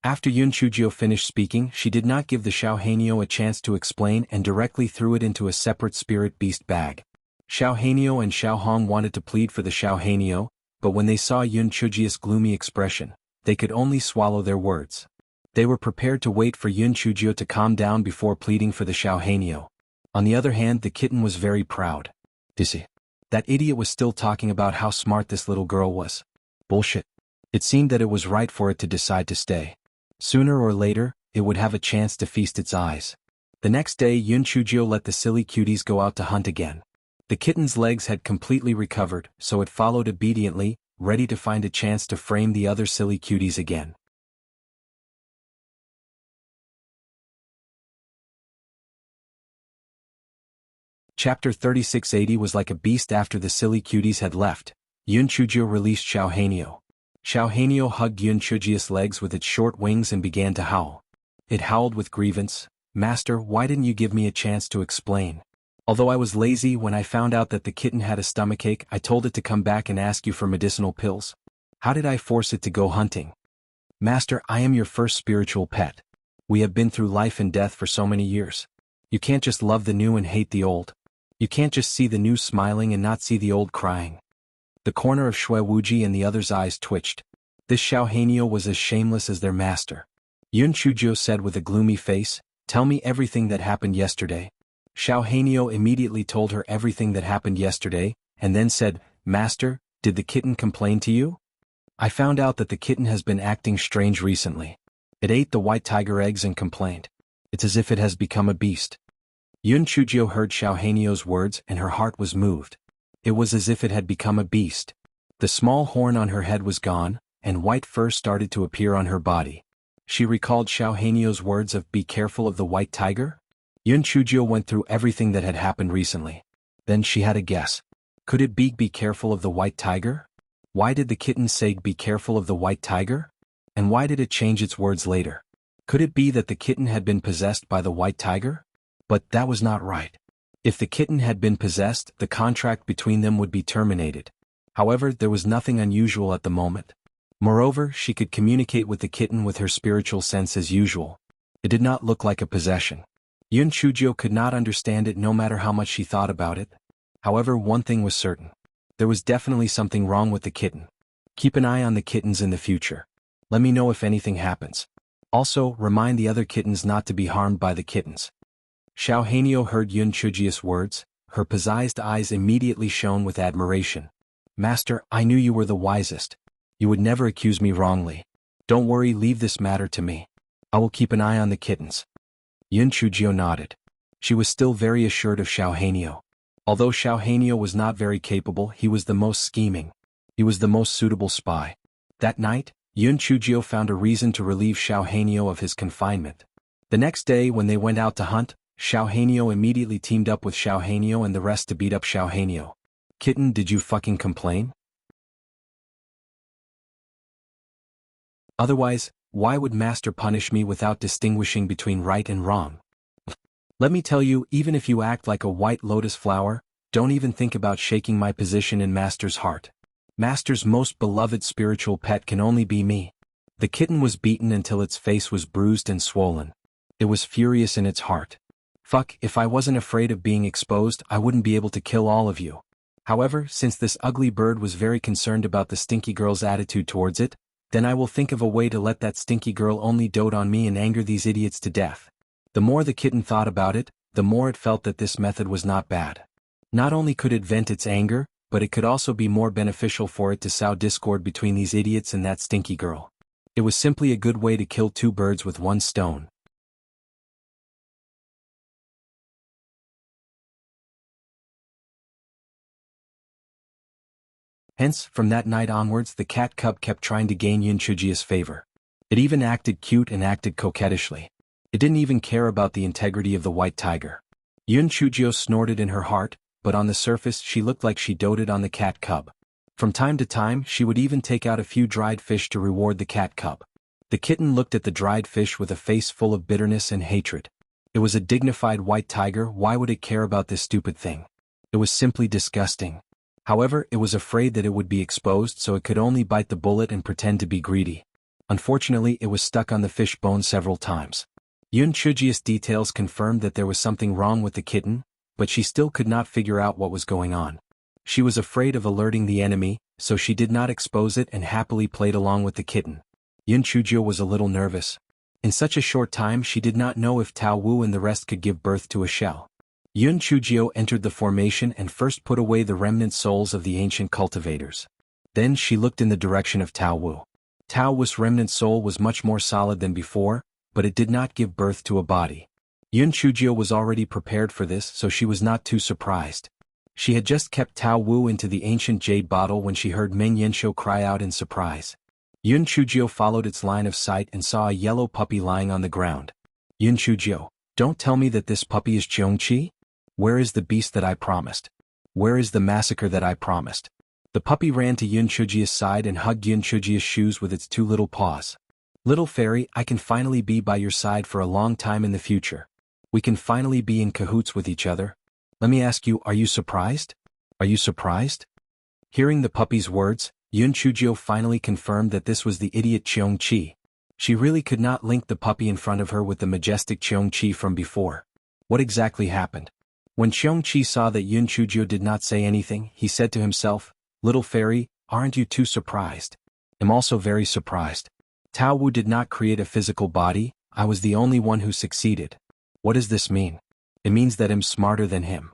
After Yun Chujio finished speaking, she did not give the Xiaohanyo a chance to explain and directly threw it into a separate spirit beast bag. Xiaohanyo and Xiaohong wanted to plead for the Xiaohanyo, but when they saw Yun Chujio's gloomy expression, they could only swallow their words. They were prepared to wait for Yun Chujio to calm down before pleading for the Xiaohanyo. On the other hand, the kitten was very proud. "Dissy. That idiot was still talking about how smart this little girl was. Bullshit." It seemed that it was right for it to decide to stay. Sooner or later, it would have a chance to feast its eyes. The next day Yun Chujio let the silly cuties go out to hunt again. The kitten's legs had completely recovered, so it followed obediently, ready to find a chance to frame the other silly cuties again. Chapter 3680 was like a beast after the silly cuties had left. Yun Chujio released Xiao Hanyo. Xiao Hanyo hugged Yun Chujio's legs with its short wings and began to howl. It howled with grievance. "Master, why didn't you give me a chance to explain? Although I was lazy, when I found out that the kitten had a stomachache, I told it to come back and ask you for medicinal pills. How did I force it to go hunting? Master, I am your first spiritual pet. We have been through life and death for so many years. You can't just love the new and hate the old. You can't just see the new smiling and not see the old crying." The corner of Shui Wuji and the other's eyes twitched. This Xiao Hanyo was as shameless as their master. Yun Chujio said with a gloomy face, "Tell me everything that happened yesterday." Xiao Hanyo immediately told her everything that happened yesterday, and then said, "Master, did the kitten complain to you? I found out that the kitten has been acting strange recently. It ate the white tiger eggs and complained. It's as if it has become a beast." Yun Chujio heard Xiao Hanyo's words and her heart was moved. It was as if it had become a beast. The small horn on her head was gone, and white fur started to appear on her body. She recalled Xiao Hanyo's words of "be careful of the white tiger." Yun Chujio went through everything that had happened recently. Then she had a guess. Could it be "be careful of the white tiger"? Why did the kitten say "be careful of the white tiger"? And why did it change its words later? Could it be that the kitten had been possessed by the white tiger? But that was not right. If the kitten had been possessed, the contract between them would be terminated. However, there was nothing unusual at the moment. Moreover, she could communicate with the kitten with her spiritual sense as usual. It did not look like a possession. Yun Chujio could not understand it no matter how much she thought about it. However, one thing was certain. There was definitely something wrong with the kitten. Keep an eye on the kittens in the future. Let me know if anything happens. Also, remind the other kittens not to be harmed by the kittens. Xiao Hanyo heard Yun Chujio's words. Her possessed eyes immediately shone with admiration. "Master, I knew you were the wisest. You would never accuse me wrongly. Don't worry, leave this matter to me. I will keep an eye on the kittens." Yun Chujio nodded. She was still very assured of Xiao Hanyo. Although Xiao Hanyo was not very capable, he was the most scheming. He was the most suitable spy. That night, Yun Chujio found a reason to relieve Xiao Hanyo of his confinement. The next day when they went out to hunt, Xiao Hanyo immediately teamed up with Xiao Hanyo and the rest to beat up Xiao Hanyo. "Kitten, did you fucking complain? Otherwise, why would Master punish me without distinguishing between right and wrong? Let me tell you, even if you act like a white lotus flower, don't even think about shaking my position in Master's heart. Master's most beloved spiritual pet can only be me." The kitten was beaten until its face was bruised and swollen. It was furious in its heart. "Fuck, if I wasn't afraid of being exposed, I wouldn't be able to kill all of you." However, since this ugly bird was very concerned about the stinky girl's attitude towards it, then I will think of a way to let that stinky girl only dote on me and anger these idiots to death. The more the kitten thought about it, the more it felt that this method was not bad. Not only could it vent its anger, but it could also be more beneficial for it to sow discord between these idiots and that stinky girl. It was simply a good way to kill two birds with one stone. Hence, from that night onwards the cat cub kept trying to gain Yun Chujio's favor. It even acted cute and acted coquettishly. It didn't even care about the integrity of the white tiger. Yun Chujio snorted in her heart, but on the surface she looked like she doted on the cat cub. From time to time she would even take out a few dried fish to reward the cat cub. The kitten looked at the dried fish with a face full of bitterness and hatred. It was a dignified white tiger, why would it care about this stupid thing? It was simply disgusting. However, it was afraid that it would be exposed, so it could only bite the bullet and pretend to be greedy. Unfortunately, it was stuck on the fish bone several times. Yun Chujio's details confirmed that there was something wrong with the kitten, but she still could not figure out what was going on. She was afraid of alerting the enemy, so she did not expose it and happily played along with the kitten. Yun Chujio was a little nervous. In such a short time she did not know if Tao Wu and the rest could give birth to a shell. Yun Chujio entered the formation and first put away the remnant souls of the ancient cultivators. Then she looked in the direction of Tao Wu. Tao Wu's remnant soul was much more solid than before, but it did not give birth to a body. Yun Chujio was already prepared for this, so she was not too surprised. She had just kept Tao Wu into the ancient jade bottle when she heard Meng Yanshou cry out in surprise. Yun Chujio followed its line of sight and saw a yellow puppy lying on the ground. Yun Chujio, don't tell me that this puppy is Qiongqi? Where is the beast that I promised? Where is the massacre that I promised? The puppy ran to Yun Chujio's side and hugged Yun Chujio's shoes with its two little paws. Little fairy, I can finally be by your side for a long time in the future. We can finally be in cahoots with each other. Let me ask you, are you surprised? Are you surprised? Hearing the puppy's words, Yun Chujio finally confirmed that this was the idiot Qiongqi. She really could not link the puppy in front of her with the majestic Qiongqi from before. What exactly happened? When Qiongqi saw that Yun Chujio did not say anything, he said to himself, Little fairy, aren't you too surprised? I'm also very surprised. Tao Wu did not create a physical body, I was the only one who succeeded. What does this mean? It means that I'm smarter than him.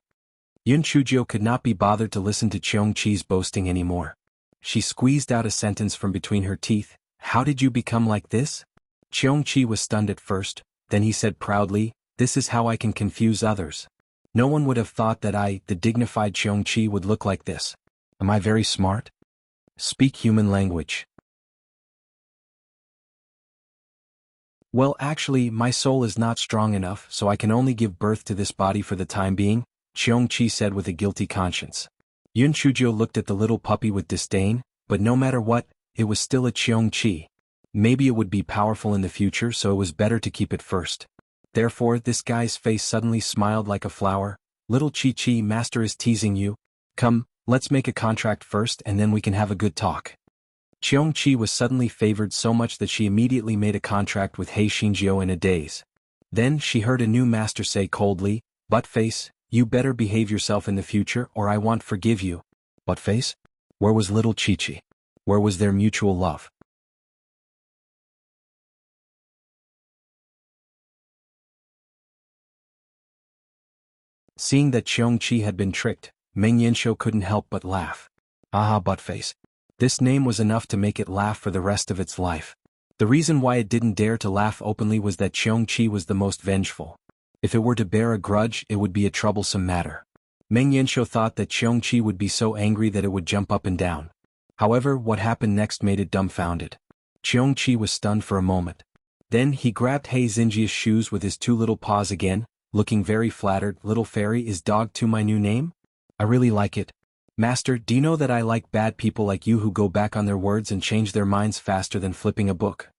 Yun Chujio could not be bothered to listen to Qiongqi's boasting anymore. She squeezed out a sentence from between her teeth, How did you become like this? Qiongqi was stunned at first, then he said proudly, This is how I can confuse others. No one would have thought that I, the dignified Qiongqi, would look like this. Am I very smart? Speak human language. Well, actually, my soul is not strong enough, so I can only give birth to this body for the time being, Qiongqi said with a guilty conscience. Yun Chujio looked at the little puppy with disdain, but no matter what, it was still a Qiongqi. Maybe it would be powerful in the future, so it was better to keep it first. Therefore, this guy's face suddenly smiled like a flower. Little Chi-Chi, master is teasing you. Come, let's make a contract first and then we can have a good talk. Qiongqi was suddenly favored so much that she immediately made a contract with He Xingjiu in a daze. Then she heard a new master say coldly, Buttface, you better behave yourself in the future or I won't forgive you. Buttface? Where was little Chi-Chi? Where was their mutual love? Seeing that Qiongqi had been tricked, Meng Yanshou couldn't help but laugh. Aha, Buttface. This name was enough to make it laugh for the rest of its life. The reason why it didn't dare to laugh openly was that Qiongqi was the most vengeful. If it were to bear a grudge, it would be a troublesome matter. Meng Yanshou thought that Qiongqi would be so angry that it would jump up and down. However, what happened next made it dumbfounded. Qiongqi was stunned for a moment. Then he grabbed He Xingjia's shoes with his two little paws again, looking very flattered. Little fairy, is dog too my new name? I really like it. Master, do you know that I like bad people like you who go back on their words and change their minds faster than flipping a book?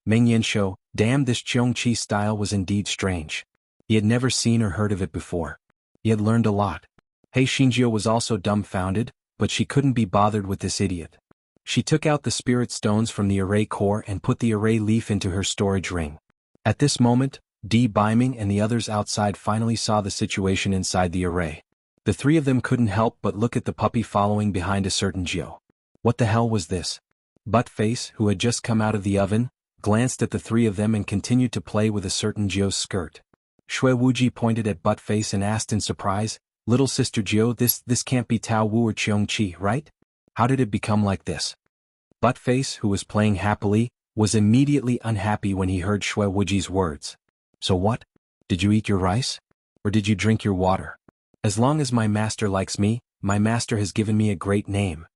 Meng Yanshou, damn, this Qiongqi style was indeed strange. He had never seen or heard of it before. He had learned a lot. He Xingjiu was also dumbfounded, but she couldn't be bothered with this idiot. She took out the spirit stones from the array core and put the array leaf into her storage ring. At this moment, Di Biming and the others outside finally saw the situation inside the array. The three of them couldn't help but look at the puppy following behind a certain Jiu. What the hell was this? Buttface, who had just come out of the oven, glanced at the three of them and continued to play with a certain Jiu's skirt. Shui Wuji pointed at Buttface and asked in surprise, Little sister Jiu, this can't be Tao Wu or Qiongqi, right? How did it become like this? Buttface, who was playing happily, was immediately unhappy when he heard Shui Wuji's words. So what? Did you eat your rice? Or did you drink your water? As long as my master likes me, my master has given me a great name.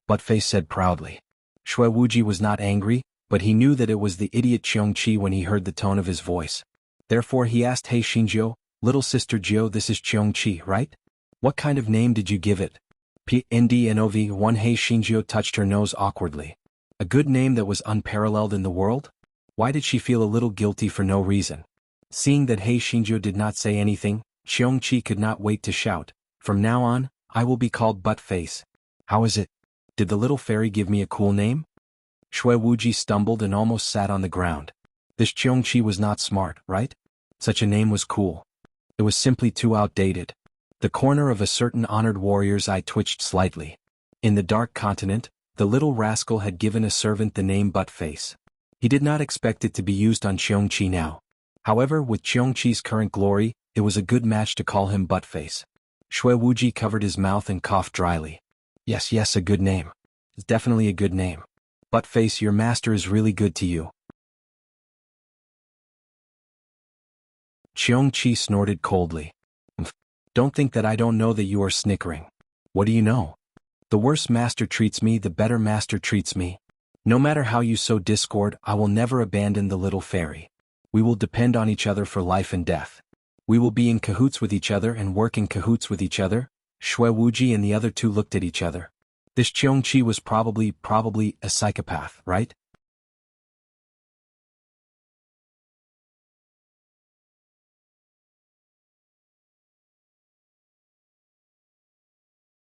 Buttface said proudly. Shui Wuji was not angry, but he knew that it was the idiot Qiongqi when he heard the tone of his voice. Therefore he asked He Xingjiu, Little sister Jiu, this is Qiongqi, right? What kind of name did you give it? PNDNOV1 He Xingjiu touched her nose awkwardly. A good name that was unparalleled in the world? Why did she feel a little guilty for no reason? Seeing that He Xingjiu did not say anything, Qiongqi could not wait to shout, From now on, I will be called Buttface. How is it? Did the little fairy give me a cool name? Shui Wuji stumbled and almost sat on the ground. This Qiongqi was not smart, right? Such a name was cool. It was simply too outdated. The corner of a certain honored warrior's eye twitched slightly. In the Dark Continent, the little rascal had given a servant the name Buttface. He did not expect it to be used on Qiongqi now. However, with Qiongqi's current glory, it was a good match to call him Buttface. Shui Wuji covered his mouth and coughed dryly. Yes, a good name. It's definitely a good name. Buttface, your master is really good to you. Cheong-chi snorted coldly. "Umph. Don't think that I don't know that you are snickering. What do you know? The worse master treats me, the better master treats me. No matter how you sow discord, I will never abandon the little fairy. We will depend on each other for life and death. We will be in cahoots with each other and work in cahoots with each other." Shui Wuji and the other two looked at each other. This Cheong-chi was probably a psychopath, right?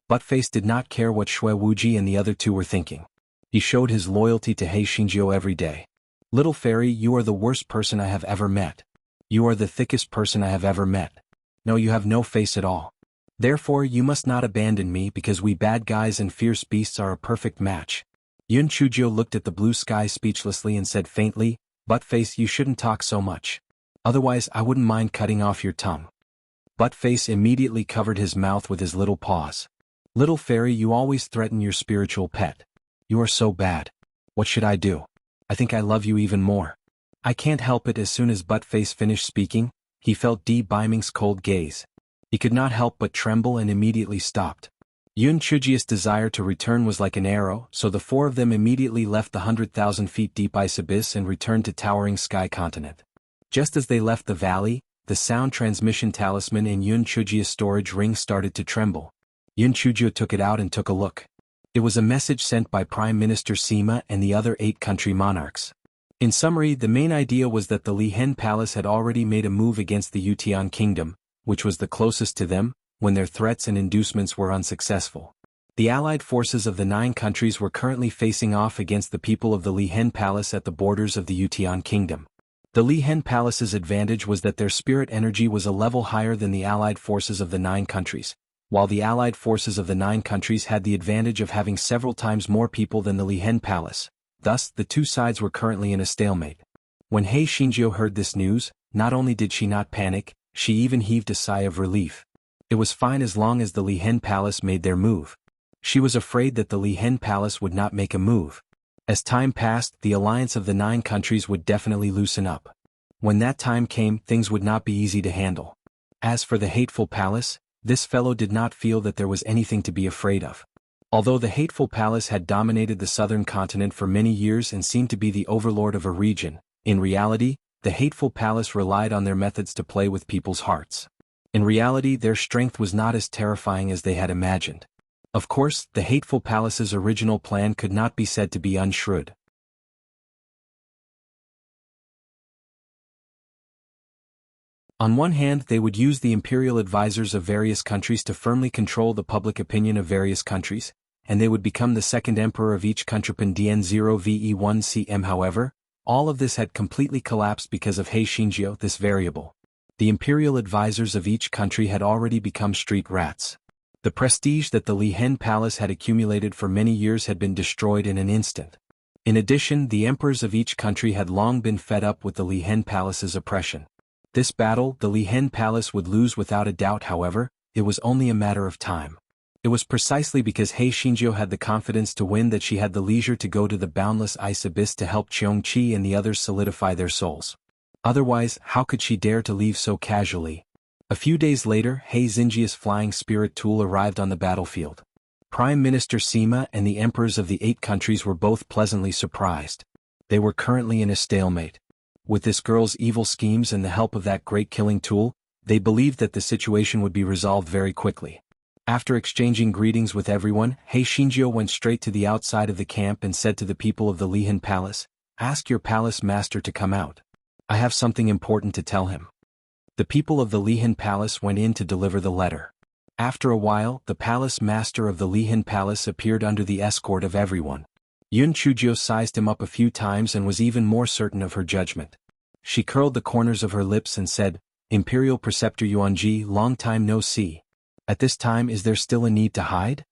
Buttface did not care what Shui Wuji and the other two were thinking. He showed his loyalty to He Xingjiu every day. "Little fairy, you are the worst person I have ever met. You are the thickest person I have ever met. No, you have no face at all. Therefore you must not abandon me because we bad guys and fierce beasts are a perfect match." Yun Chujio looked at the blue sky speechlessly and said faintly, "Buttface, you shouldn't talk so much. Otherwise I wouldn't mind cutting off your tongue." Buttface immediately covered his mouth with his little paws. "Little fairy, you always threaten your spiritual pet. You are so bad. What should I do? I think I love you even more." I can't help it. As soon as Buttface finished speaking, he felt D. Biming's cold gaze. He could not help but tremble and immediately stopped. Yun Chujia's desire to return was like an arrow, so the four of them immediately left the 100,000 feet deep ice abyss and returned to towering sky continent. Just as they left the valley, the sound transmission talisman in Yun Chujia's storage ring started to tremble. Yun Chujio took it out and took a look. It was a message sent by Prime Minister Sima and the other 8 country monarchs. In summary, the main idea was that the Lihen Palace had already made a move against the Yutian Kingdom, which was the closest to them, when their threats and inducements were unsuccessful. The allied forces of the 9 countries were currently facing off against the people of the Lihen Palace at the borders of the Yutian Kingdom. The Lihen Palace's advantage was that their spirit energy was a level higher than the allied forces of the 9 countries, while the allied forces of the 9 countries had the advantage of having several times more people than the Lihen Palace. Thus, the two sides were currently in a stalemate. When He Xingjiu heard this news, not only did she not panic, she even heaved a sigh of relief. It was fine as long as the Lihen Palace made their move. She was afraid that the Lihen Palace would not make a move. As time passed, the alliance of the 9 countries would definitely loosen up. When that time came, things would not be easy to handle. As for the hateful palace, this fellow did not feel that there was anything to be afraid of. Although the hateful palace had dominated the southern continent for many years and seemed to be the overlord of a region, in reality, the hateful palace relied on their methods to play with people's hearts. In reality, their strength was not as terrifying as they had imagined. Of course, the hateful palace's original plan could not be said to be unshrewd. On one hand, they would use the imperial advisors of various countries to firmly control the public opinion of various countries, and they would become the second emperor of each countrypan DN0VE1CM. However, all of this had completely collapsed because of He Xingjiu, this variable. The imperial advisors of each country had already become street rats. The prestige that the Lihen Palace had accumulated for many years had been destroyed in an instant. In addition, the emperors of each country had long been fed up with the Lihen Palace's oppression. This battle, the Lihen Palace would lose without a doubt. However, it was only a matter of time. It was precisely because He Xingjiu had the confidence to win that she had the leisure to go to the boundless ice abyss to help Cheong-chi and the others solidify their souls. Otherwise, how could she dare to leave so casually? A few days later, He Xingjiu's flying spirit tool arrived on the battlefield. Prime Minister Sima and the emperors of the 8 countries were both pleasantly surprised. They were currently in a stalemate. With this girl's evil schemes and the help of that great killing tool, they believed that the situation would be resolved very quickly. After exchanging greetings with everyone, He Xingjiu went straight to the outside of the camp and said to the people of the Lihen Palace, "Ask your palace master to come out. I have something important to tell him." The people of the Lihen Palace went in to deliver the letter. After a while, the palace master of the Lihen Palace appeared under the escort of everyone. Yun Chujio sized him up a few times and was even more certain of her judgment. She curled the corners of her lips and said, "Imperial Preceptor Yuanji, long time no see. At this time, is there still a need to hide?"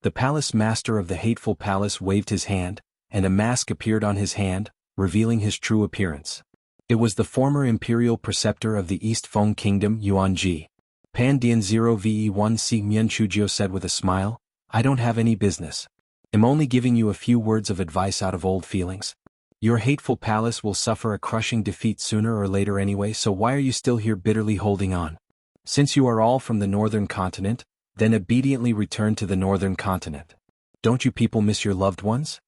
The palace master of the hateful palace waved his hand, and a mask appeared on his hand, revealing his true appearance. It was the former imperial preceptor of the East Feng Kingdom, Yuanji. Pandian 0VE1 Si Myun Chujio said with a smile, I don't have any business. I'm only giving you a few words of advice out of old feelings. Your hateful palace will suffer a crushing defeat sooner or later anyway, so why are you still here bitterly holding on? Since you are all from the northern continent, then obediently return to the northern continent. Don't you people miss your loved ones?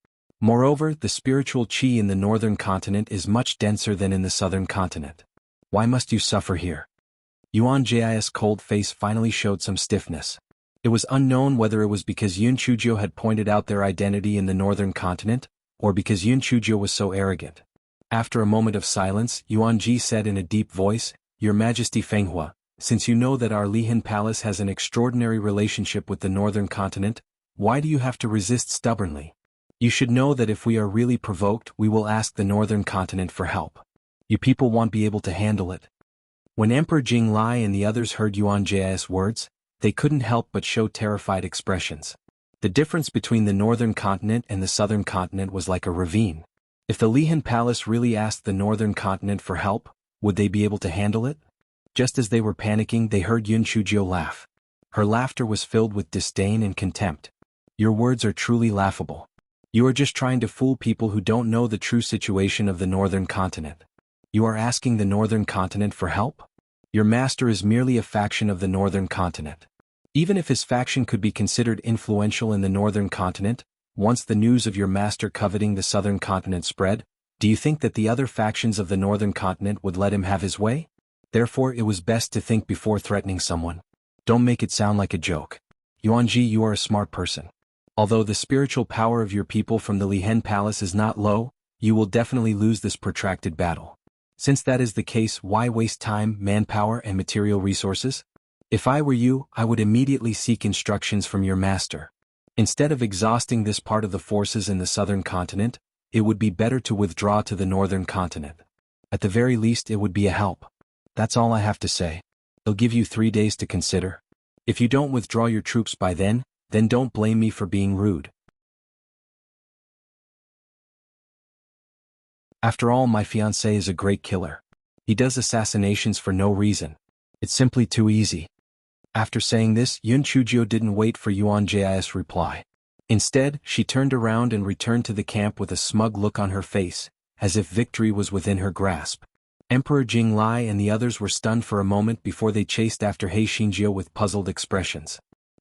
Moreover, the spiritual qi in the northern continent is much denser than in the southern continent. Why must you suffer here? Yuan Ji's cold face finally showed some stiffness. It was unknown whether it was because Yun Chuzhou had pointed out their identity in the northern continent, or because Yun Chuzhou was so arrogant. After a moment of silence, Yuan Ji said in a deep voice, Your Majesty Fenghua, since you know that our Lihan Palace has an extraordinary relationship with the northern continent, why do you have to resist stubbornly? You should know that if we are really provoked, we will ask the northern continent for help. You people won't be able to handle it. When Emperor Jinglai and the others heard Yuan Ji's words, they couldn't help but show terrified expressions. The difference between the northern continent and the southern continent was like a ravine. If the Lihan Palace really asked the northern continent for help, would they be able to handle it? Just as they were panicking, they heard Yun Chuzhou laugh. Her laughter was filled with disdain and contempt. Your words are truly laughable. You are just trying to fool people who don't know the true situation of the northern continent. You are asking the northern continent for help? Your master is merely a faction of the northern continent. Even if his faction could be considered influential in the northern continent, once the news of your master coveting the southern continent spread, do you think that the other factions of the northern continent would let him have his way? Therefore it was best to think before threatening someone. Don't make it sound like a joke. Yuanji, you are a smart person. Although the spiritual power of your people from the Lihan Palace is not low, you will definitely lose this protracted battle. Since that is the case, why waste time, manpower, and material resources? If I were you, I would immediately seek instructions from your master. Instead of exhausting this part of the forces in the southern continent, it would be better to withdraw to the northern continent. At the very least, it would be a help. That's all I have to say. I'll give you 3 days to consider. If you don't withdraw your troops by then don't blame me for being rude. After all, my fiancé is a great killer. He does assassinations for no reason. It's simply too easy. After saying this, Yun Chuzhou didn't wait for Yuan Ji's reply. Instead, she turned around and returned to the camp with a smug look on her face, as if victory was within her grasp. Emperor Jinglai and the others were stunned for a moment before they chased after He Xingjiu with puzzled expressions.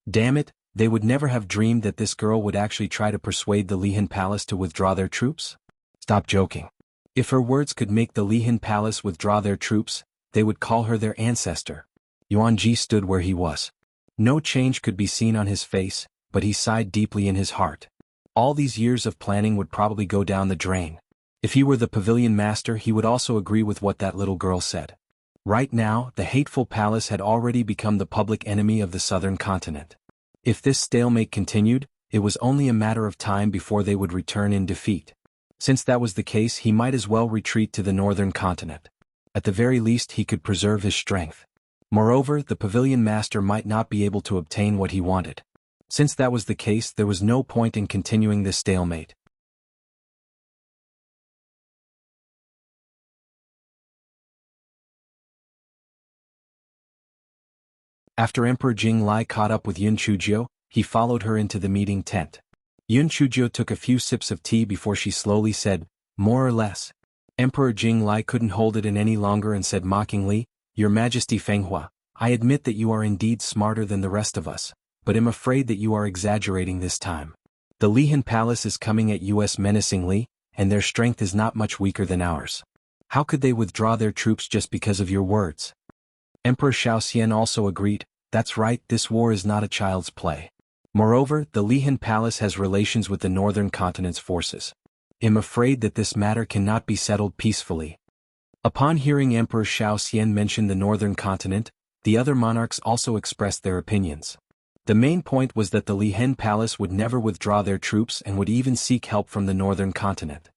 Damn it, they would never have dreamed that this girl would actually try to persuade the Lihan Palace to withdraw their troops? Stop joking. If her words could make the Lihan Palace withdraw their troops, they would call her their ancestor. Yuan Ji stood where he was. No change could be seen on his face, but he sighed deeply in his heart. All these years of planning would probably go down the drain. If he were the pavilion master, he would also agree with what that little girl said. Right now, the hateful palace had already become the public enemy of the southern continent. If this stalemate continued, it was only a matter of time before they would return in defeat. Since that was the case, he might as well retreat to the northern continent. At the very least, he could preserve his strength. Moreover, the pavilion master might not be able to obtain what he wanted. Since that was the case, there was no point in continuing this stalemate. After Emperor Jinglai caught up with Yun Chuzhou, he followed her into the meeting tent. Yun Chuzhou took a few sips of tea before she slowly said, more or less. Emperor Jinglai couldn't hold it in any longer and said mockingly, Your Majesty Fenghua, I admit that you are indeed smarter than the rest of us, but am afraid that you are exaggerating this time. The Lihan Palace is coming at us menacingly, and their strength is not much weaker than ours. How could they withdraw their troops just because of your words? Emperor Shaoxian also agreed, that's right, this war is not a child's play. Moreover, the Lihan Palace has relations with the northern continent's forces. I'm afraid that this matter cannot be settled peacefully. Upon hearing Emperor Shaoxian mention the northern continent, the other monarchs also expressed their opinions. The main point was that the Lihan Palace would never withdraw their troops and would even seek help from the northern continent.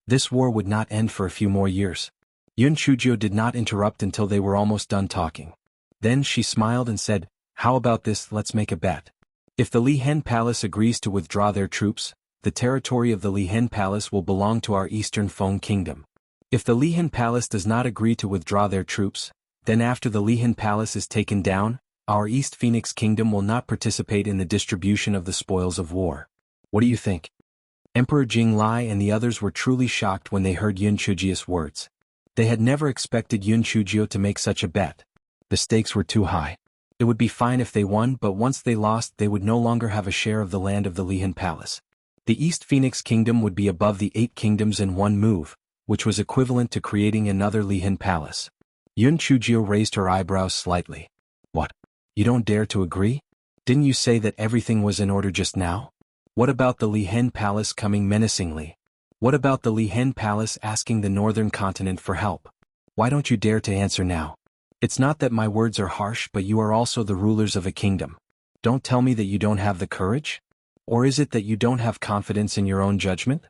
This war would not end for a few more years. Yun Chuzhou did not interrupt until they were almost done talking. Then she smiled and said, How about this, let's make a bet. If the Lihan Palace agrees to withdraw their troops, the territory of the Lihan Palace will belong to our eastern Feng Kingdom. If the Lihan Palace does not agree to withdraw their troops, then after the Lihan Palace is taken down, our East Phoenix Kingdom will not participate in the distribution of the spoils of war. What do you think? Emperor Jinglai and the others were truly shocked when they heard Yun Chujio's words. They had never expected Yun Chujio to make such a bet. The stakes were too high. It would be fine if they won, but once they lost they would no longer have a share of the land of the Lihan Palace. The East Phoenix Kingdom would be above the 8 kingdoms in one move, which was equivalent to creating another Lihan Palace. Yun Chujio raised her eyebrows slightly. What? You don't dare to agree? Didn't you say that everything was in order just now? What about the Lihan Palace coming menacingly? What about the Lihan Palace asking the northern continent for help? Why don't you dare to answer now? It's not that my words are harsh, but you are also the rulers of a kingdom. Don't tell me that you don't have the courage? Or is it that you don't have confidence in your own judgment?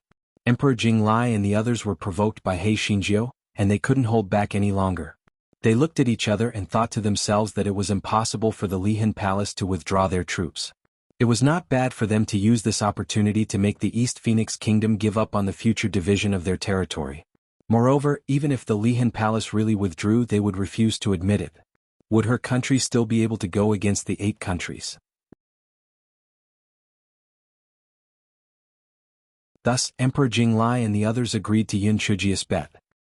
Emperor Jinglai and the others were provoked by He Xinjiu, and they couldn't hold back any longer. They looked at each other and thought to themselves that it was impossible for the Lihan Palace to withdraw their troops. It was not bad for them to use this opportunity to make the East Phoenix Kingdom give up on the future division of their territory. Moreover, even if the Lihan Palace really withdrew, they would refuse to admit it. Would her country still be able to go against the 8 countries? Thus, Emperor Jinglai and the others agreed to Yun Chujio's bet.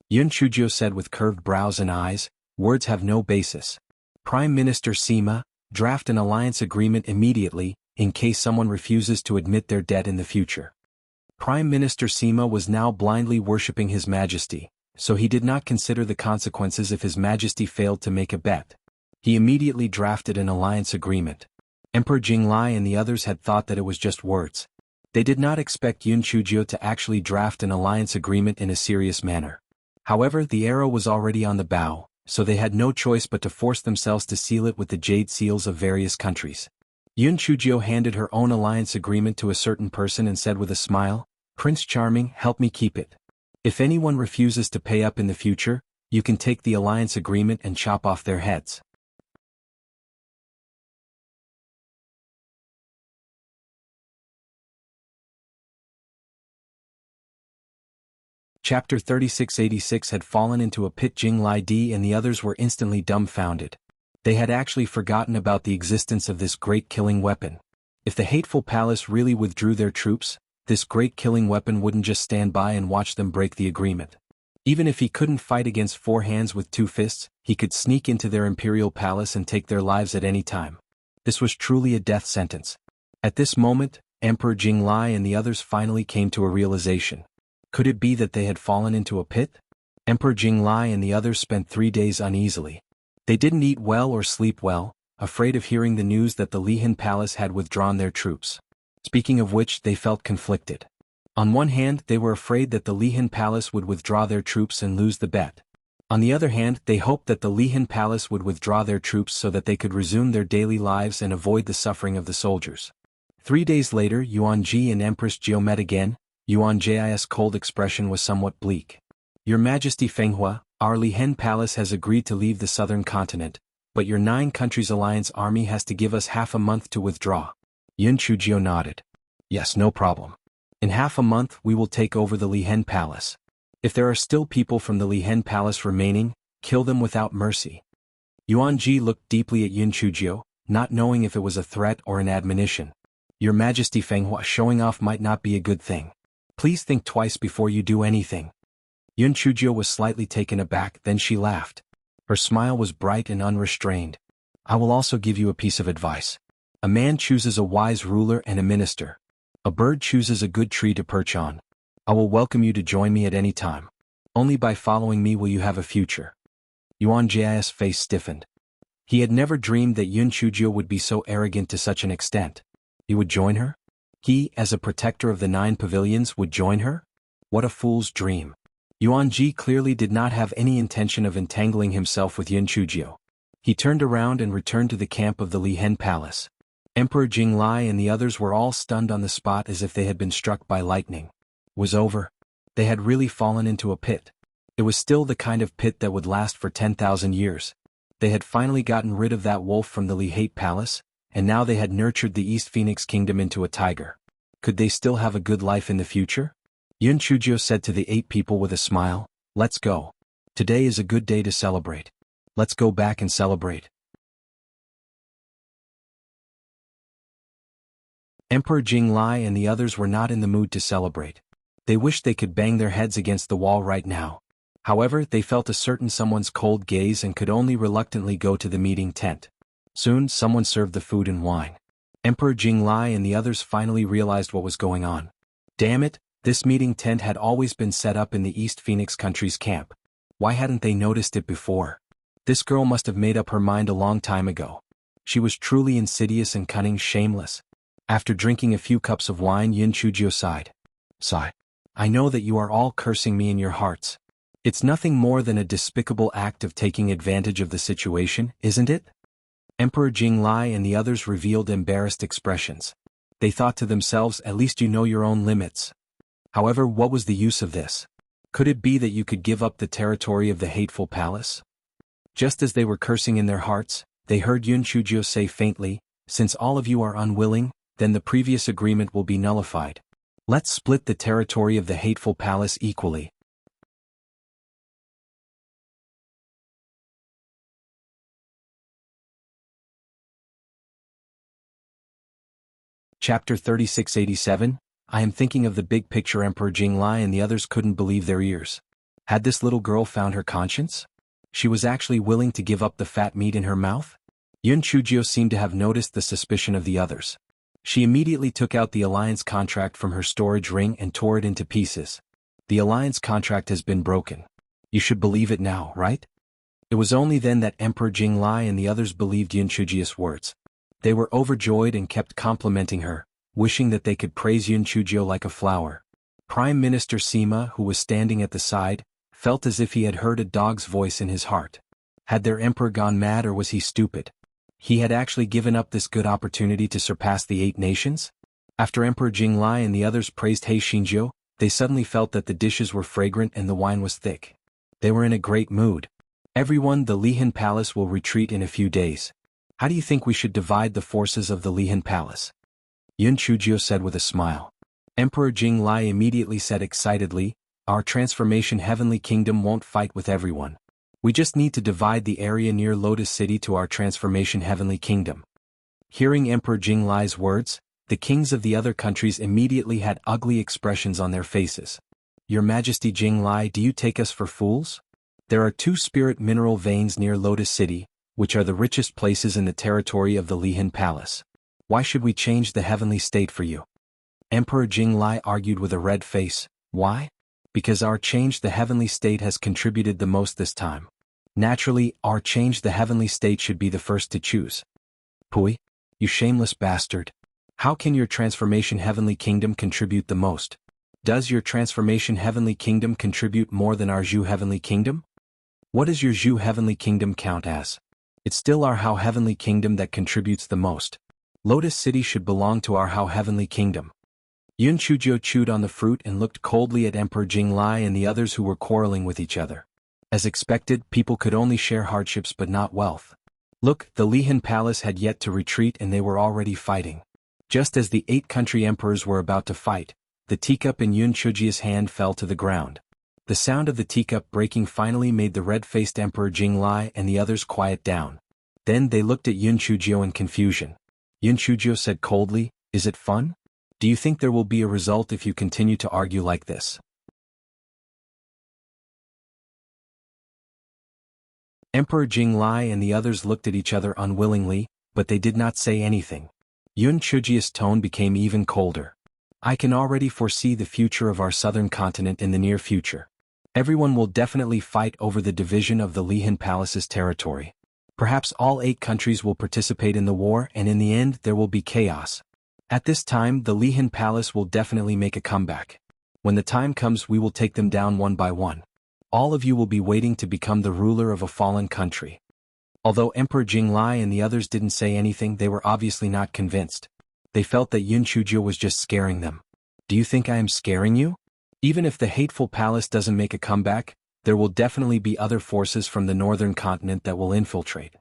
Yun Chujio said with curved brows and eyes, "Words have no basis. Prime Minister Sima, draft an alliance agreement immediately, in case someone refuses to admit their debt in the future." Prime Minister Sima was now blindly worshipping His Majesty, so he did not consider the consequences if His Majesty failed to make a bet. He immediately drafted an alliance agreement. Emperor Jinglai and the others had thought that it was just words. They did not expect Yun Chujio to actually draft an alliance agreement in a serious manner. However, the arrow was already on the bow, so they had no choice but to force themselves to seal it with the jade seals of various countries. Yun Chujio handed her own alliance agreement to a certain person and said with a smile, "Prince Charming, help me keep it. If anyone refuses to pay up in the future, you can take the alliance agreement and chop off their heads." Chapter 3686 had fallen into a pit. Jinglai Di and the others were instantly dumbfounded. They had actually forgotten about the existence of this great killing weapon. If the hateful palace really withdrew their troops, this great killing weapon wouldn't just stand by and watch them break the agreement. Even if he couldn't fight against 4 hands with 2 fists, he could sneak into their imperial palace and take their lives at any time. This was truly a death sentence. At this moment, Emperor Jinglai and the others finally came to a realization. Could it be that they had fallen into a pit? Emperor Jinglai and the others spent 3 days uneasily. They didn't eat well or sleep well, afraid of hearing the news that the Lihan Palace had withdrawn their troops. Speaking of which, they felt conflicted. On one hand, they were afraid that the Lihan Palace would withdraw their troops and lose the bet. On the other hand, they hoped that the Lihan Palace would withdraw their troops so that they could resume their daily lives and avoid the suffering of the soldiers. 3 days later, Yuan Ji and Empress Jiao met again. Yuan Ji's cold expression was somewhat bleak. "Your Majesty Fenghua, our Lihan Palace has agreed to leave the southern continent, but your 9 countries alliance army has to give us half a month to withdraw." Yun Chujio nodded. "Yes, no problem. In half a month we will take over the Lihan Palace. If there are still people from the Lihan Palace remaining, kill them without mercy." Yuan Ji looked deeply at Yun Chujio, not knowing if it was a threat or an admonition. "Your Majesty Fenghua, showing off might not be a good thing. Please think twice before you do anything." Yun Chujio was slightly taken aback, then she laughed. Her smile was bright and unrestrained. "I will also give you a piece of advice. A man chooses a wise ruler and a minister. A bird chooses a good tree to perch on. I will welcome you to join me at any time. Only by following me will you have a future." Yuan Ji's face stiffened. He had never dreamed that Yun Chujio would be so arrogant to such an extent. He would join her? He, as a protector of the 9 pavilions, would join her? What a fool's dream. Yuan Ji clearly did not have any intention of entangling himself with Yun Chujio. He turned around and returned to the camp of the Lihan Palace. Emperor Jinglai and the others were all stunned on the spot as if they had been struck by lightning. It was over. They had really fallen into a pit. It was still the kind of pit that would last for 10,000 years. They had finally gotten rid of that wolf from the Lihan Palace, and now they had nurtured the East Phoenix Kingdom into a tiger. Could they still have a good life in the future? Yun Chujio said to the 8 people with a smile, "Let's go. Today is a good day to celebrate. Let's go back and celebrate." Emperor Jinglai and the others were not in the mood to celebrate. They wished they could bang their heads against the wall right now. However, they felt a certain someone's cold gaze and could only reluctantly go to the meeting tent. Soon, someone served the food and wine. Emperor Jinglai and the others finally realized what was going on. Damn it, this meeting tent had always been set up in the East Phoenix country's camp. Why hadn't they noticed it before? This girl must have made up her mind a long time ago. She was truly insidious and cunning, shameless. After drinking a few cups of wine, Yin Chujio sighed. Sigh. I know that you are all cursing me in your hearts. It's nothing more than a despicable act of taking advantage of the situation, isn't it? Emperor Jinglai and the others revealed embarrassed expressions. They thought to themselves, at least you know your own limits. However, what was the use of this? Could it be that you could give up the territory of the hateful palace? Just as they were cursing in their hearts, they heard Yun Chujio say faintly, since all of you are unwilling, then the previous agreement will be nullified. Let's split the territory of the hateful palace equally. Chapter 3687, I am thinking of the big picture. Emperor Jinglai and the others couldn't believe their ears. Had this little girl found her conscience? She was actually willing to give up the fat meat in her mouth? Yun Chujio seemed to have noticed the suspicion of the others. She immediately took out the alliance contract from her storage ring and tore it into pieces. The alliance contract has been broken. You should believe it now, right? It was only then that Emperor Jinglai and the others believed Yun Chujio's words. They were overjoyed and kept complimenting her, wishing that they could praise Yun Chujio like a flower. Prime Minister Sima, who was standing at the side, felt as if he had heard a dog's voice in his heart. Had their emperor gone mad, or was he stupid? He had actually given up this good opportunity to surpass the 8 nations? After Emperor Jinglai and the others praised He Xinjiu, they suddenly felt that the dishes were fragrant and the wine was thick. They were in a great mood. Everyone, the Lihan Palace will retreat in a few days. How do you think we should divide the forces of the Lihan Palace? Yun Chujio said with a smile. Emperor Jinglai immediately said excitedly, our transformation heavenly kingdom won't fight with everyone. We just need to divide the area near Lotus City to our transformation heavenly kingdom. Hearing Emperor Jinglai's words, the kings of the other countries immediately had ugly expressions on their faces. Your Majesty Jinglai, do you take us for fools? There are 2 spirit mineral veins near Lotus City, which are the richest places in the territory of the Lihan Palace. Why should we change the heavenly state for you? Emperor Jinglai argued with a red face. Why? Because our change the heavenly state has contributed the most this time. Naturally, our change the heavenly state should be the first to choose. Pui, you shameless bastard. How can your transformation heavenly kingdom contribute the most? Does your transformation heavenly kingdom contribute more than our Zhu heavenly kingdom? What does your Zhu heavenly kingdom count as? It's still our Hao heavenly kingdom that contributes the most. Lotus City should belong to our Hao heavenly kingdom. Yun Chujio chewed on the fruit and looked coldly at Emperor Jinglai and the others who were quarreling with each other. As expected, people could only share hardships but not wealth. Look, the Lihan Palace had yet to retreat and they were already fighting. Just as the 8 country emperors were about to fight, the teacup in Yun Chujio's hand fell to the ground. The sound of the teacup breaking finally made the red-faced Emperor Jinglai and the others quiet down. Then they looked at Yun Chujio in confusion. Yun Chujio said coldly, is it fun? Do you think there will be a result if you continue to argue like this? Emperor Jinglai and the others looked at each other unwillingly, but they did not say anything. Yun Chujio's tone became even colder. I can already foresee the future of our southern continent in the near future. Everyone will definitely fight over the division of the Lihan Palace's territory. Perhaps all 8 countries will participate in the war and in the end there will be chaos. At this time the Lihan Palace will definitely make a comeback. When the time comes we will take them down one by one. All of you will be waiting to become the ruler of a fallen country. Although Emperor Jinglai and the others didn't say anything, they were obviously not convinced. They felt that Yun Chujio was just scaring them. Do you think I am scaring you? Even if the hateful palace doesn't make a comeback, there will definitely be other forces from the northern continent that will infiltrate.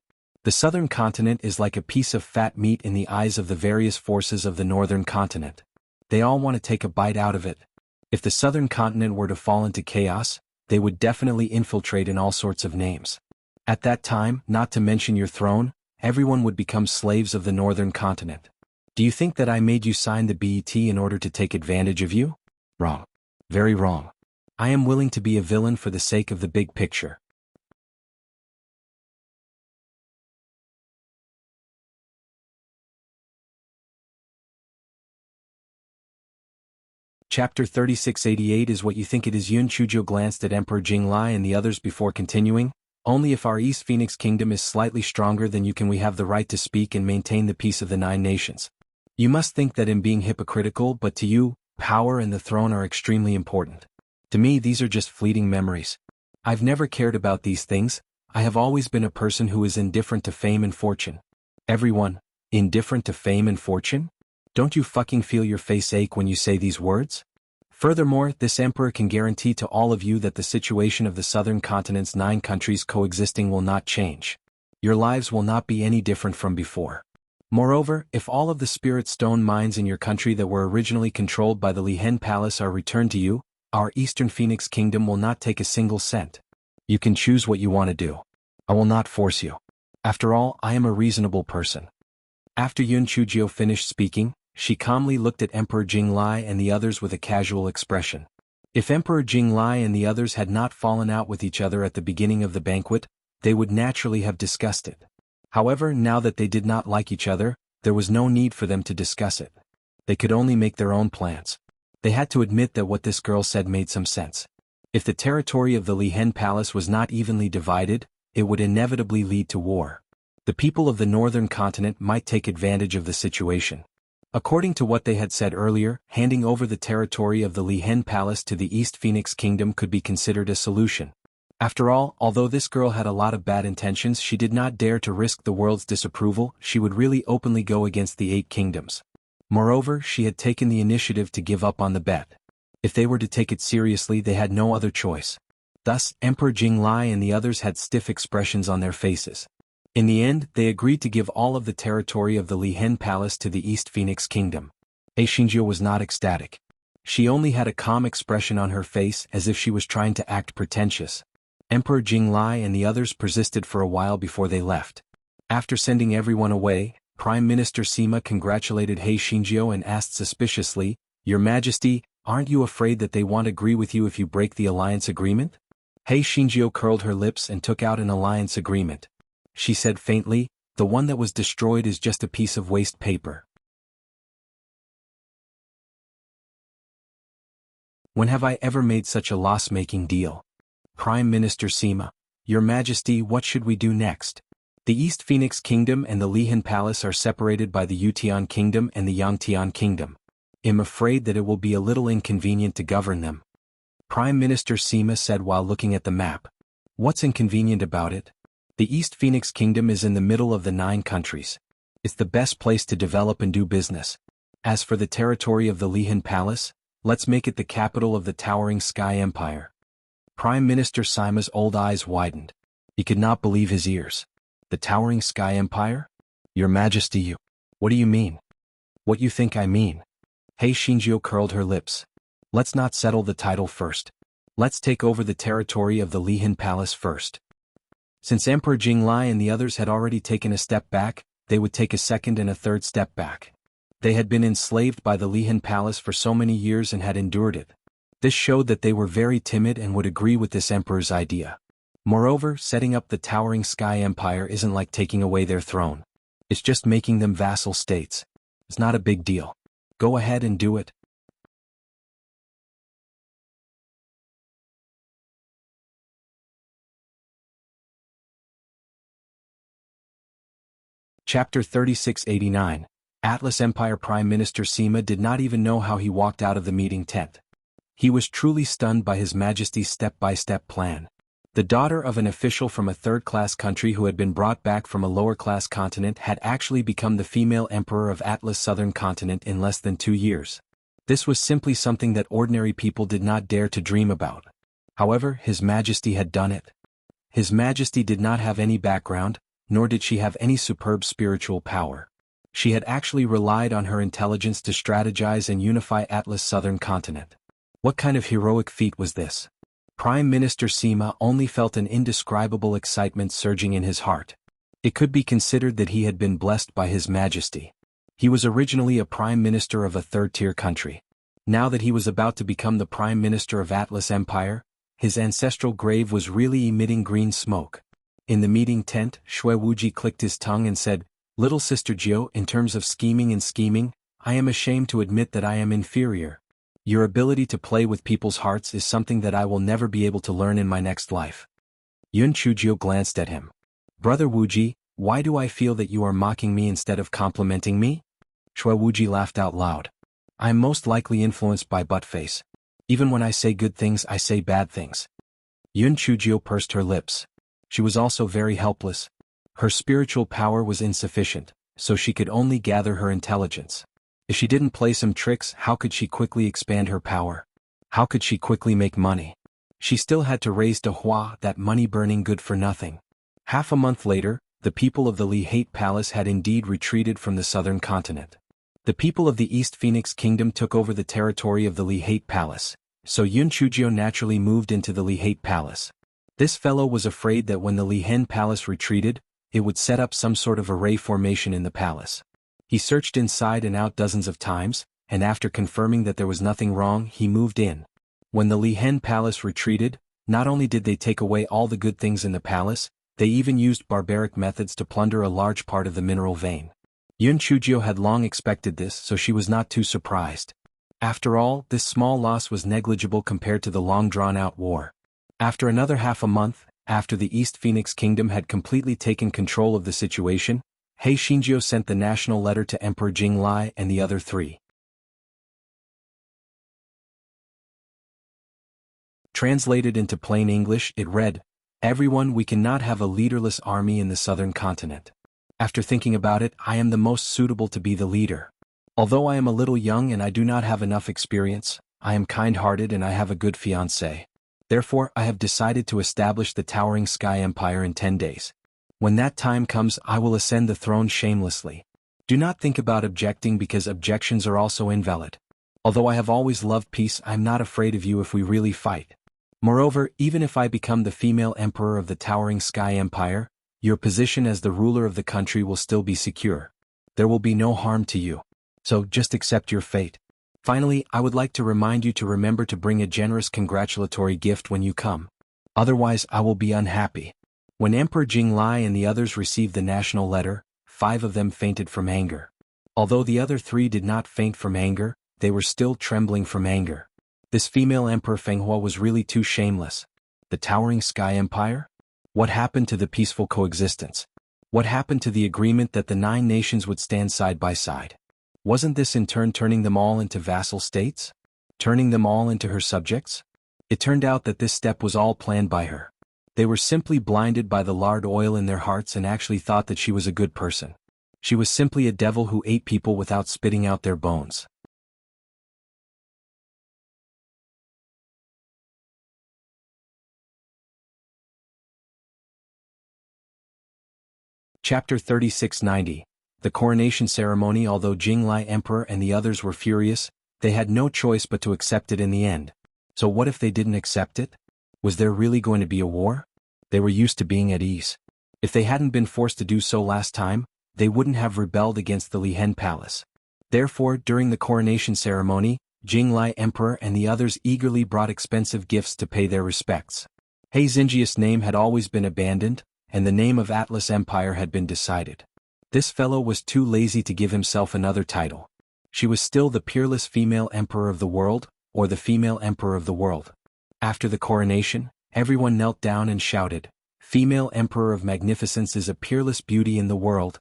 The southern continent is like a piece of fat meat in the eyes of the various forces of the northern continent. They all want to take a bite out of it. If the southern continent were to fall into chaos, they would definitely infiltrate in all sorts of names. At that time, not to mention your throne, everyone would become slaves of the northern continent. Do you think that I made you sign the BET in order to take advantage of you? Wrong. Very wrong. I am willing to be a villain for the sake of the big picture. Chapter 3688 is what you think it is. Yun Chujiu glanced at Emperor Jinglai and the others before continuing. Only if our East Phoenix Kingdom is slightly stronger than you can we have the right to speak and maintain the peace of the 9 nations. You must think that in being hypocritical, but to you, power and the throne are extremely important. To me these are just fleeting memories. I've never cared about these things. I have always been a person who is indifferent to fame and fortune. Everyone, indifferent to fame and fortune? Don't you fucking feel your face ache when you say these words? Furthermore, this emperor can guarantee to all of you that the situation of the southern continent's 9 countries coexisting will not change. Your lives will not be any different from before. Moreover, if all of the spirit stone mines in your country that were originally controlled by the Lihen Palace are returned to you, our Eastern Phoenix Kingdom will not take a single cent. You can choose what you want to do. I will not force you. After all, I am a reasonable person. After Yun Chujiu finished speaking, she calmly looked at Emperor Jinglai and the others with a casual expression. If Emperor Jinglai and the others had not fallen out with each other at the beginning of the banquet, they would naturally have discussed it. However, now that they did not like each other, there was no need for them to discuss it. They could only make their own plans. They had to admit that what this girl said made some sense. If the territory of the Lihen Palace was not evenly divided, it would inevitably lead to war. The people of the northern continent might take advantage of the situation. According to what they had said earlier, handing over the territory of the Lihen Palace to the East Phoenix Kingdom could be considered a solution. After all, although this girl had a lot of bad intentions, she did not dare to risk the world's disapproval. She would really openly go against the 8 kingdoms. Moreover, she had taken the initiative to give up on the bet. If they were to take it seriously, they had no other choice. Thus, Emperor Jinglai and the others had stiff expressions on their faces. In the end, they agreed to give all of the territory of the Lihen Palace to the East Phoenix Kingdom. Xingjiu was not ecstatic. She only had a calm expression on her face as if she was trying to act pretentious. Emperor Jinglai and the others persisted for a while before they left. After sending everyone away, Prime Minister Sima congratulated Xingjiu and asked suspiciously, "Your Majesty, aren't you afraid that they won't agree with you if you break the alliance agreement?" Xingjiu curled her lips and took out an alliance agreement. She said faintly, "The one that was destroyed is just a piece of waste paper." When have I ever made such a loss-making deal? Prime Minister Sima, Your Majesty, what should we do next? The East Phoenix Kingdom and the Lihen Palace are separated by the Yutian Kingdom and the Yangtian Kingdom. I'm afraid that it will be a little inconvenient to govern them. Prime Minister Sima said while looking at the map. What's inconvenient about it? The East Phoenix Kingdom is in the middle of the 9 countries. It's the best place to develop and do business. As for the territory of the Lihen Palace, let's make it the capital of the towering Sky Empire. Prime Minister Sima's old eyes widened. He could not believe his ears. The towering Sky Empire? Your Majesty, you. What do you mean? What you think I mean? Xingjiu curled her lips. Let's not settle the title first. Let's take over the territory of the Lihen Palace first. Since Emperor Jinglai and the others had already taken a step back, they would take a second and a third step back. They had been enslaved by the Lihen Palace for so many years and had endured it. This showed that they were very timid and would agree with this emperor's idea. Moreover, setting up the towering Sky Empire isn't like taking away their throne. It's just making them vassal states. It's not a big deal. Go ahead and do it. Chapter 3689. Atlas Empire Prime Minister Sima did not even know how he walked out of the meeting tent. He was truly stunned by His Majesty's step-by-step plan. The daughter of an official from a third-class country who had been brought back from a lower-class continent had actually become the female emperor of Atlas Southern Continent in less than 2 years. This was simply something that ordinary people did not dare to dream about. However, His Majesty had done it. His Majesty did not have any background, nor did she have any superb spiritual power. She had actually relied on her intelligence to strategize and unify Atlas Southern Continent. What kind of heroic feat was this? Prime Minister Sima only felt an indescribable excitement surging in his heart. It could be considered that he had been blessed by His Majesty. He was originally a prime minister of a third-tier country. Now that he was about to become the prime minister of Atlas Empire, his ancestral grave was really emitting green smoke. In the meeting tent, Shui Wuji clicked his tongue and said, "Little Sister Jiu, in terms of scheming, I am ashamed to admit that I am inferior. Your ability to play with people's hearts is something that I will never be able to learn in my next life." Yun Chujio glanced at him. "Brother Wuji, why do I feel that you are mocking me instead of complimenting me?" Shui Wuji laughed out loud. "I am most likely influenced by Buttface. Even when I say good things, I say bad things." Yun Chujio pursed her lips. She was also very helpless. Her spiritual power was insufficient, so she could only gather her intelligence. If she didn't play some tricks, how could she quickly expand her power? How could she quickly make money? She still had to raise De Hua, that money-burning good-for-nothing. Half a month later, the people of the Li Hate Palace had indeed retreated from the southern continent. The people of the East Phoenix Kingdom took over the territory of the Li Hate Palace, so Yun Chujio naturally moved into the Li Hate Palace. This fellow was afraid that when the Li Hen Palace retreated, it would set up some sort of array formation in the palace. He searched inside and out dozens of times, and after confirming that there was nothing wrong, he moved in. When the Li Hen Palace retreated, not only did they take away all the good things in the palace, they even used barbaric methods to plunder a large part of the mineral vein. Yun Chujio had long expected this, so she was not too surprised. After all, this small loss was negligible compared to the long-drawn-out war. After another half a month, after the East Phoenix Kingdom had completely taken control of the situation, He Xinjiu sent the national letter to Emperor Jinglai and the other three. Translated into plain English, it read, "Everyone, we cannot have a leaderless army in the southern continent. After thinking about it, I am the most suitable to be the leader. Although I am a little young and I do not have enough experience, I am kind-hearted and I have a good fiancé. Therefore, I have decided to establish the Towering Sky Empire in 10 days. When that time comes, I will ascend the throne shamelessly. Do not think about objecting because objections are also invalid. Although I have always loved peace, I am not afraid of you if we really fight. Moreover, even if I become the female emperor of the Towering Sky Empire, your position as the ruler of the country will still be secure. There will be no harm to you. So just accept your fate. Finally, I would like to remind you to remember to bring a generous congratulatory gift when you come. Otherwise, I will be unhappy." When Emperor Jinglai and the others received the national letter, 5 of them fainted from anger. Although the other 3 did not faint from anger, they were still trembling from anger. This female Emperor Fenghua was really too shameless. The Towering Sky Empire? What happened to the peaceful coexistence? What happened to the agreement that the 9 nations would stand side by side? Wasn't this in turn turning them all into vassal states? Turning them all into her subjects? It turned out that this step was all planned by her. They were simply blinded by the lard oil in their hearts and actually thought that she was a good person. She was simply a devil who ate people without spitting out their bones. Chapter 3690. The coronation ceremony. Although Jinglai Emperor and the others were furious, they had no choice but to accept it in the end. So what if they didn't accept it? Was there really going to be a war? They were used to being at ease. If they hadn't been forced to do so last time, they wouldn't have rebelled against the Li Hen Palace. Therefore, during the coronation ceremony, Jinglai Emperor and the others eagerly brought expensive gifts to pay their respects. He Xinjiu's name had always been abandoned, and the name of Atlas Empire had been decided. This fellow was too lazy to give himself another title. She was still the peerless female emperor of the world, or the female emperor of the world. After the coronation, everyone knelt down and shouted, "Female emperor of magnificence is a peerless beauty in the world.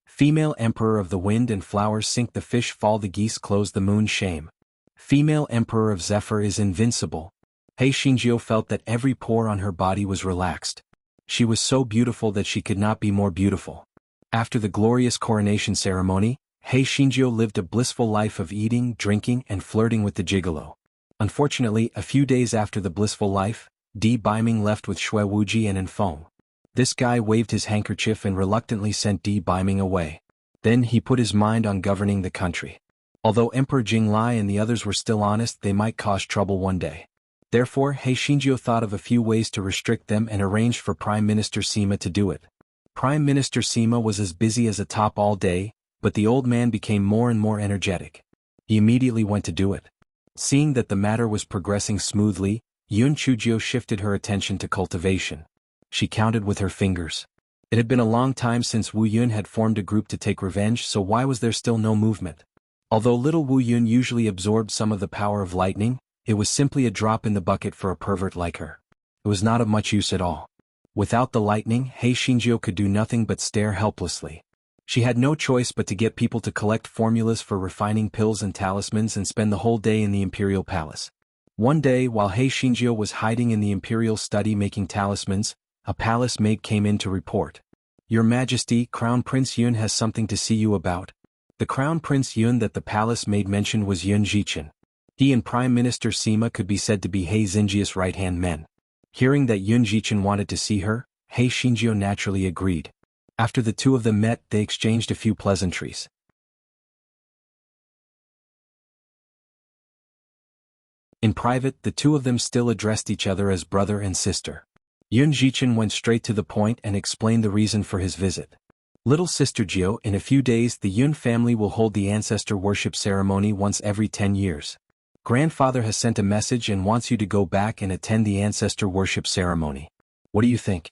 Female emperor of the wind and flowers sink the fish fall the geese close the moon shame. Female emperor of zephyr is invincible." He Xinjiu felt that every pore on her body was relaxed. She was so beautiful that she could not be more beautiful. After the glorious coronation ceremony, He Xinjiu lived a blissful life of eating, drinking, and flirting with the gigolo. Unfortunately, a few days after the blissful life, Di Biming left with Shui Wuji and Enfeng. This guy waved his handkerchief and reluctantly sent Di Biming away. Then he put his mind on governing the country. Although Emperor Jinglai and the others were still honest, they might cause trouble one day. Therefore, He Xinjiu thought of a few ways to restrict them and arranged for Prime Minister Sima to do it. Prime Minister Sima was as busy as a top all day, but the old man became more and more energetic. He immediately went to do it. Seeing that the matter was progressing smoothly, Yun Chujio shifted her attention to cultivation. She counted with her fingers. It had been a long time since Wu Yun had formed a group to take revenge, so why was there still no movement? Although little Wu Yun usually absorbed some of the power of lightning, it was simply a drop in the bucket for a pervert like her. It was not of much use at all. Without the lightning, Hei Shinjio could do nothing but stare helplessly. She had no choice but to get people to collect formulas for refining pills and talismans and spend the whole day in the imperial palace. One day, while Hei Shinjio was hiding in the imperial study making talismans, a palace maid came in to report. "Your Majesty, Crown Prince Yun has something to see you about." The Crown Prince Yun that the palace maid mentioned was Yun Jichen. He and Prime Minister Sima could be said to be Hei Xinjia's right-hand men. Hearing that Yun Jichen wanted to see her, Hei Shinjio naturally agreed. After the two of them met, they exchanged a few pleasantries. In private, the two of them still addressed each other as brother and sister. Yun Jichen went straight to the point and explained the reason for his visit. "Little sister Jio, in a few days the Yun family will hold the ancestor worship ceremony once every 10 years. Grandfather has sent a message and wants you to go back and attend the ancestor worship ceremony. What do you think?"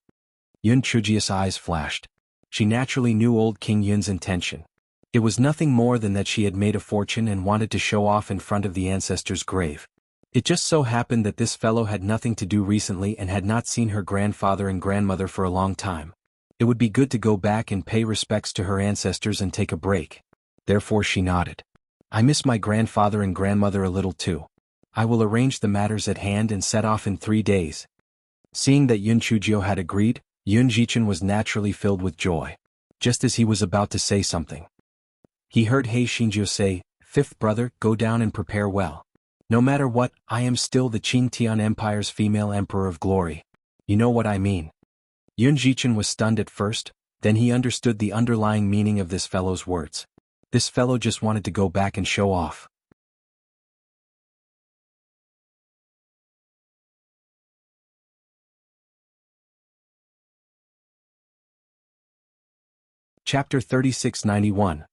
Yun Chujio's eyes flashed. She naturally knew old King Yun's intention. It was nothing more than that she had made a fortune and wanted to show off in front of the ancestor's grave. It just so happened that this fellow had nothing to do recently and had not seen her grandfather and grandmother for a long time. It would be good to go back and pay respects to her ancestors and take a break. Therefore she nodded. "I miss my grandfather and grandmother a little too. I will arrange the matters at hand and set off in 3 days." Seeing that Yun Chujio had agreed, Yun Jichen was naturally filled with joy. Just as he was about to say something, he heard Hei Shinjio say, "Fifth brother, go down and prepare well. No matter what, I am still the Qingtian Empire's female emperor of glory. You know what I mean." Yun Jichen was stunned at first, then he understood the underlying meaning of this fellow's words. This fellow just wanted to go back and show off. Chapter 3691.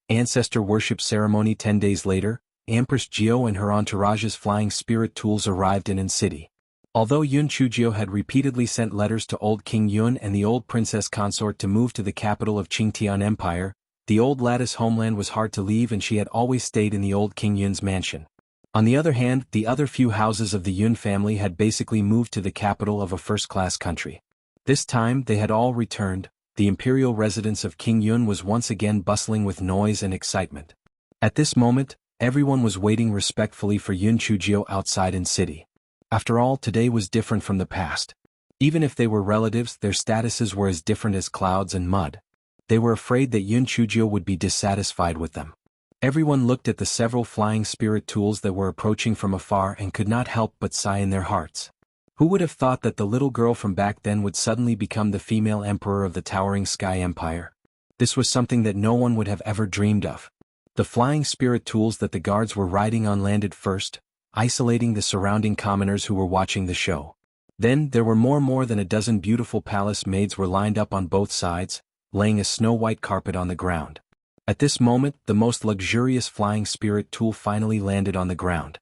Ancestor Worship Ceremony. 10 days later, Empress Jio and her entourage's flying spirit tools arrived in An City. Although Yun Chujio had repeatedly sent letters to old King Yun and the old princess consort to move to the capital of Qingtian Empire, the old lattice homeland was hard to leave and she had always stayed in the old King Yun's mansion. On the other hand, the other few houses of the Yun family had basically moved to the capital of a first-class country. This time they had all returned. The imperial residence of King Yun was once again bustling with noise and excitement. At this moment, everyone was waiting respectfully for Yun Chujio outside An City. After all, today was different from the past. Even if they were relatives, their statuses were as different as clouds and mud. They were afraid that Yun Chujio would be dissatisfied with them. Everyone looked at the several flying spirit tools that were approaching from afar and could not help but sigh in their hearts. Who would have thought that the little girl from back then would suddenly become the female emperor of the towering Sky Empire? This was something that no one would have ever dreamed of. The flying spirit tools that the guards were riding on landed first, isolating the surrounding commoners who were watching the show. Then there were more than a dozen beautiful palace maids were lined up on both sides, laying a snow-white carpet on the ground. At this moment, the most luxurious flying spirit tool finally landed on the ground.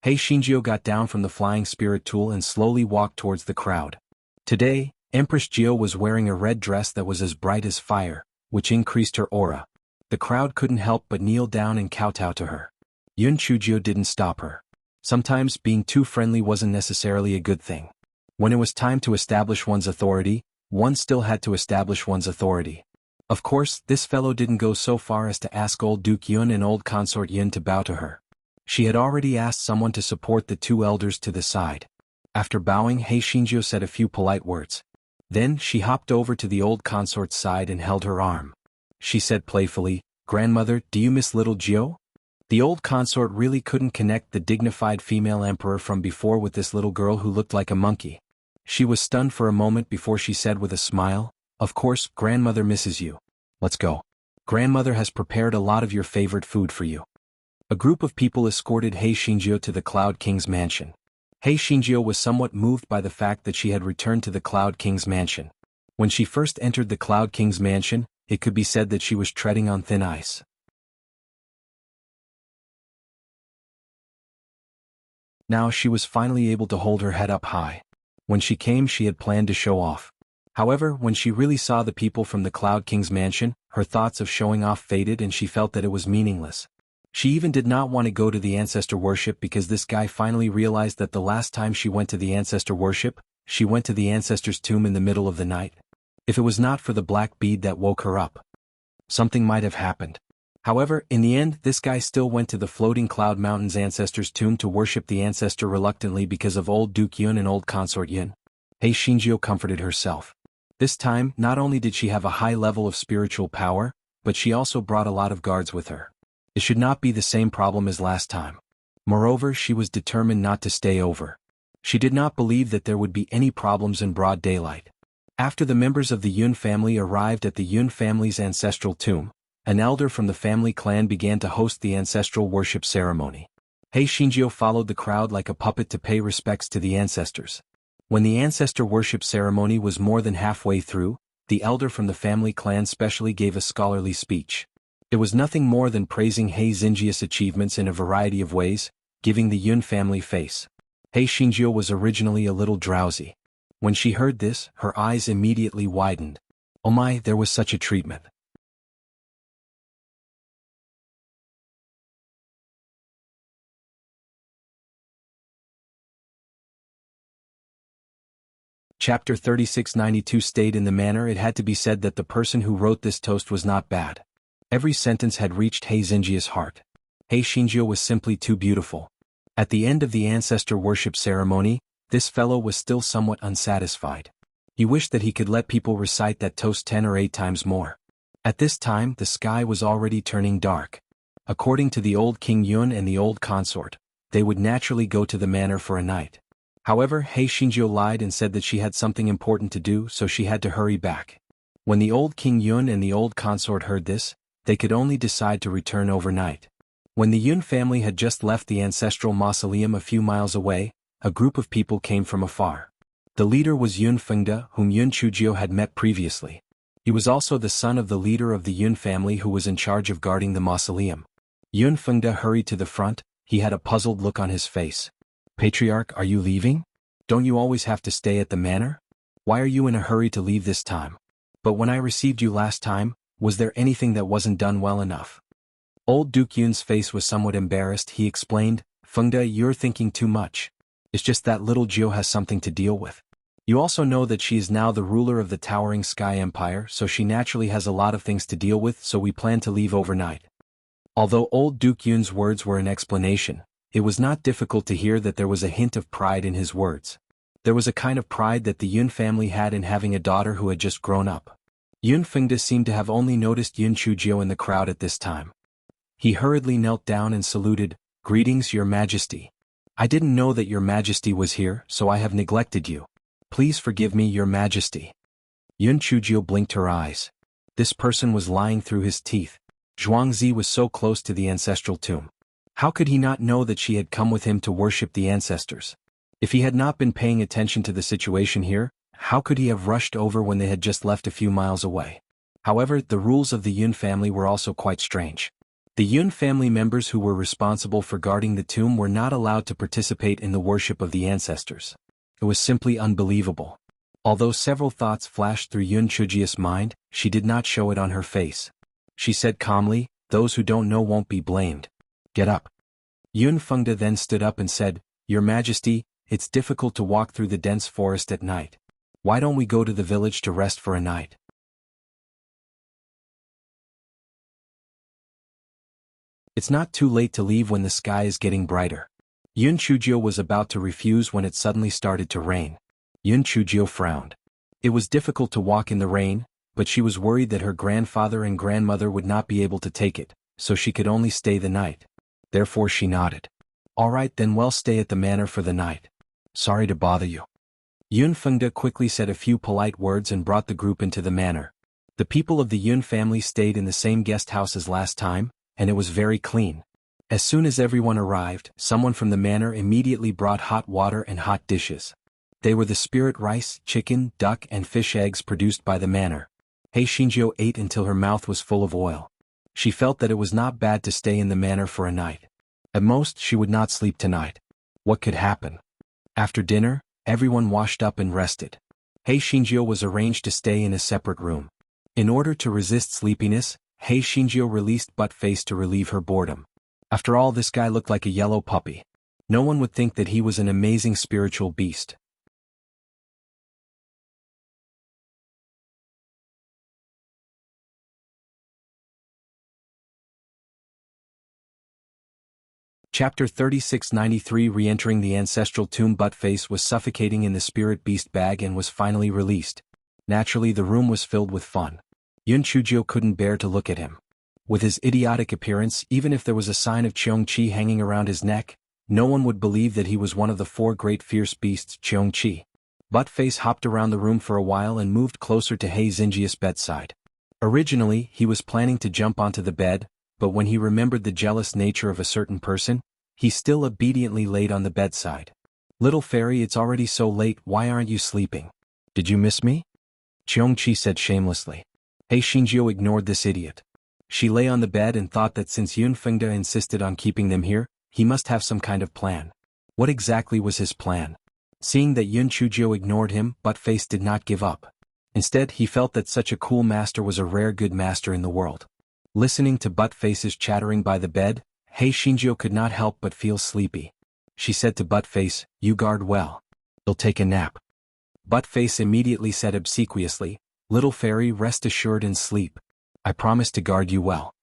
Hei Shinjio got down from the flying spirit tool and slowly walked towards the crowd. Today, Empress Jio was wearing a red dress that was as bright as fire, which increased her aura. The crowd couldn't help but kneel down and kowtow to her. Yun Chujio didn't stop her. Sometimes being too friendly wasn't necessarily a good thing. When it was time to establish one's authority, one still had to establish one's authority. Of course, this fellow didn't go so far as to ask old Duke Yun and old consort Yun to bow to her. She had already asked someone to support the two elders to the side. After bowing, Hei Shinjio said a few polite words. Then she hopped over to the old consort's side and held her arm. She said playfully, "Grandmother, do you miss little Jio?" The old consort really couldn't connect the dignified female emperor from before with this little girl who looked like a monkey. She was stunned for a moment before she said with a smile, "Of course, grandmother misses you. Let's go. Grandmother has prepared a lot of your favorite food for you." A group of people escorted Hei Shinjio to the Cloud King's mansion. Hei Shinjio was somewhat moved by the fact that she had returned to the Cloud King's mansion. When she first entered the Cloud King's mansion, it could be said that she was treading on thin ice. Now she was finally able to hold her head up high. When she came, she had planned to show off. However, when she really saw the people from the Cloud King's mansion, her thoughts of showing off faded and she felt that it was meaningless. She even did not want to go to the ancestor worship because this guy finally realized that the last time she went to the ancestor worship, she went to the ancestor's tomb in the middle of the night. If it was not for the black bead that woke her up, something might have happened. However, in the end, this guy still went to the floating Cloud Mountain's ancestor's tomb to worship the ancestor reluctantly because of old Duke Yun and old consort Yun. Hei Xingjiu comforted herself. This time, not only did she have a high level of spiritual power, but she also brought a lot of guards with her. It should not be the same problem as last time. Moreover, she was determined not to stay over. She did not believe that there would be any problems in broad daylight. After the members of the Yun family arrived at the Yun family's ancestral tomb, an elder from the family clan began to host the ancestral worship ceremony. Hei Xingjiu followed the crowd like a puppet to pay respects to the ancestors. When the ancestor worship ceremony was more than halfway through, the elder from the family clan specially gave a scholarly speech. It was nothing more than praising Hei Xingjiu's achievements in a variety of ways, giving the Yun family face. Hei Xingjiu was originally a little drowsy. When she heard this, her eyes immediately widened. Oh my, there was such a treatment. Chapter 3692 stayed in the manner it had to be said that the person who wrote this toast was not bad. Every sentence had reached Hei Xingjiu's heart. Hei Xingjiu was simply too beautiful. At the end of the ancestor worship ceremony, this fellow was still somewhat unsatisfied. He wished that he could let people recite that toast 10 or 8 times more. At this time, the sky was already turning dark. According to the old King Yun and the old consort, they would naturally go to the manor for a night. However, Hei Xingjiu lied and said that she had something important to do, so she had to hurry back. When the old King Yun and the old consort heard this, they could only decide to return overnight. When the Yun family had just left the ancestral mausoleum a few miles away, a group of people came from afar. The leader was Yun Fengde, whom Yun Chujiu had met previously. He was also the son of the leader of the Yun family who was in charge of guarding the mausoleum. Yun Fengde hurried to the front. He had a puzzled look on his face. Patriarch, are you leaving? Don't you always have to stay at the manor? Why are you in a hurry to leave this time? But when I received you last time, was there anything that wasn't done well enough? Old Duke Yun's face was somewhat embarrassed. He explained, Fengde, you're thinking too much. It's just that little Jiu has something to deal with. You also know that she is now the ruler of the towering Sky Empire, so she naturally has a lot of things to deal with, so we plan to leave overnight. Although old Duke Yun's words were an explanation, it was not difficult to hear that there was a hint of pride in his words. There was a kind of pride that the Yun family had in having a daughter who had just grown up. Yun Fengde seemed to have only noticed Yun Chujiu in the crowd at this time. He hurriedly knelt down and saluted, Greetings, Your Majesty. I didn't know that Your Majesty was here, so I have neglected you. Please forgive me, Your Majesty. Yun Chujiu blinked her eyes. This person was lying through his teeth. Zhuangzi was so close to the ancestral tomb. How could he not know that she had come with him to worship the ancestors? If he had not been paying attention to the situation here, how could he have rushed over when they had just left a few miles away? However, the rules of the Yun family were also quite strange. The Yun family members who were responsible for guarding the tomb were not allowed to participate in the worship of the ancestors. It was simply unbelievable. Although several thoughts flashed through Yun Chujiu's mind, she did not show it on her face. She said calmly, Those who don't know won't be blamed. Get up. Yun Fengde then stood up and said, Your Majesty, it's difficult to walk through the dense forest at night. Why don't we go to the village to rest for a night? It's not too late to leave when the sky is getting brighter. Yun Chujiu was about to refuse when it suddenly started to rain. Yun Chujiu frowned. It was difficult to walk in the rain, but she was worried that her grandfather and grandmother would not be able to take it, so she could only stay the night. Therefore she nodded. All right then, we'll stay at the manor for the night. Sorry to bother you. Yun Fengde quickly said a few polite words and brought the group into the manor. The people of the Yun family stayed in the same guest house as last time, and it was very clean. As soon as everyone arrived, someone from the manor immediately brought hot water and hot dishes. They were the spirit rice, chicken, duck and fish eggs produced by the manor. Hei Xingjiu ate until her mouth was full of oil. She felt that it was not bad to stay in the manor for a night. At most, she would not sleep tonight. What could happen? After dinner, everyone washed up and rested. Hei Shinjio was arranged to stay in a separate room. In order to resist sleepiness, Hei Shinjio released Buttface to relieve her boredom. After all, this guy looked like a yellow puppy. No one would think that he was an amazing spiritual beast. Chapter 3693 Re-entering the ancestral tomb. Buttface was suffocating in the spirit beast bag and was finally released. Naturally, the room was filled with fun. Yun Chujio couldn't bear to look at him. With his idiotic appearance, even if there was a sign of Cheongqi hanging around his neck, no one would believe that he was one of the four great fierce beasts Cheongqi. Buttface hopped around the room for a while and moved closer to Hei Xinjia's bedside. Originally, he was planning to jump onto the bed, but when he remembered the jealous nature of a certain person, he still obediently laid on the bedside. "Little fairy, it's already so late, why aren't you sleeping? Did you miss me?" Cheongqi said shamelessly. Hei Shinjio ignored this idiot. She lay on the bed and thought that since Yun Fengda insisted on keeping them here, he must have some kind of plan. What exactly was his plan? Seeing that Yun Chujio ignored him, Buttface did not give up. Instead, he felt that such a cool master was a rare good master in the world. Listening to Buttface's chattering by the bed, Hei Shinjio could not help but feel sleepy. She said to Buttface, "You guard well. You'll take a nap." Buttface immediately said obsequiously, "Little fairy, rest assured and sleep. I promise to guard you well."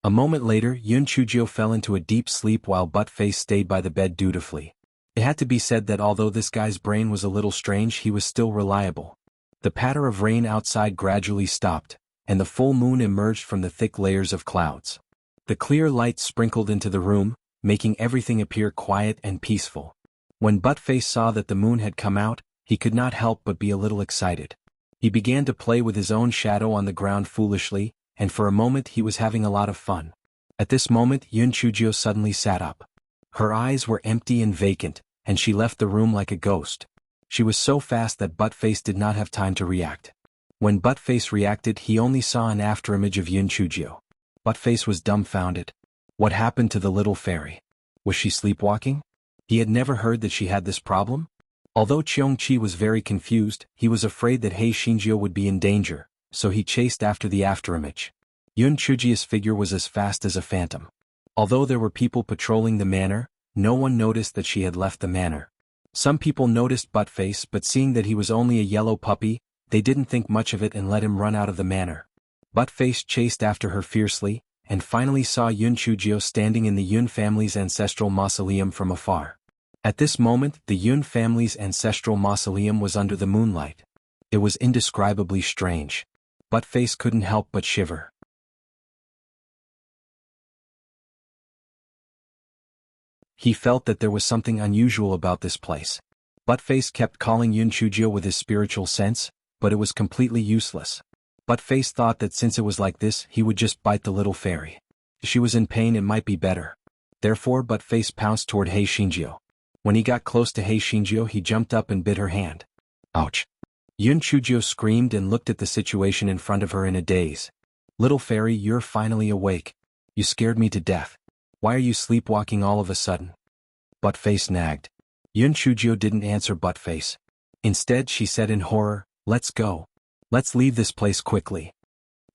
A moment later, Yun Chujio fell into a deep sleep while Buttface stayed by the bed dutifully. It had to be said that although this guy's brain was a little strange, he was still reliable. The patter of rain outside gradually stopped, and the full moon emerged from the thick layers of clouds. The clear light sprinkled into the room, making everything appear quiet and peaceful. When Buttface saw that the moon had come out, he could not help but be a little excited. He began to play with his own shadow on the ground foolishly, and for a moment he was having a lot of fun. At this moment, Yun Chujio suddenly sat up. Her eyes were empty and vacant, and she left the room like a ghost. She was so fast that Buttface did not have time to react. When Buttface reacted, he only saw an afterimage of Yun Chujio. Buttface was dumbfounded. What happened to the little fairy? Was she sleepwalking? He had never heard that she had this problem. Although Cheongqi was very confused, he was afraid that Hei Shinjio would be in danger, so he chased after the afterimage. Yun Chujio's figure was as fast as a phantom. Although there were people patrolling the manor, no one noticed that she had left the manor. Some people noticed Buttface, but seeing that he was only a yellow puppy, they didn't think much of it and let him run out of the manor. Buttface chased after her fiercely, and finally saw Yun Chujio standing in the Yun family's ancestral mausoleum from afar. At this moment, the Yun family's ancestral mausoleum was under the moonlight. It was indescribably strange. Buttface couldn't help but shiver. He felt that there was something unusual about this place. Buttface kept calling Yun Chujio with his spiritual sense, but it was completely useless. Buttface thought that since it was like this, he would just bite the little fairy. If she was in pain, it might be better. Therefore, Buttface pounced toward Hei Shinjio. When he got close to Hei Shinjio, he jumped up and bit her hand. Ouch! Yun Chujio screamed and looked at the situation in front of her in a daze. "Little fairy, you're finally awake. You scared me to death. Why are you sleepwalking all of a sudden?" Buttface nagged. Yun Chujio didn't answer Buttface. Instead, she said in horror, "Let's go. Let's leave this place quickly."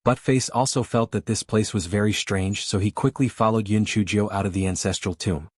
Buttface also felt that this place was very strange, so he quickly followed Yun Chujio out of the ancestral tomb.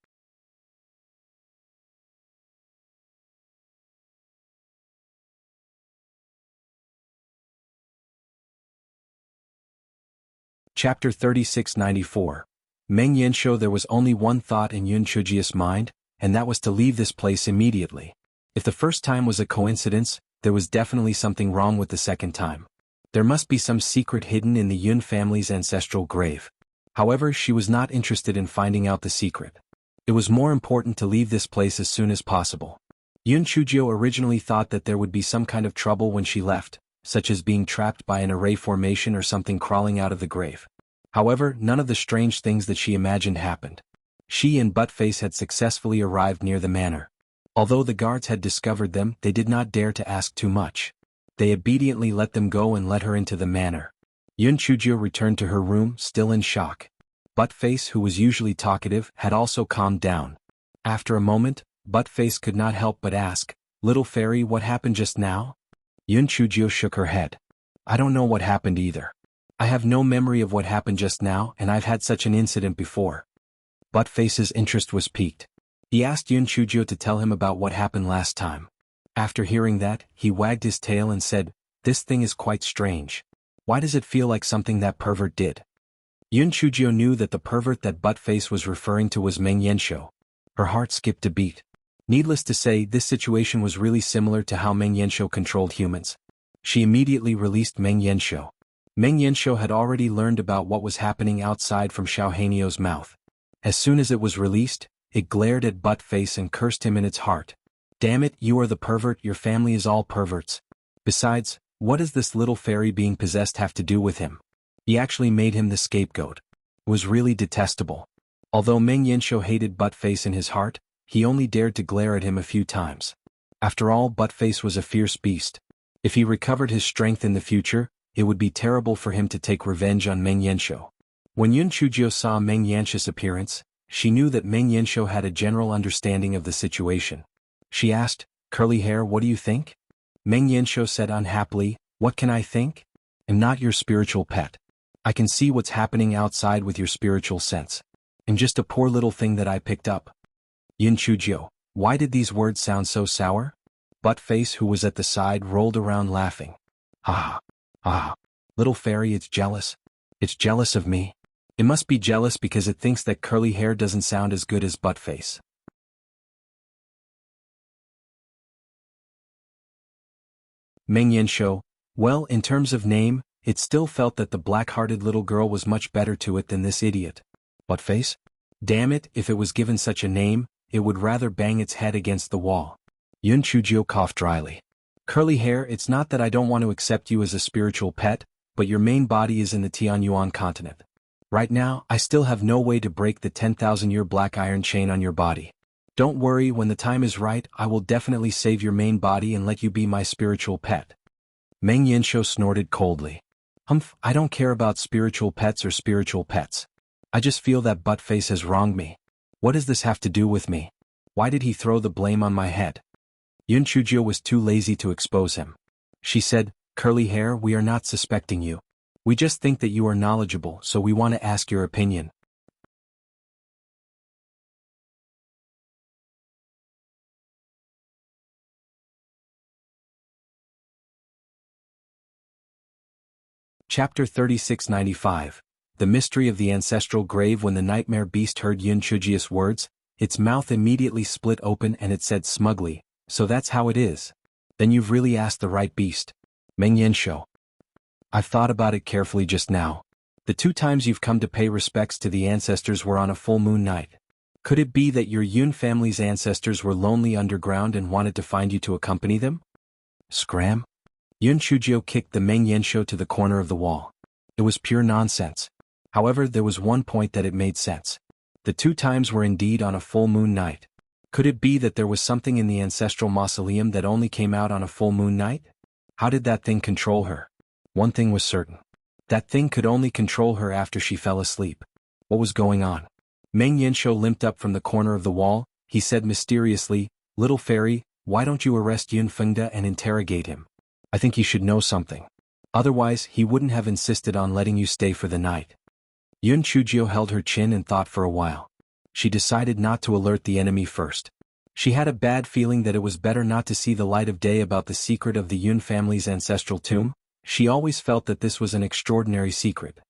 Chapter 3694. Meng Yanshou. There was only one thought in Yun Chujio's mind, and that was to leave this place immediately. If the first time was a coincidence, there was definitely something wrong with the second time. There must be some secret hidden in the Yun family's ancestral grave. However, she was not interested in finding out the secret. It was more important to leave this place as soon as possible. Yun Chujio originally thought that there would be some kind of trouble when she left, such as being trapped by an array formation or something crawling out of the grave. However, none of the strange things that she imagined happened. She and Buttface had successfully arrived near the manor. Although the guards had discovered them, they did not dare to ask too much. They obediently let them go and led her into the manor. Yun Chujio returned to her room, still in shock. Buttface, who was usually talkative, had also calmed down. After a moment, Buttface could not help but ask, "Little fairy, what happened just now?" Yun Chujio shook her head. "I don't know what happened either. I have no memory of what happened just now, and I've had such an incident before." Buttface's interest was piqued. He asked Yun Chujio to tell him about what happened last time. After hearing that, he wagged his tail and said, "This thing is quite strange. Why does it feel like something that pervert did?" Yun Chujio knew that the pervert that Buttface was referring to was Meng Yanshou. Her heart skipped a beat. Needless to say, this situation was really similar to how Meng Yanshou controlled humans. She immediately released Meng Yanshou. Meng Yanshou had already learned about what was happening outside from Xiao Hanio's mouth. As soon as it was released, it glared at Buttface and cursed him in its heart. "Damn it, you are the pervert, your family is all perverts. Besides, what does this little fairy being possessed have to do with him? He actually made him the scapegoat." It was really detestable. Although Meng Yanshou hated Buttface in his heart, he only dared to glare at him a few times. After all, Buttface was a fierce beast. If he recovered his strength in the future, it would be terrible for him to take revenge on Meng Yanshou. When Yun Chujio saw Meng Yanshou's appearance, she knew that Meng Yanshou had a general understanding of the situation. She asked, "Curly hair, what do you think?" Meng Yanshou said unhappily, "What can I think? I'm not your spiritual pet. I can see what's happening outside with your spiritual sense. I'm just a poor little thing that I picked up." Yun Chujio, why did these words sound so sour? Buttface, who was at the side, rolled around laughing. "Ah, ah, little fairy, it's jealous. It's jealous of me. It must be jealous because it thinks that curly hair doesn't sound as good as Buttface." Meng Yanshou, well, in terms of name, it still felt that the black-hearted little girl was much better to it than this idiot. Buttface? Damn it, if it was given such a name, it would rather bang its head against the wall. Yun Chujio coughed dryly. "Curly hair, it's not that I don't want to accept you as a spiritual pet, but your main body is in the Tianyuan continent. Right now, I still have no way to break the 10,000-year black iron chain on your body. Don't worry, when the time is right, I will definitely save your main body and let you be my spiritual pet." Meng Yanshou snorted coldly. "Humph, I don't care about spiritual pets or spiritual pets. I just feel that Buttface has wronged me. What does this have to do with me? Why did he throw the blame on my head?" Yun Chujio was too lazy to expose him. She said, "Curly hair, we are not suspecting you. We just think that you are knowledgeable, so we want to ask your opinion." Chapter 3695. The Mystery of the Ancestral Grave. When the nightmare beast heard Yun Chujio's words, its mouth immediately split open and it said smugly, "So that's how it is. Then you've really asked the right beast." Meng Yanshou. "I've thought about it carefully just now. The 2 times you've come to pay respects to the ancestors were on a full moon night. Could it be that your Yun family's ancestors were lonely underground and wanted to find you to accompany them?" Scram? Yun Chujio kicked the Meng Yanshou to the corner of the wall. It was pure nonsense. However, there was one point that it made sense. The 2 times were indeed on a full moon night. Could it be that there was something in the ancestral mausoleum that only came out on a full moon night? How did that thing control her? One thing was certain. That thing could only control her after she fell asleep. What was going on? Meng Yanshou limped up from the corner of the wall. He said mysteriously, "Little fairy, why don't you arrest Yun Fengde and interrogate him? I think he should know something. Otherwise, he wouldn't have insisted on letting you stay for the night." Yun Chujio held her chin and thought for a while. She decided not to alert the enemy first. She had a bad feeling that it was better not to see the light of day about the secret of the Yun family's ancestral tomb. She always felt that this was an extraordinary secret.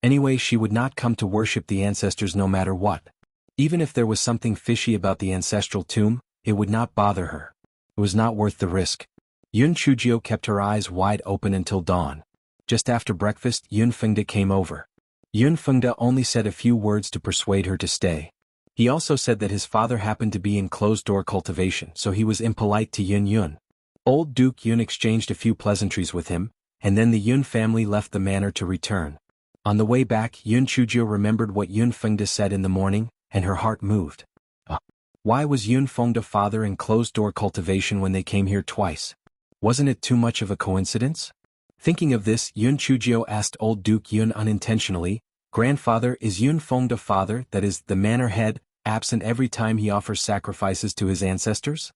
Anyway, she would not come to worship the ancestors no matter what. Even if there was something fishy about the ancestral tomb, it would not bother her. It was not worth the risk. Yun Chujio kept her eyes wide open until dawn. Just after breakfast, Yun Fengde came over. Yun Fengde only said a few words to persuade her to stay. He also said that his father happened to be in closed-door cultivation, so he was impolite to Yun. Old Duke Yun exchanged a few pleasantries with him, and then the Yun family left the manor to return. On the way back, Yun Chujio remembered what Yun Fengde said in the morning, and her heart moved. Why was Yun Fengde's father in closed-door cultivation when they came here twice? Wasn't it too much of a coincidence? Thinking of this, Yun Chujio asked old Duke Yun unintentionally, "Grandfather, is Yun Fengde's father, that is, the manor head, absent every time he offers sacrifices to his ancestors?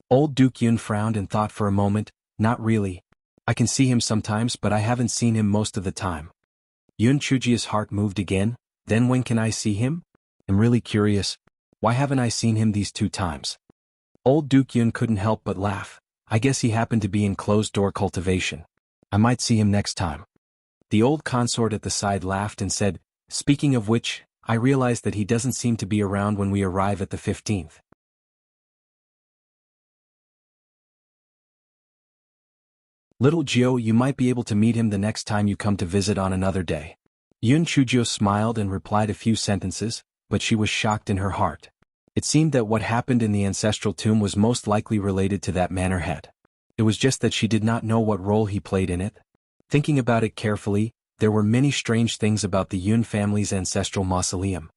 Old Duke Yun frowned and thought for a moment, not really. I can see him sometimes but I haven't seen him most of the time. Yun Chujia's heart moved again, then when can I see him? I'm really curious. Why haven't I seen him these 2 times? Old Duke Yun couldn't help but laugh. I guess he happened to be in closed-door cultivation. I might see him next time. The old consort at the side laughed and said, speaking of which, I realized that he doesn't seem to be around when we arrive at the 15th. Little Jiao, you might be able to meet him the next time you come to visit on another day. Yun Chujiao smiled and replied a few sentences, but she was shocked in her heart. It seemed that what happened in the ancestral tomb was most likely related to that manor head. It was just that she did not know what role he played in it. Thinking about it carefully, there were many strange things about the Yun family's ancestral mausoleum.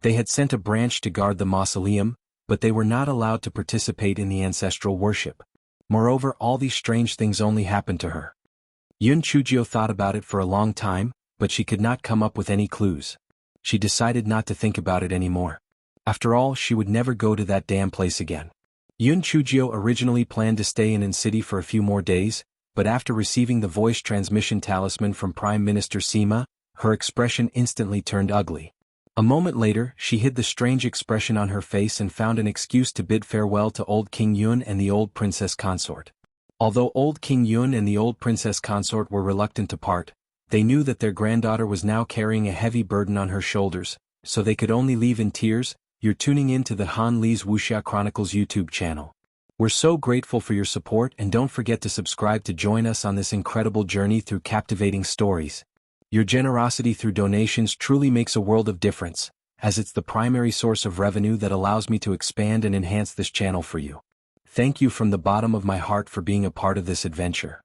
They had sent a branch to guard the mausoleum, but they were not allowed to participate in the ancestral worship. Moreover, all these strange things only happened to her. Yun Chujiao thought about it for a long time, but she could not come up with any clues. She decided not to think about it anymore. After all, she would never go to that damn place again. Yun Chujiao originally planned to stay in city for a few more days, but after receiving the voice transmission talisman from Prime Minister Sima, her expression instantly turned ugly. A moment later, she hid the strange expression on her face and found an excuse to bid farewell to old King Yun and the old princess consort. Although old King Yun and the old princess consort were reluctant to part, they knew that their granddaughter was now carrying a heavy burden on her shoulders, so they could only leave in tears. You're tuning in to the Han Li's Wuxia Chronicles YouTube channel. We're so grateful for your support and don't forget to subscribe to join us on this incredible journey through captivating stories. Your generosity through donations truly makes a world of difference, as it's the primary source of revenue that allows me to expand and enhance this channel for you. Thank you from the bottom of my heart for being a part of this adventure.